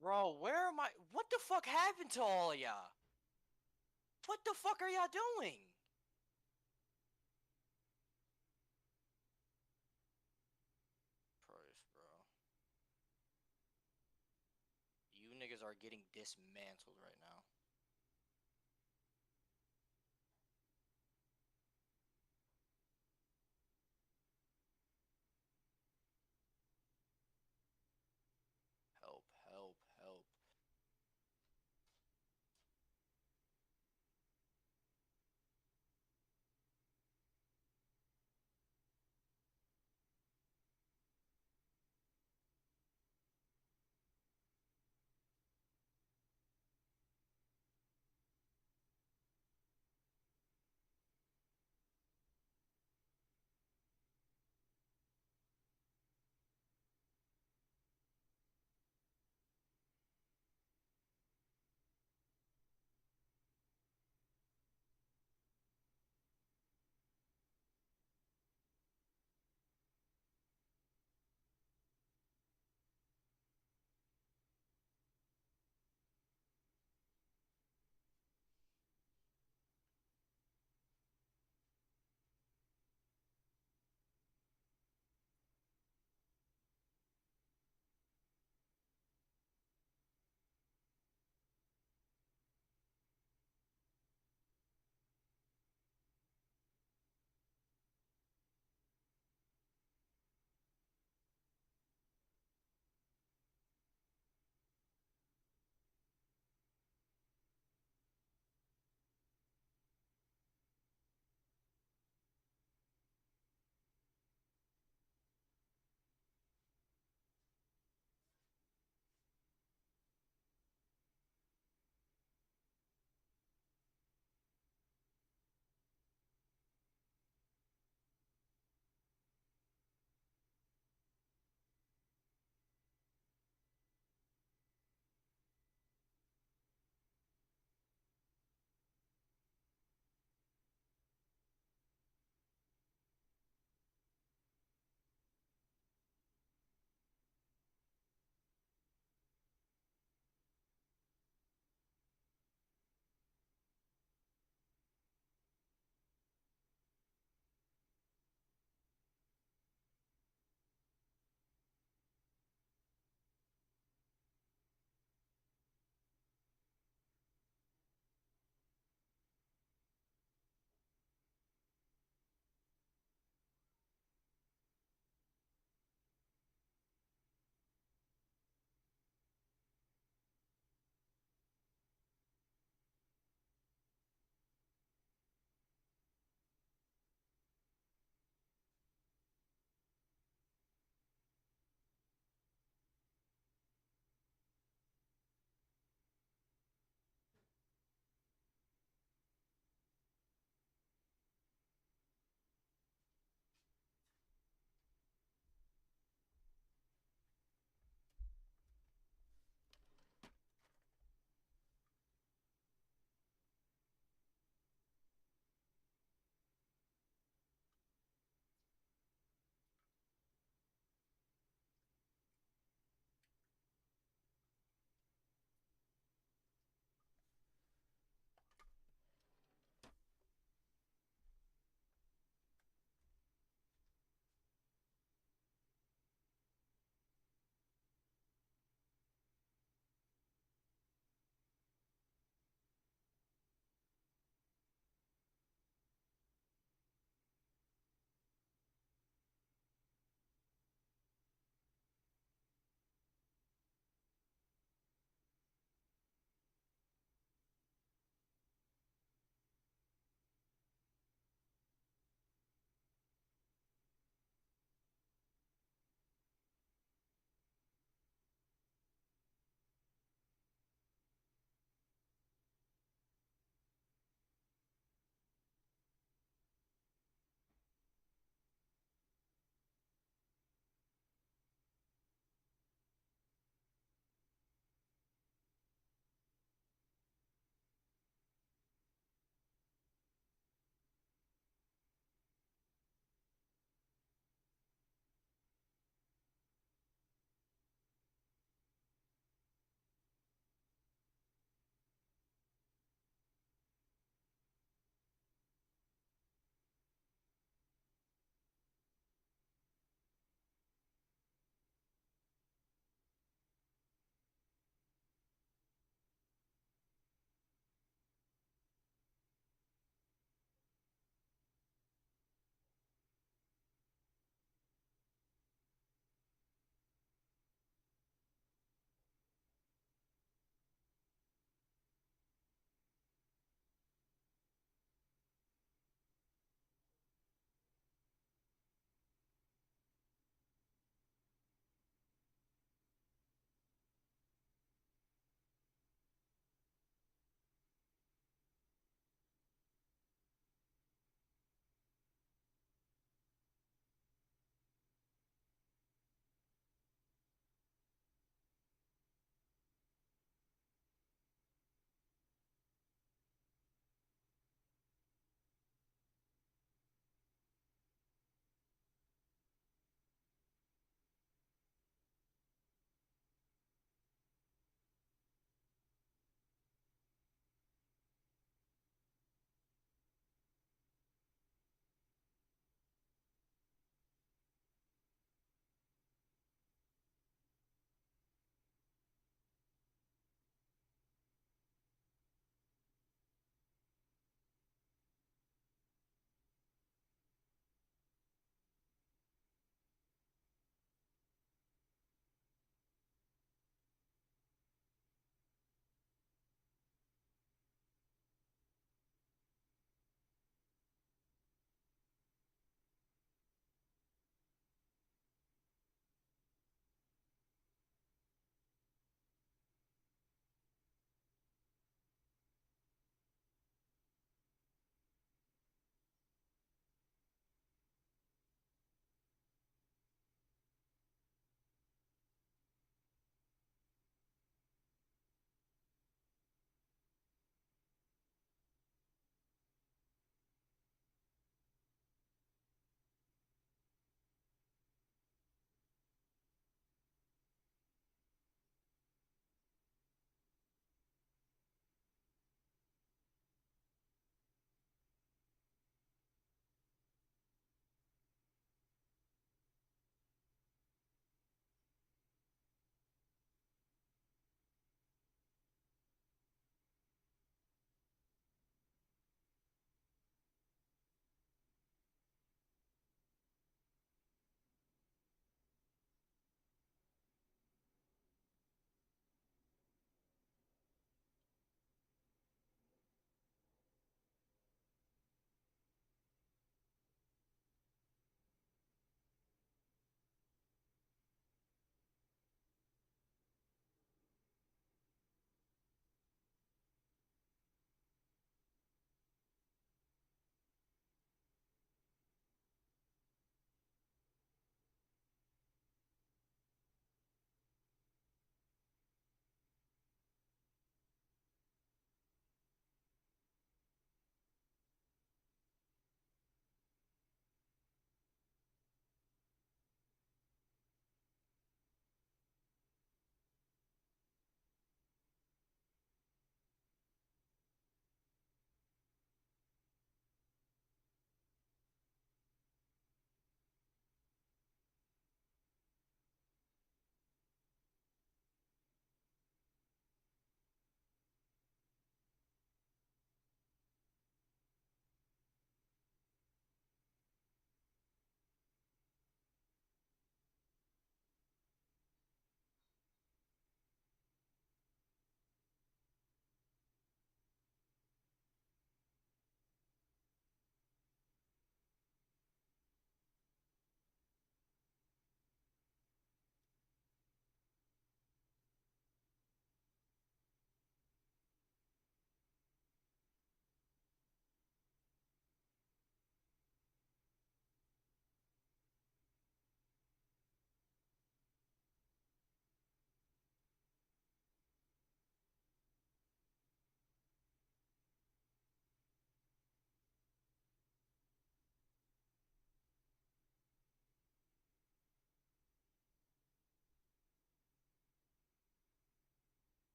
Bro, where am I? What the fuck happened to all of y'all? What the fuck are y'all doing? Price, bro. You niggas are getting dismantled right now. Help, help, help.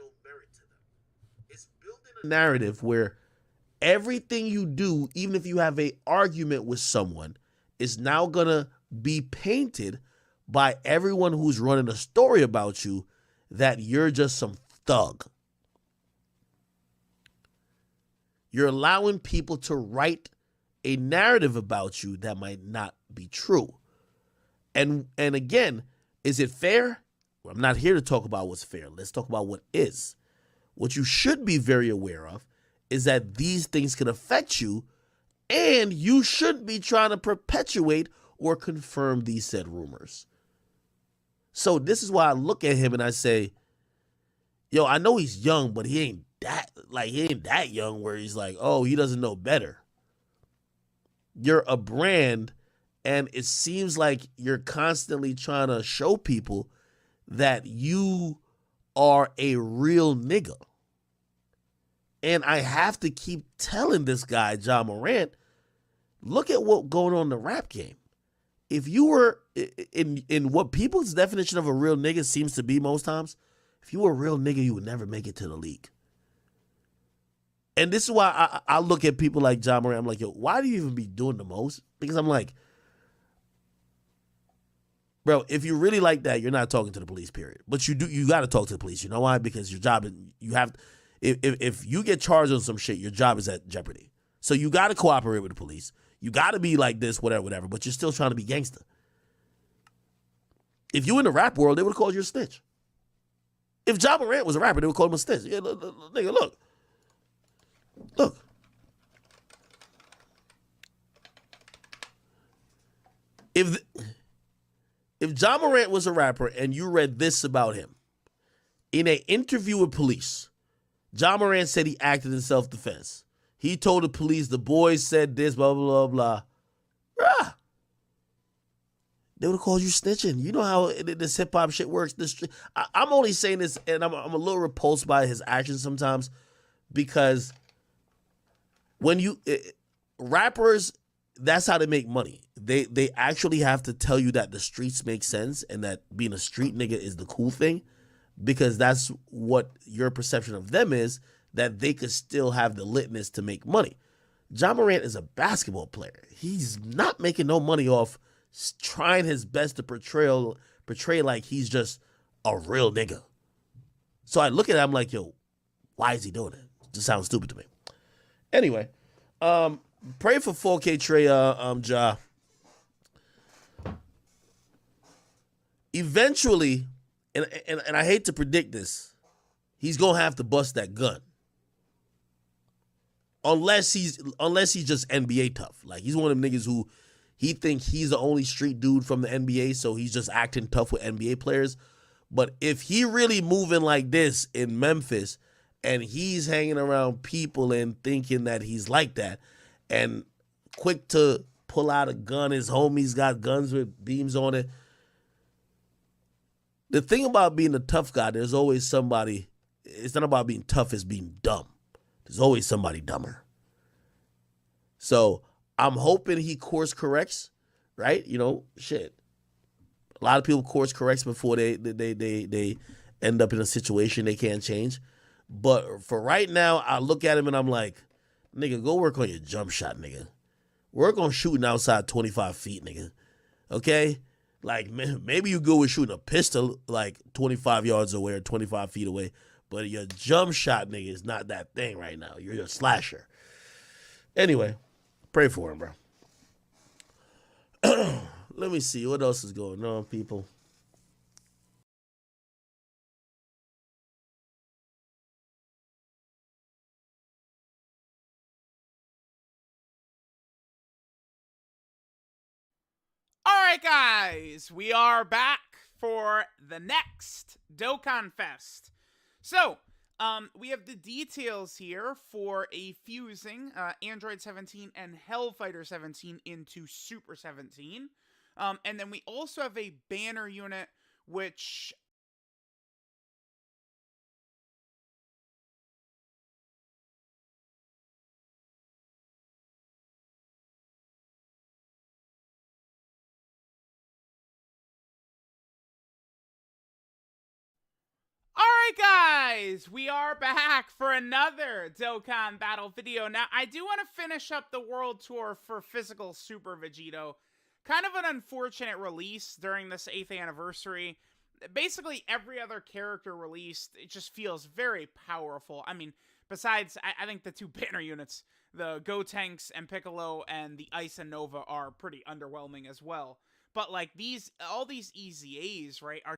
no merit to them. It's building a narrative where everything you do, even if you have a argument with someone, is now gonna be painted by everyone who's running a story about you that you're just some thug. You're allowing people to write a narrative about you that might not be true. And again, is it fair? Well, I'm not here to talk about what's fair. Let's talk about what is. What you should be very aware of is that these things can affect you, and you shouldn't be trying to perpetuate or confirm these said rumors. So this is why I look at him and I say, yo, I know he's young, but he ain't that young where he's like, oh, he doesn't know better. You're a brand, and it seems like you're constantly trying to show people that you are a real nigga. And I have to keep telling this guy, Ja Morant, look at what's going on in the rap game. If you were in what people's definition of a real nigga seems to be most times, if you were a real nigga, you would never make it to the league. And this is why I look at people like Ja Morant. I'm like, yo, why do you even be doing the most? Because I'm like, bro, if you really like that, you're not talking to the police, period. But you got to talk to the police. You know why? Because your job, if you get charged on some shit, your job is at jeopardy. So you got to cooperate with the police. You got to be like this, whatever, but you're still trying to be gangster. If you in the rap world, they would have called you a snitch. If Ja Morant was a rapper, they would call him a snitch. Yeah, nigga, look. If Ja Morant was a rapper and you read this about him, in an interview with police, Ja Morant said he acted in self-defense. He told the police the boys said this, blah, blah, blah, blah. Bruh. They would have called you snitching. You know how this hip-hop shit works. I'm only saying this, and I'm a little repulsed by his actions sometimes, because when rappers, that's how they make money. They actually have to tell you that the streets make sense and that being a street nigga is the cool thing, because that's what your perception of them is, that they could still have the litness to make money. Ja Morant is a basketball player. He's not making no money off trying his best to portray like he's just a real nigga. So I look at him like, yo, why is he doing it? It just sounds stupid to me. Anyway, pray for 4K Trey, Ja. Eventually, and I hate to predict this, he's gonna have to bust that gun. Unless he's just NBA tough. Like, he's one of them niggas who he think he's the only street dude from the NBA, so he's just acting tough with NBA players. But if he really moving like this in Memphis and he's hanging around people and thinking that he's like that and quick to pull out a gun, his homies got guns with beams on it. The thing about being a tough guy, there's always somebody, it's not about being tough, it's being dumb. There's always somebody dumber. So I'm hoping he course corrects, right? You know, shit. A lot of people course corrects before they end up in a situation they can't change. But for right now, I look at him and I'm like, nigga, go work on your jump shot, nigga. Work on shooting outside 25 feet, nigga. Okay? Like, maybe you go with shooting a pistol like 25 yards away or 25 feet away, but your jump shot, nigga, is not that thing right now. You're a slasher. Anyway, pray for him, bro. Let me see. What else is going on, people? All right, guys, we are back for the next Dokkan Fest. So, we have the details here for a fusing Android 17 and Hellfighter 17 into Super 17. And then we also have a banner unit, which... All right, guys, we are back for another Dokkan Battle video. Now, I do want to finish up the world tour for Physical Super Vegito. Kind of an unfortunate release during this 8th anniversary. Basically, every other character released, it just feels very powerful. I mean, besides, I think the two banner units, the Gotenks and Piccolo and the Ice and Nova are pretty underwhelming as well. But, like, all these EZAs, right, are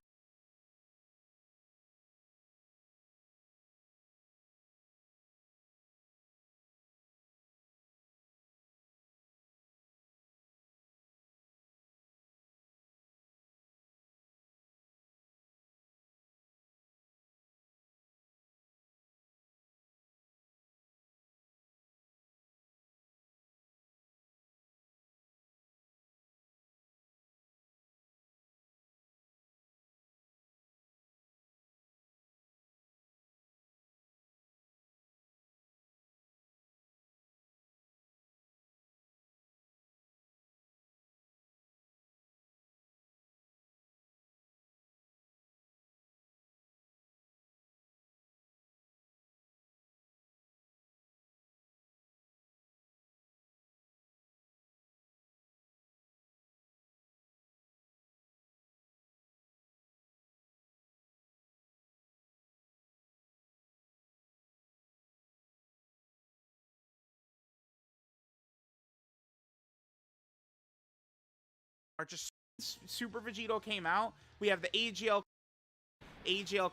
just Super Vegito came out. We have the AGL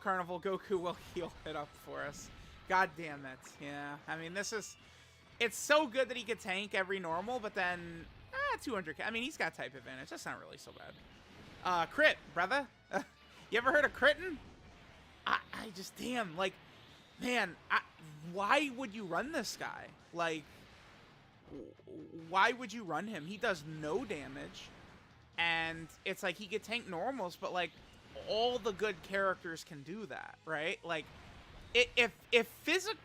Carnival. Goku will heal it up for us. God damn it. Yeah, I mean, it's so good that he could tank every normal, but then 200k. I mean, he's got type advantage. That's not really so bad. Crit, brother. You ever heard of critting? I just, damn, like, man, why would you run this guy? Like, why would you run him? He does no damage. And it's like he could tank normals, but like all the good characters can do that, right? Like if physical,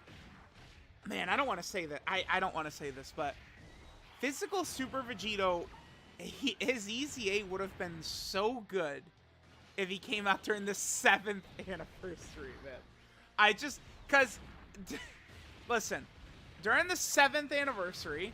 man, I don't want to say that. I don't want to say this, but Physical Super Vegito, his EZA would have been so good if he came out during the 7th anniversary, man. Cause listen, during the 7th anniversary.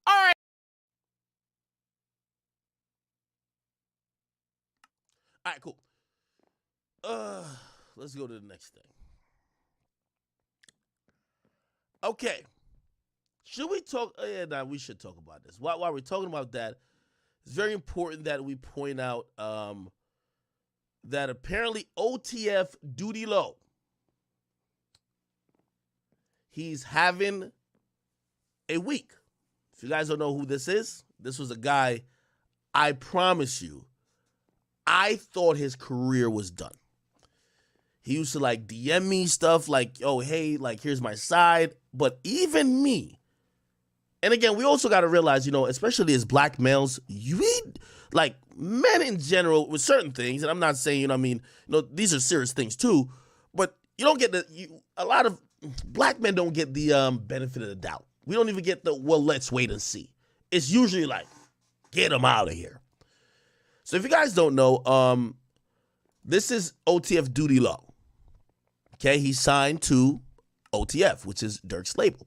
All right. All right, cool. Let's go to the next thing. Okay. Should we talk? Yeah, we should talk about this. While we're talking about that, it's very important that we point out that apparently OTF Duty Low, he's having a week. If you guys don't know who this is, this was a guy, I promise you, I thought his career was done. He used to like DM me stuff like, oh, hey, like, here's my side. But even me, and again, we also got to realize, especially as black males, like men in general with certain things, and I'm not saying, these are serious things too, but you don't get a lot of black men don't get the benefit of the doubt. We don't even get the, well, let's wait and see. It's usually like, get him out of here. So if you guys don't know, this is OTF Duty Low. Okay, he signed to OTF, which is Dirk's label.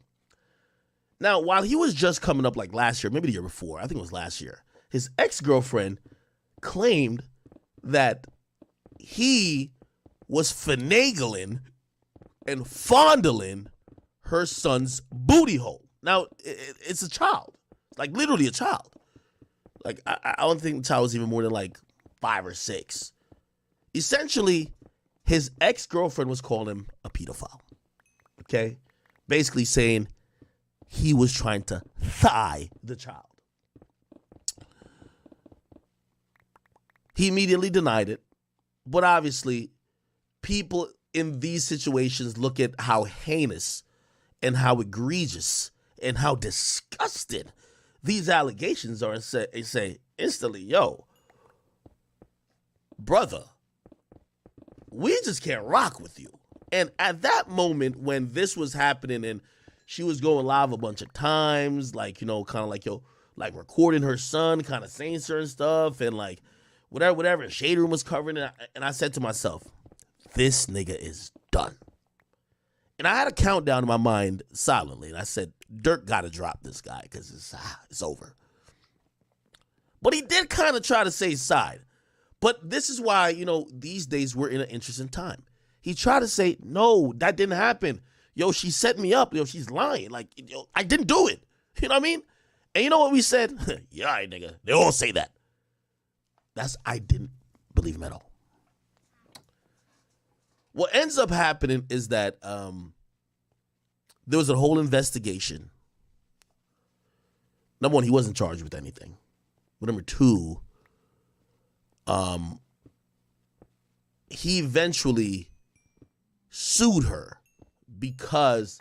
Now, while he was just coming up like last year, maybe the year before, I think it was last year, his ex-girlfriend claimed that he was finagling and fondling her son's booty hole. Now, it's a child, like literally a child. Like, I don't think the child was even more than like 5 or 6. Essentially, his ex-girlfriend was calling him a pedophile. Okay? Basically saying he was trying to thigh the child. He immediately denied it. But obviously, people in these situations look at how heinous and how egregious and how disgusting these allegations are and say instantly, yo, brother, we just can't rock with you. And at that moment when this was happening and she was going live a bunch of times, like, you know, kind of like, yo, like recording her son, kind of saying certain stuff and like whatever. And Shade Room was covering it. And I said to myself, this nigga is done. And I had a countdown in my mind silently. And I said, Dirk got to drop this guy because it's over. But he did kind of try to say side. But this is why, you know, these days we're in an interesting time. He tried to say, no, that didn't happen. Yo, she set me up. Yo, she's lying. Like, yo, I didn't do it. You know what I mean? And you know what we said? Yeah, all right, nigga. They all say that. I didn't believe him at all. What ends up happening is that there was a whole investigation. Number one, he wasn't charged with anything. But number two, he eventually sued her because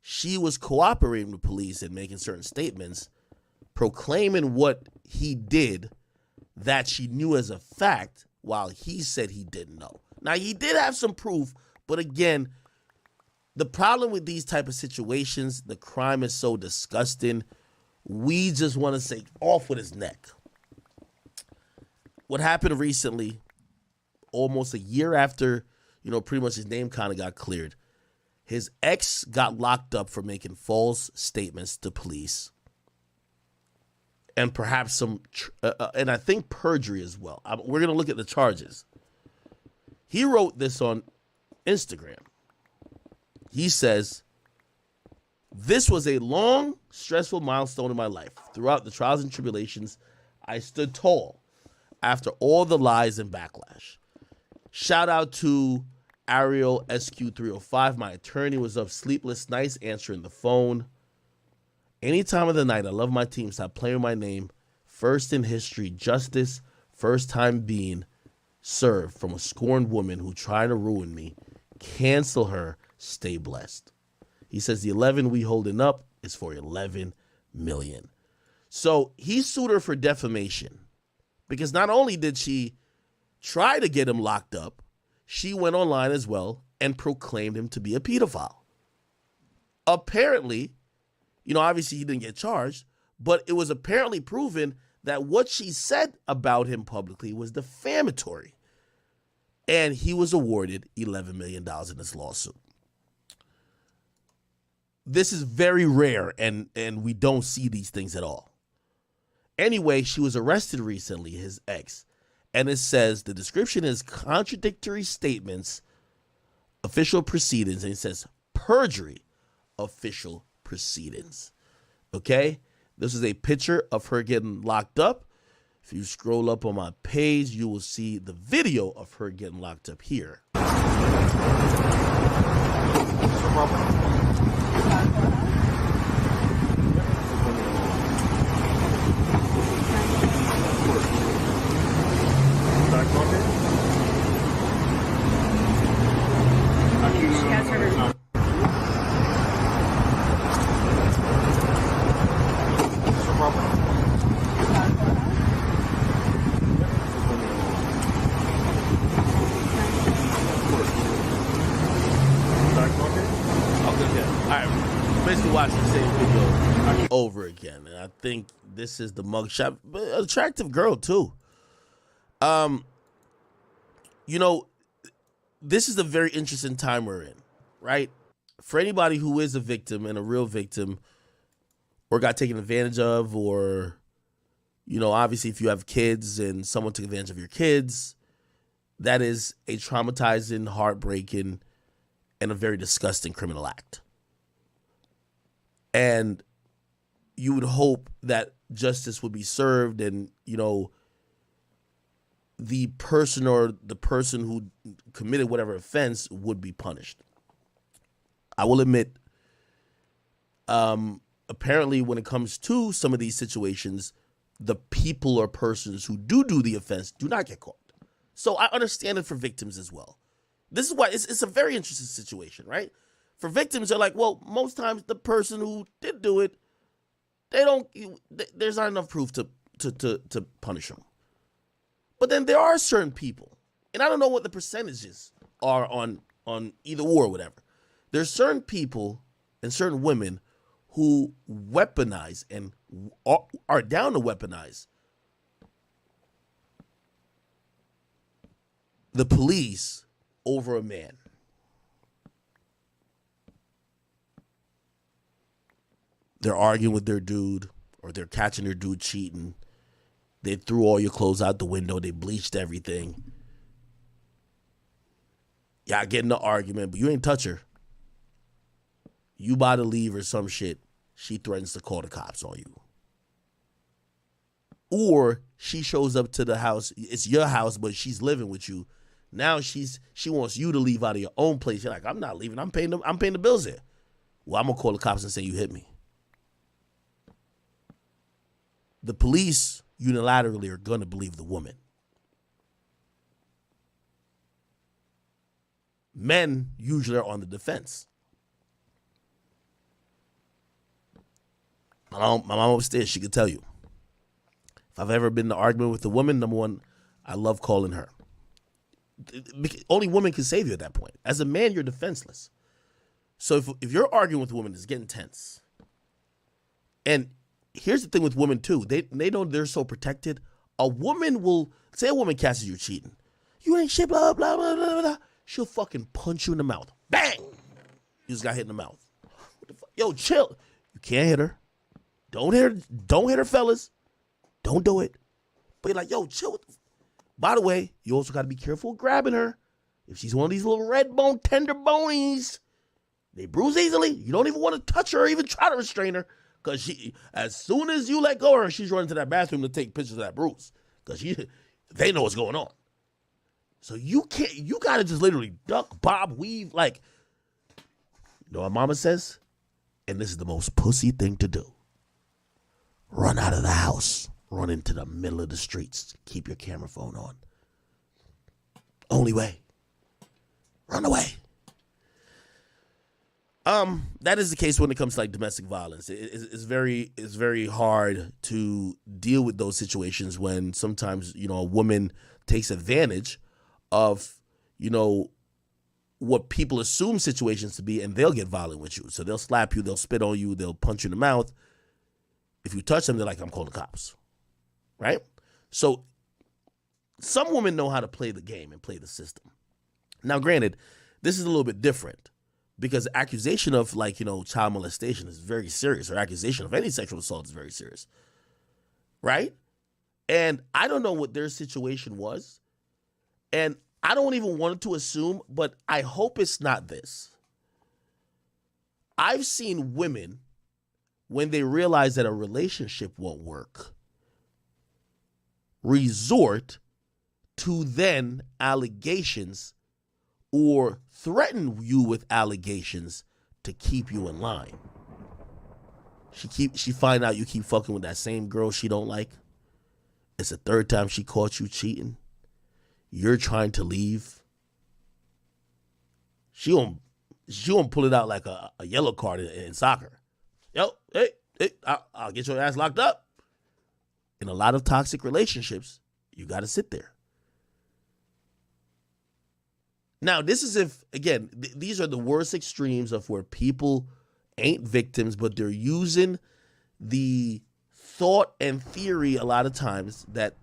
she was cooperating with police and making certain statements, proclaiming what he did that she knew as a fact while he said he didn't know. Now, he did have some proof, but again, the problem with these type of situations, the crime is so disgusting, we just want to say off with his neck. What happened recently, almost a year after, you know, pretty much his name kind of got cleared, his ex got locked up for making false statements to police and perhaps some, and I think perjury as well. We're going to look at the charges. He wrote this on Instagram. He says, this was a long, stressful milestone in my life. Throughout the trials and tribulations, I stood tall after all the lies and backlash. Shout out to Ariel SQ305. My attorney was up sleepless nights answering the phone. Any time of the night, I love my team. Stop playing my name. First in history, justice. First time being served from a scorned woman who tried to ruin me. Cancel her. Stay blessed. He says the 11 we holding up is for 11 million. So he sued her for defamation because not only did she try to get him locked up, she went online as well and proclaimed him to be a pedophile. Apparently, you know, obviously he didn't get charged, but it was apparently proven that what she said about him publicly was defamatory. And he was awarded $11 million in this lawsuit. This is very rare, and we don't see these things at all. Anyway, she was arrested recently, his ex, and it says the description is contradictory statements, official proceedings, and it says perjury, official proceedings. Okay? This is a picture of her getting locked up. If you scroll up on my page, you will see the video of her getting locked up here. Watching the same video over again, and I think this is the mugshot. But attractive girl too. You know, this is a very interesting time we're in, right? For anybody who is a victim and a real victim, or got taken advantage of, or, you know, obviously if you have kids and someone took advantage of your kids, that is a traumatizing, heartbreaking, and a very disgusting criminal act. And you would hope that justice would be served and, you know, the person or the person who committed whatever offense would be punished. I will admit, apparently when it comes to some of these situations, the people or persons who do the offense do not get caught. So I understand it for victims as well. This is why it's a very interesting situation, right? For victims, they're like, well, most times the person who did do it, there's not enough proof to punish them. But then there are certain people, and I don't know what the percentages are on either or whatever. There's certain people and certain women who weaponize and are down to weaponize the police over a man. They're arguing with their dude, or they're catching their dude cheating. They threw all your clothes out the window. They bleached everything. Y'all get in the argument, but you ain't touch her. You about to leave or some shit. She threatens to call the cops on you. Or she shows up to the house. It's your house, but she's living with you. Now she wants you to leave out of your own place. You're like, I'm not leaving. I'm paying the bills here. Well, I'm gonna call the cops and say you hit me. The police unilaterally are gonna believe the woman. Men usually are on the defense. My mom upstairs, she could tell you. If I've ever been in an argument with a woman, number one, I love calling her. Only women can save you at that point. As a man, you're defenseless. So if you're arguing with a woman, it's getting tense. And here's the thing with women too. They know they're so protected. A woman will, say a woman catches you cheating. You ain't shit, blah, blah, blah, blah, blah. She'll fucking punch you in the mouth. Bang! You just got hit in the mouth. What the fuck? Yo, chill. You can't hit her. Don't hit her, fellas. Don't do it. But you're like, yo, chill. By the way, you also got to be careful grabbing her. If she's one of these little red bone tender bonies, they bruise easily. You don't even want to touch her or even try to restrain her. Because as soon as you let go of her, she's running to that bathroom to take pictures of that bruise. Because they know what's going on. So you got to just literally duck, bob, weave. Like, you know what mama says? And this is the most pussy thing to do. Run out of the house. Run into the middle of the streets. Keep your camera phone on. Only way. Run away. That is the case when it comes to like domestic violence. It's very hard to deal with those situations when sometimes, a woman takes advantage of, what people assume situations to be, and they'll get violent with you. So they'll slap you, they'll spit on you, they'll punch you in the mouth. If you touch them, they're like, I'm calling the cops. Right? So some women know how to play the game and play the system. Now, granted, this is a little bit different because accusation of child molestation is very serious, or accusation of any sexual assault is very serious. Right? And I don't know what their situation was. And I don't even want to assume, but I hope it's not this. I've seen women, when they realize that a relationship won't work, resort to then allegations or threaten you with allegations to keep you in line. She find out you keep fucking with that same girl she don't like. It's the third time she caught you cheating. You're trying to leave. She gonna pull it out like a yellow card in soccer. Yo, hey, I'll get your ass locked up. In a lot of toxic relationships, you got to sit there. Now, this is if, again, these are the worst extremes of where people ain't victims, but they're using the thought and theory a lot of times that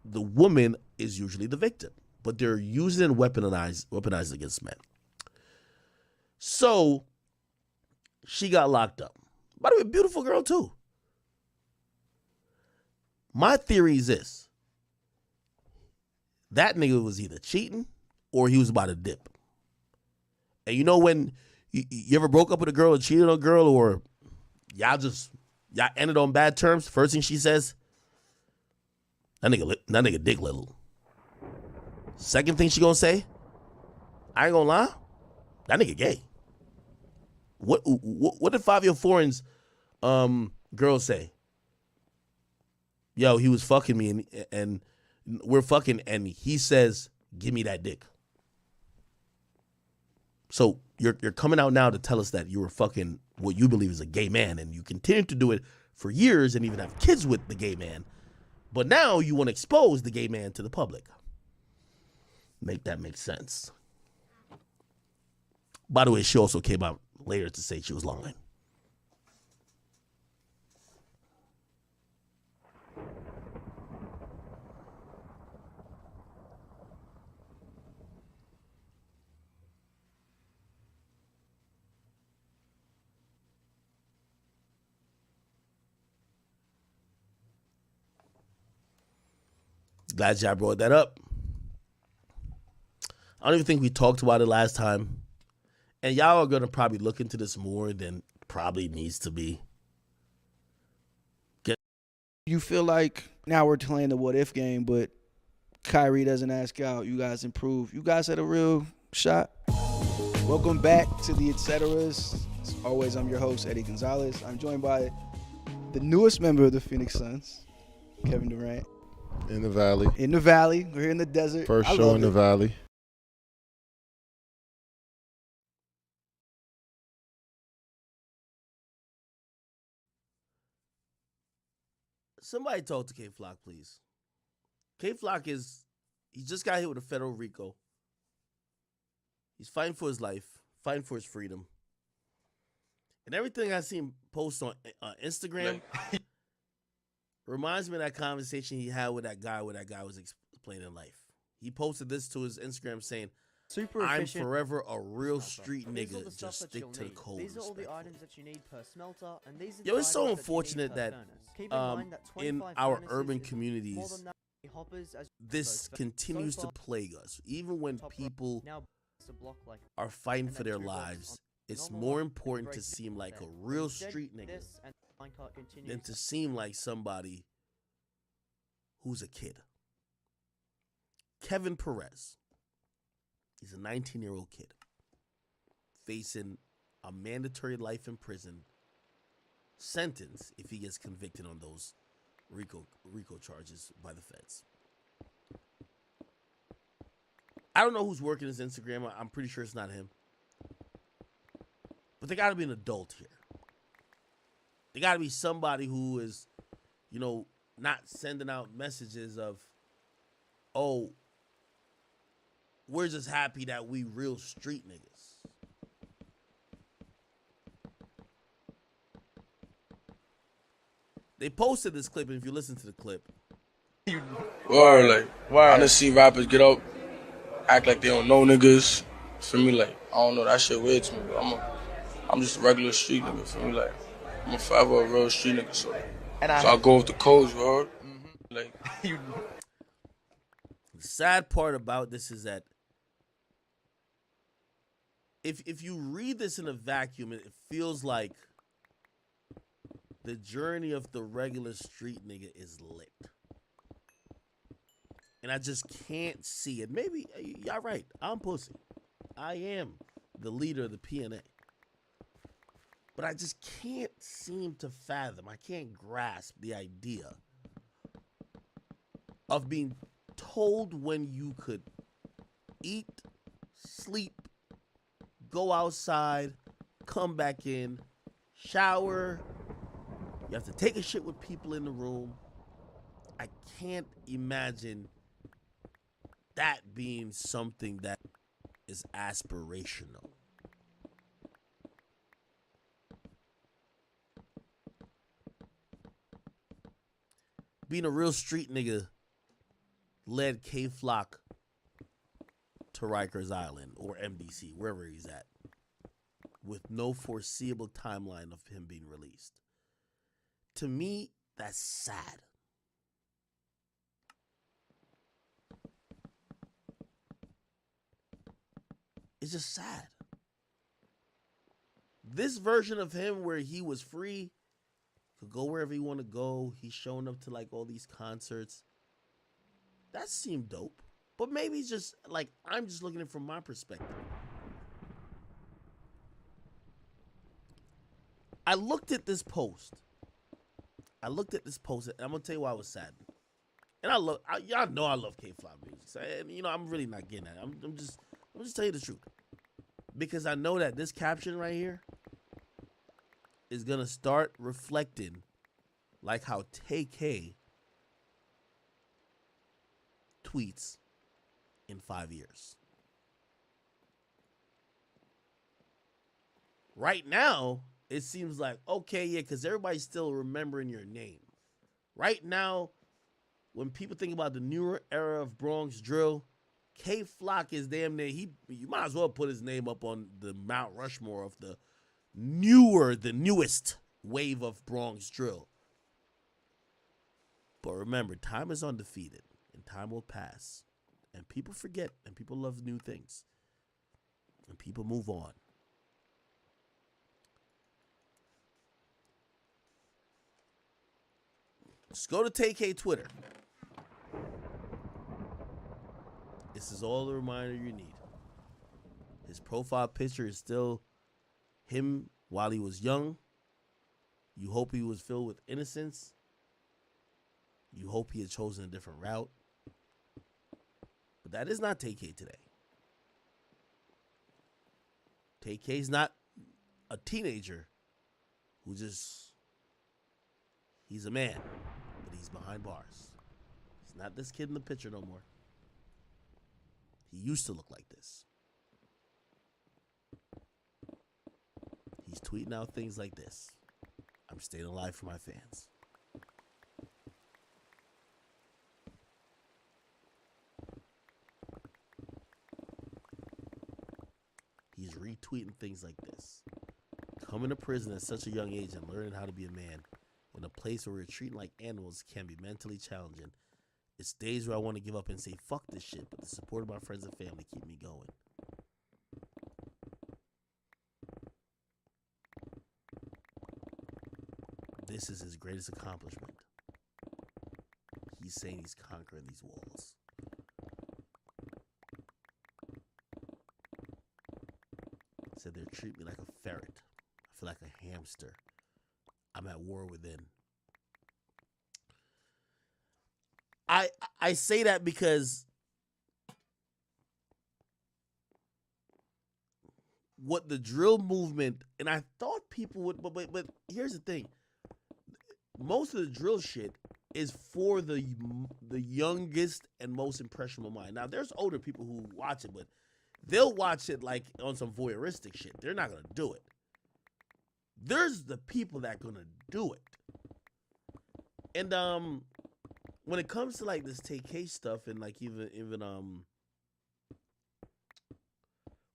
the woman is usually the victim, but they're using it and weaponized against men. So she got locked up. By the way, beautiful girl too. My theory is this. That nigga was either cheating or he was about to dip. And when you ever broke up with a girl or cheated on a girl, or y'all ended on bad terms, first thing she says, that nigga dick little. Second thing she gonna say, I ain't gonna lie, that nigga gay. What did Fabio Foreign's girl say? Yo, he was fucking me and we're fucking and he says, give me that dick. So you're coming out now to tell us that you were fucking what you believe is a gay man and you continue to do it for years and even have kids with the gay man. But now you want to expose the gay man to the public. Make that make sense. By the way, she also came out later to say she was lying. Glad y'all brought that up. I don't even think we talked about it last time. And y'all are going to probably look into this more than probably needs to be. You feel like now we're playing the what if game, but Kyrie doesn't ask out. You guys improve. You guys had a real shot. Welcome back to the Etceteras. As always, I'm your host, Eddie Gonzalez. I'm joined by the newest member of the Phoenix Suns, Kevin Durant. In the Valley. In the Valley. We're here in the desert. First show in the Valley. Somebody talk to K-Flock, please. K-Flock he just got hit with a federal RICO. He's fighting for his life, fighting for his freedom. And everything I see him post on Instagram reminds me of that conversation he had with that guy where that guy was explaining life. He posted this to his Instagram saying, I'm forever a real street nigga, just stick to the code. These are all the items that you need per smelter, and these are Yo, it's so unfortunate that in our urban communities, this continues to plague us. Even when people are fighting for their lives, it's more important to seem like a real street nigga than to seem like somebody who's a kid. Kevin Perez. He's a 19-year-old kid facing a mandatory life in prison sentence if he gets convicted on those RICO charges by the feds. I don't know who's working his Instagram. I'm pretty sure it's not him. But there got to be an adult here. There got to be somebody who is, not sending out messages of, oh, we're just happy that we real street niggas. They posted this clip, and if you listen to the clip, I done see rappers get up, act like they don't know niggas. For me, I don't know, that shit weird to me. I'm just a regular street nigga. For me, I'm a forever a real street nigga. So I go with the codes, you heard? The sad part about this is that if you read this in a vacuum, it feels like the journey of the regular street nigga is lit. And I just can't see it. Maybe, y'all right, I'm pussy. I am the leader of the PNA. But I just can't seem to fathom, I can't grasp the idea of being told when you could eat, sleep, go outside, come back in, shower. You have to take a shit with people in the room. I can't imagine that being something that is aspirational. Being a real street nigga led K-Flock to Rikers Island or MDC, wherever he's at, with no foreseeable timeline of him being released. To me, that's sad. It's just sad. This version of him where he was free, could go wherever he want to go, he's showing up to all these concerts, that seemed dope. But maybe it's just like I'm just looking at it from my perspective. I looked at this post. And I'm gonna tell you why I was sad. And y'all know I love K-Fly music. So, and you know, I'm really not getting at it. I'm just telling you the truth. Because I know that this caption right here is gonna start reflecting like how TK tweets in 5 years. Right now, it seems like, okay, yeah, because everybody's still remembering your name. Right now, when people think about the newer era of Bronx drill, K-Flock is damn near, you might as well put his name up on the Mount Rushmore of the newest wave of Bronx drill. But remember, time is undefeated, and time will pass. And people forget, and people love new things. And people move on. Just go to TK Twitter. This is all the reminder you need. His profile picture is still him while he was young. You hope he was filled with innocence. You hope he had chosen a different route. But that is not TK today. TK's not a teenager who just, he's a man, but he's behind bars. He's not this kid in the picture no more. He used to look like this. He's tweeting out things like this. I'm staying alive for my fans. He's retweeting things like this. Coming to prison at such a young age and learning how to be a man in a place where we're treated like animals can be mentally challenging. It's days where I want to give up and say, fuck this shit, but the support of my friends and family keep me going. This is his greatest accomplishment. He's saying he's conquering these walls. He said they treat me like a ferret. I feel like a hamster. I'm at war within. I say that because what the drill movement, and I thought people would, but here's the thing. Most of the drill shit is for the youngest and most impressionable mind. Now, there's older people who watch it, but they'll watch it like on some voyeuristic shit. They're not going to do it. There's the people that going to do it. And when it comes to like this TK stuff and like even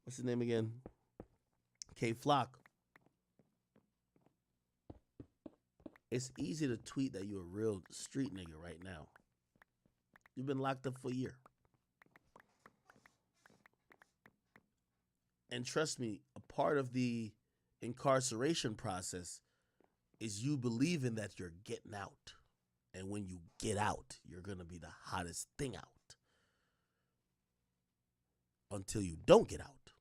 what's his name again? K-Flock. It's easy to tweet that you're a real street nigga right now. You've been locked up for a year. And trust me, a part of the incarceration process is you believing that you're getting out. And when you get out, you're going to be the hottest thing out. Until you don't get out.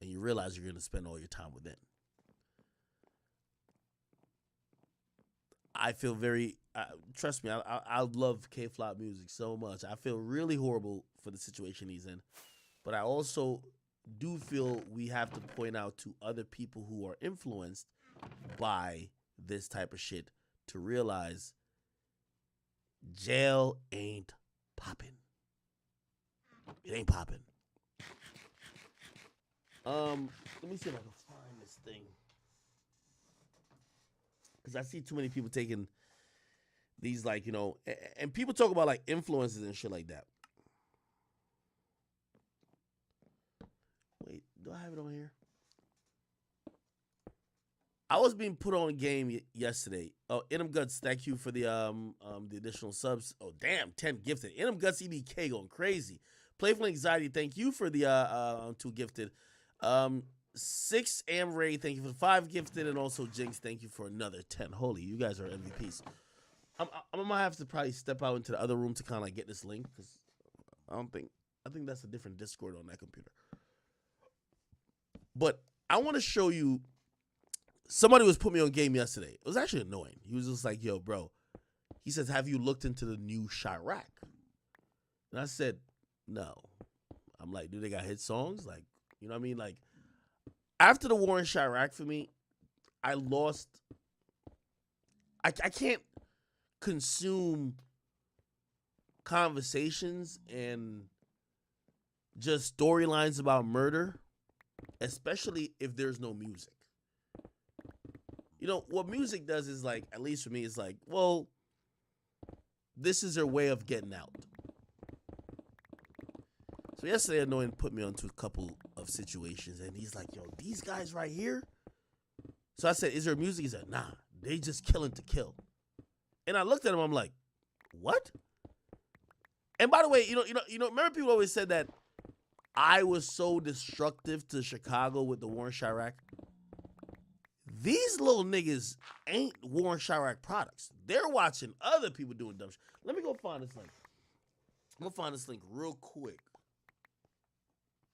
And you realize you're going to spend all your time within. I feel very, trust me, I love K-Flop music so much. I feel really horrible for the situation he's in. But I also do feel we have to point out to other people who are influenced by this type of shit to realize jail ain't popping. It ain't popping. Let me see if I can find this thing. Because I see too many people taking these, like, you know, and people talk about, like, influences and shit like that. Wait, do I have it on here? I was being put on game yesterday. Oh, Inum Guts, thank you for the additional subs. Oh, damn, 10 gifted. Inum Guts EBK going crazy. Playful Anxiety, thank you for the 2 gifted. 6 Am Ray, thank you for the 5 gifted, and also Jinx, thank you for another 10. Holy, you guys are MVPs. I'm gonna have to probably step out into the other room to kind of like get this link because I think that's a different Discord on that computer. But I want to show you. Somebody was putting me on game yesterday. It was actually annoying. He was just like, "Yo, bro." He says, "Have you looked into the new Chirac?" And I said, "No." I'm like, "Do they got hit songs? Like, you know what I mean? Like, after the war in Chirac for me, I lost. I can't consume conversations and just storylines about murder, especially if there's no music. You know, what music does is like, at least for me, is like, well, this is their way of getting out. So yesterday, Annoying put me onto a couple of situations, and he's like, yo, these guys right here. So I said, is there music? He said, nah, they just killing to kill. And I looked at him, I'm like, what? And by the way, you know, remember people always said that I was so destructive to Chicago with the war in Chirac? These little niggas ain't war in Chirac products. They're watching other people doing dumb shit. Let me go find this link. I'm gonna find this link real quick.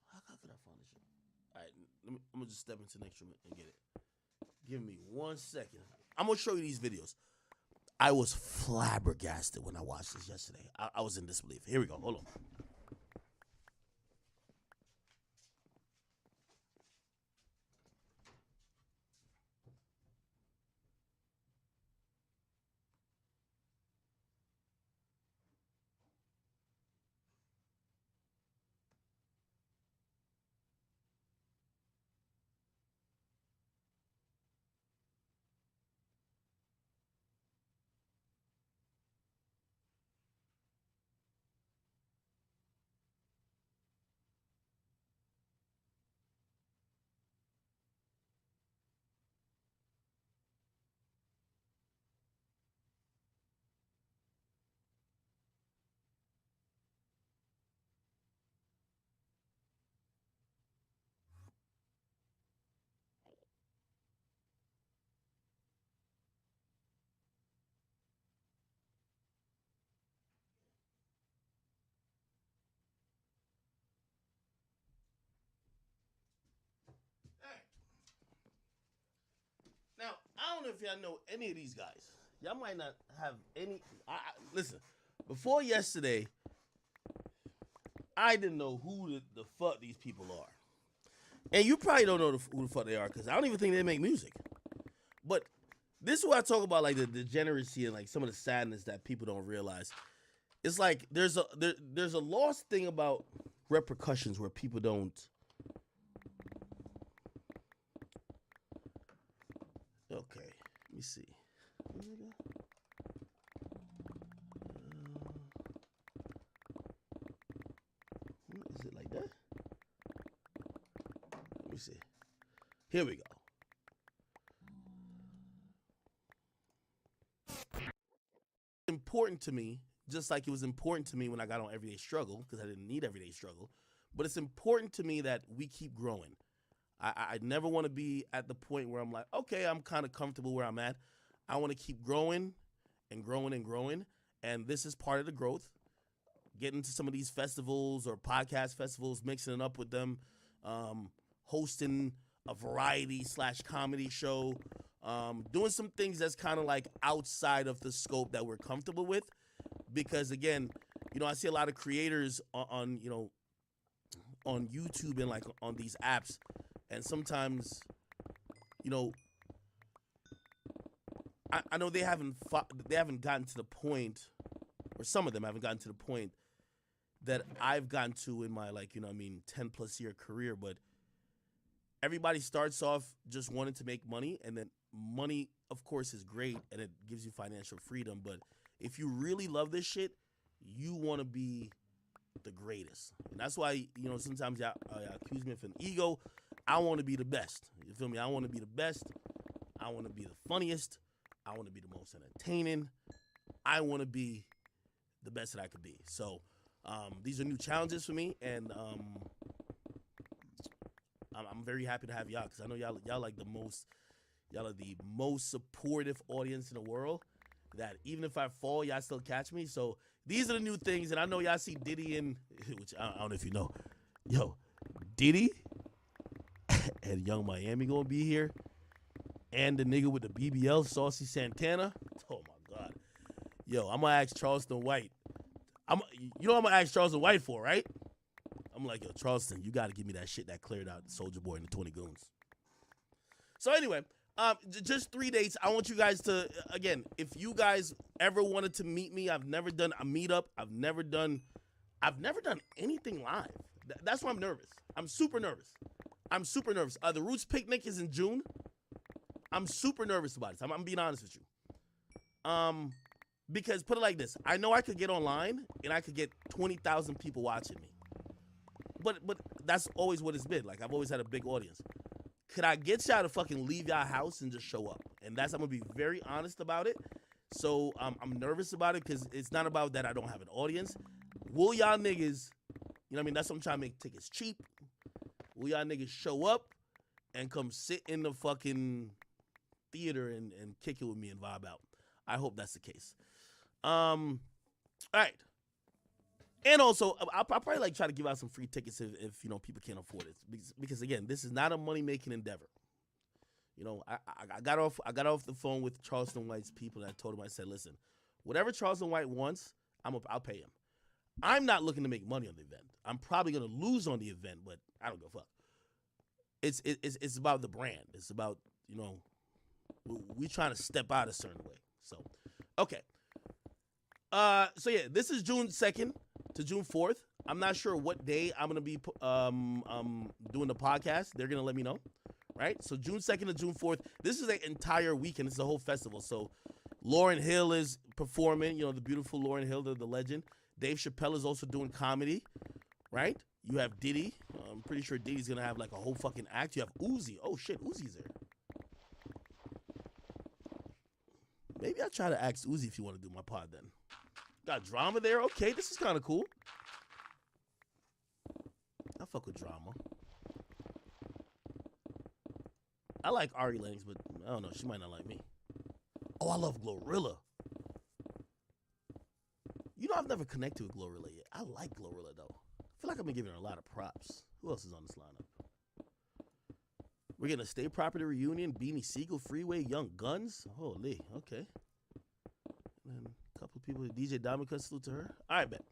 How could I find this shit? All right, I'm gonna just step into the next room and get it. Give me 1 second. I'm gonna show you these videos. I was flabbergasted when I watched this yesterday. I was in disbelief. Here we go. Hold on. Now, I don't know if y'all know any of these guys. Y'all might not have any. Listen, before yesterday, I didn't know who the fuck these people are. And you probably don't know who the fuck they are because I don't even think they make music. But this is what I talk about, like the degeneracy and like some of the sadness that people don't realize. It's like there's a lost thing about repercussions where people don't. Okay, let me see. Is it like that? Let me see. Here we go. Important to me, just like it was important to me when I got on Everyday Struggle, because I didn't need Everyday Struggle, but it's important to me that we keep growing. I never want to be at the point where I'm like, okay, I'm kind of comfortable where I'm at. I want to keep growing and growing and growing, and this is part of the growth. Getting to some of these festivals or podcast festivals, mixing it up with them, hosting a variety/comedy show, doing some things that's kind of like outside of the scope that we're comfortable with. Because again, you know, I see a lot of creators on YouTube and like on these apps, and sometimes, you know, I know they haven't gotten to the point, or some of them haven't gotten to the point that I've gotten to in my, like, you know, 10 plus year career. But everybody starts off just wanting to make money, and then money, of course, is great and it gives you financial freedom. But if you really love this shit, you want to be the greatest. And that's why, you know, sometimes y'all accuse me of an ego. I want to be the best. You feel me? I want to be the best. I want to be the funniest. I want to be the most entertaining. I want to be the best that I could be. So these are new challenges for me, and I'm very happy to have y'all, because I know y'all like the most, y'all are the most supportive audience in the world. that even if I fall, y'all still catch me. So these are the new things, and I know y'all see Diddy and which I don't know if you know, yo, Diddy and Young Miami gonna be here, and the nigga with the BBL, Saucy Santana. Oh my God, yo, I'm gonna ask Charleston White. You know what I'm gonna ask Charleston White for, right? I'm like, yo, Charleston, you gotta give me that shit that cleared out Soulja Boy and the 20 Goons. So anyway, just 3 dates. I want you guys to, again, if you guys ever wanted to meet me, I've never done a meetup. I've never done anything live. That's why I'm nervous. I'm super nervous. The Roots Picnic is in June. I'm super nervous about it. I'm being honest with you. Because put it like this, I know I could get online and I could get 20,000 people watching me. But that's always what it's been. Like, I've always had a big audience. Could I get y'all to fucking leave y'all house and just show up? And I'm gonna be very honest about it. So I'm nervous about it because it's not about that I don't have an audience. Will y'all niggas, you know what I mean? That's what I'm trying to make tickets cheap. Will y'all niggas show up and come sit in the fucking theater and kick it with me and vibe out? I hope that's the case. All right. And also, I'll probably like try to give out some free tickets if you know people can't afford it, because again, this is not a money making endeavor. You know, I got off the phone with Charleston White's people, and I told him, I said, listen, whatever Charleston White wants, I'll pay him. I'm not looking to make money on the event. I'm probably gonna lose on the event, but I don't give a fuck. It's about the brand. It's about, you know, we trying to step out a certain way. So, okay. So yeah, this is June 2nd to June 4th. I'm not sure what day I'm gonna be doing the podcast. They're gonna let me know, right? So June 2nd to June 4th. This is an entire weekend. It's a whole festival. So Lauryn Hill is performing. You know, the beautiful Lauryn Hill, the legend. Dave Chappelle is also doing comedy, right? You have Diddy. I'm pretty sure Diddy's gonna have like a whole fucking act. You have Uzi. Oh shit, Uzi's there. Maybe I'll try to ask Uzi if you want to do my pod then. Got drama there? Okay, this is kind of cool. I fuck with drama. I like Ari Lennox, but I don't know. She might not like me. Oh, I love Glorilla. You know, I've never connected with Glorilla yet. I like Glorilla, though. I feel like I've been giving her a lot of props. Who else is on this lineup? We're getting a State Property Reunion, Beanie Siegel, Freeway, Young Guns. Holy, okay. And a couple of people, DJ Diamond Cut, salute to her. All right, bet.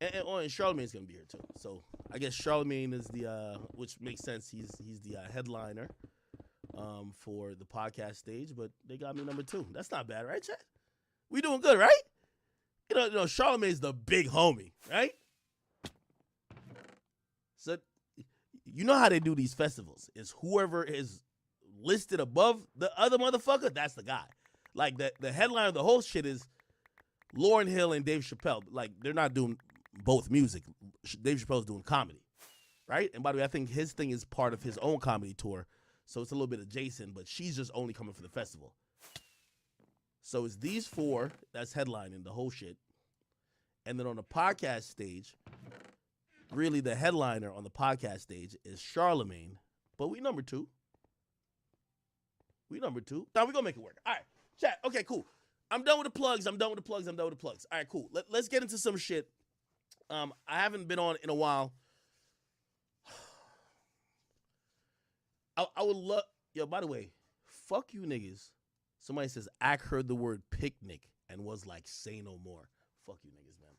And Charlamagne's going to be here, too. So I guess Charlamagne is the, which makes sense. He's the headliner for the podcast stage, but they got me number 2. That's not bad, right, Chad? We doing good, right? You know, Charlamagne's the big homie, right? So, you know how they do these festivals. Is whoever is listed above the other motherfucker, that's the guy. Like, the headline of the whole shit is Lauryn Hill and Dave Chappelle. Like, they're not doing both music. Dave Chappelle's doing comedy, right? And by the way, I think his thing is part of his own comedy tour, so it's a little bit adjacent, but she's just only coming for the festival. So it's these 4 that's headlining the whole shit. And then on the podcast stage, really the headliner on the podcast stage is Charlamagne. But we number 2. Now we're going to make it work. All right, chat. Okay, cool. I'm done with the plugs. All right, cool. Let's get into some shit. I haven't been on in a while. I would love... Yo, by the way, fuck you niggas. Somebody says, I heard the word picnic and was like, say no more. Fuck you niggas, man.